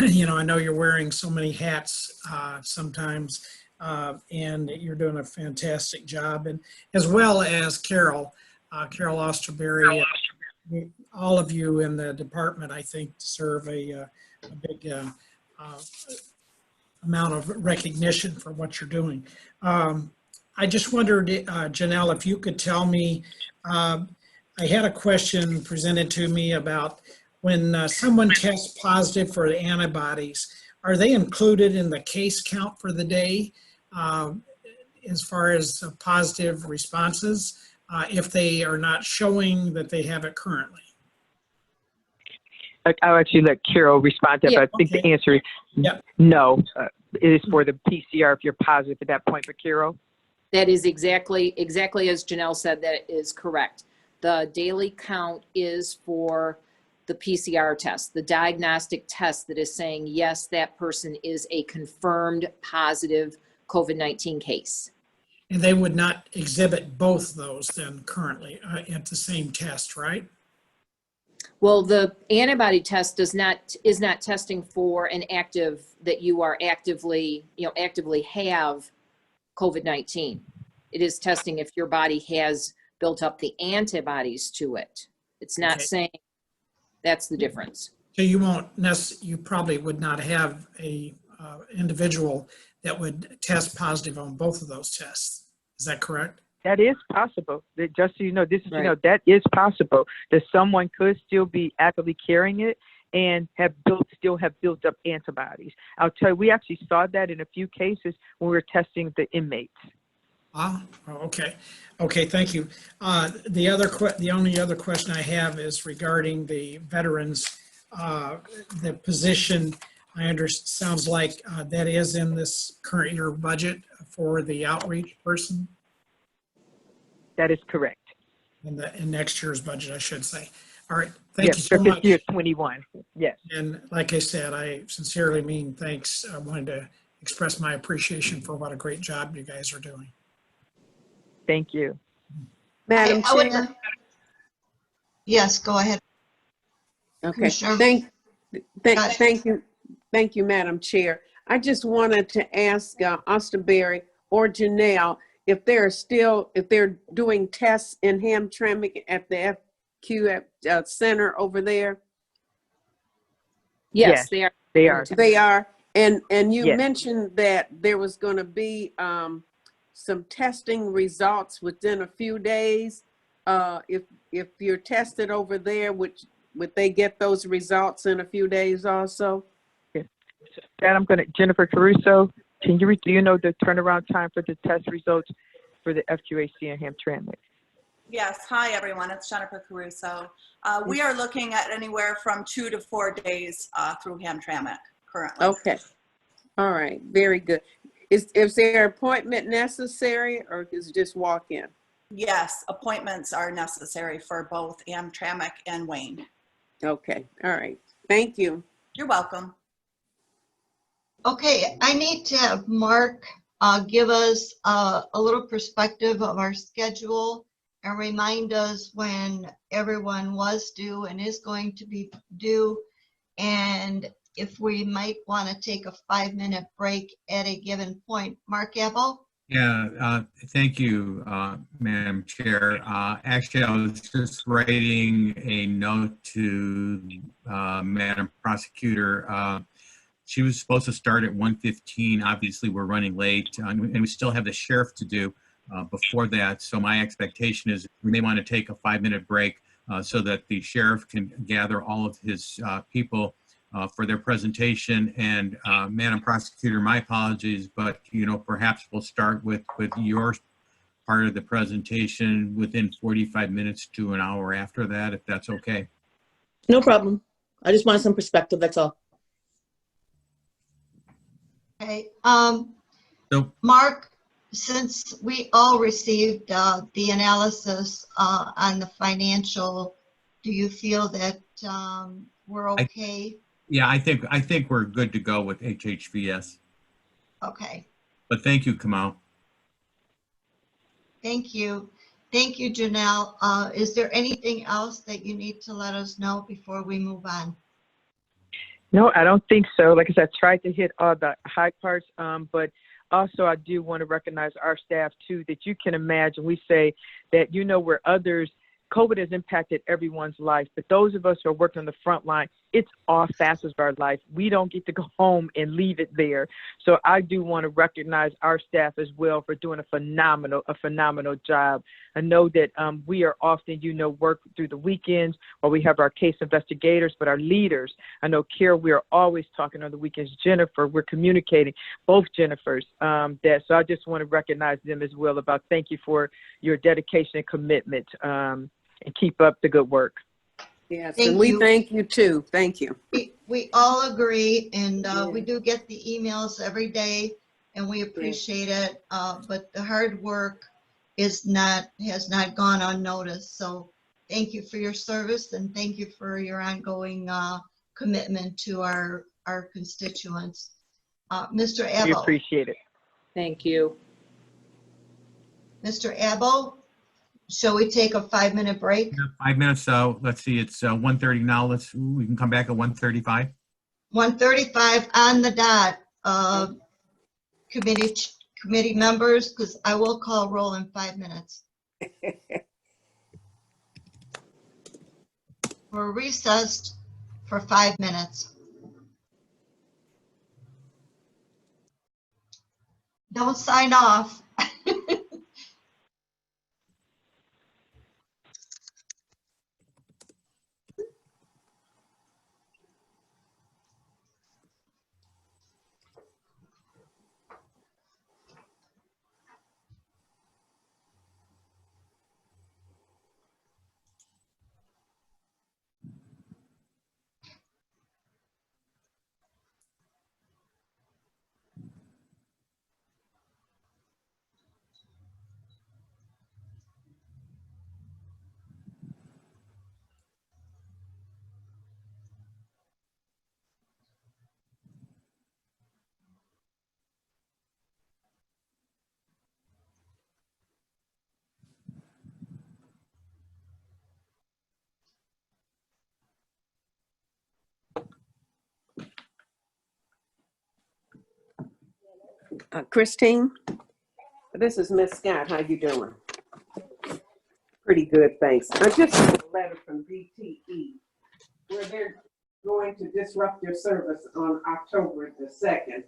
you know, I know you're wearing so many hats sometimes, and you're doing a fantastic job. And as well as Carol Osterberry, all of you in the department, I think, deserve a big amount of recognition for what you're doing. I just wondered, Janelle, if you could tell me, I had a question presented to me about when someone tests positive for the antibodies, are they included in the case count for the day as far as positive responses if they are not showing that they have it currently? I'll actually let Carol respond to that, but I think the answer is no. It is for the PCR if you're positive at that point. But Carol? That is exactly as Janelle said, that is correct. The daily count is for the PCR test, the diagnostic test that is saying, yes, that person is a confirmed positive COVID-19 case. And they would not exhibit both those then currently at the same test, right? Well, the antibody test is not testing for an active, that you are actively have COVID-19. It is testing if your body has built up the antibodies to it. It's not saying, that's the difference. So you probably would not have a individual that would test positive on both of those tests. Is that correct? That is possible. Just so you know, this is, you know, that is possible that someone could still be actively carrying it and still have built up antibodies. I'll tell you, we actually saw that in a few cases when we were testing the inmates. Okay. Okay, thank you. The only other question I have is regarding the veterans, the position. I understand, sounds like that is in this current year budget for the outreach person. That is correct. In next year's budget, I should say. All right, thank you so for much. Year 21, yes. And like I said, I sincerely mean thanks. I wanted to express my appreciation for what a great job you guys are doing. Thank you. Madam Chair? Yes, go ahead. Okay, thank you, Madam Chair. I just wanted to ask Osterberry or Janelle if they're doing tests in Hamtramck at the FQ center over there. Yes, they are. They are. They are. And you Yes. mentioned that there was going to be some testing results within a few days. If you're tested over there, would they get those results in a few days also? That I'm going to, Jennifer Caruso, do you know the turnaround time for the test results for the FQAC in Hamtramck? Yes, hi everyone, it's Jennifer Caruso. We are looking at anywhere from 2 to 4 days through Hamtramck currently. Okay, all right, very good. Is there an appointment necessary or is it just walk-in? Yes, appointments are necessary for both Hamtramck and Wayne. Okay, all right, thank you. You're welcome. Okay, I need to have Mark give us a little perspective of our schedule and remind us when everyone was due and is going to be due, and if we might want to take a 5-minute break at a given point. Mark Abel? Yeah, thank you, Madam Chair. Actually, I was just writing a note to Madam Prosecutor. She was supposed to start at 1:15. Obviously, we're running late, and we still have the sheriff to do before that. So my expectation is we may want to take a 5-minute break so that the sheriff can gather all of his people for their presentation. And Madam Prosecutor, my apologies, but perhaps we'll start with your part of the presentation within 45 minutes to an hour after that, if that's okay. No problem. I just wanted some perspective, that's all. Okay. Mark, since we all received the analysis on the financial, do you feel that we're okay? Yeah, I think we're good to go with HHVS. Okay. But thank you, Kamal. Thank you. Thank you, Janelle. Is there anything else that you need to let us know before we move on? No, I don't think so. Like I said, I tried to hit all the high parts, but also I do want to recognize our staff too, that you can imagine. We say that, where others, COVID has impacted everyone's life, but those of us who are working on the front line, it's all facets of our life. We don't get to go home and leave it there. So I do want to recognize our staff as well for doing a phenomenal job. I know that we are often, work through the weekends, or we have our case investigators, but our leaders, I know, Carol, we are always talking on the weekends. Jennifer, we're communicating, both Jennifers, so I just want to recognize them as well about thank you for your dedication and commitment. And keep up the good work. Yes, and we thank you too. Thank you. We all agree, and we do get the emails every day, and we appreciate it. But the hard work has not gone unnoticed. So thank you for your service, and thank you for your ongoing commitment to our constituents. Mr. Abel. We appreciate it. Thank you. Mr. Abel, shall we take a 5-minute break? 5 minutes. So let's see, it's 1:30 now. We can come back at 1:35. 1:35 on the dot. Committee members, because I will call roll in 5 minutes. We're recessed for 5 minutes. Don't sign off. Christine, this is Miss Scott. How you doing? Pretty good, thanks. I just got a letter from DTE where they're going to disrupt your service on October the 2nd.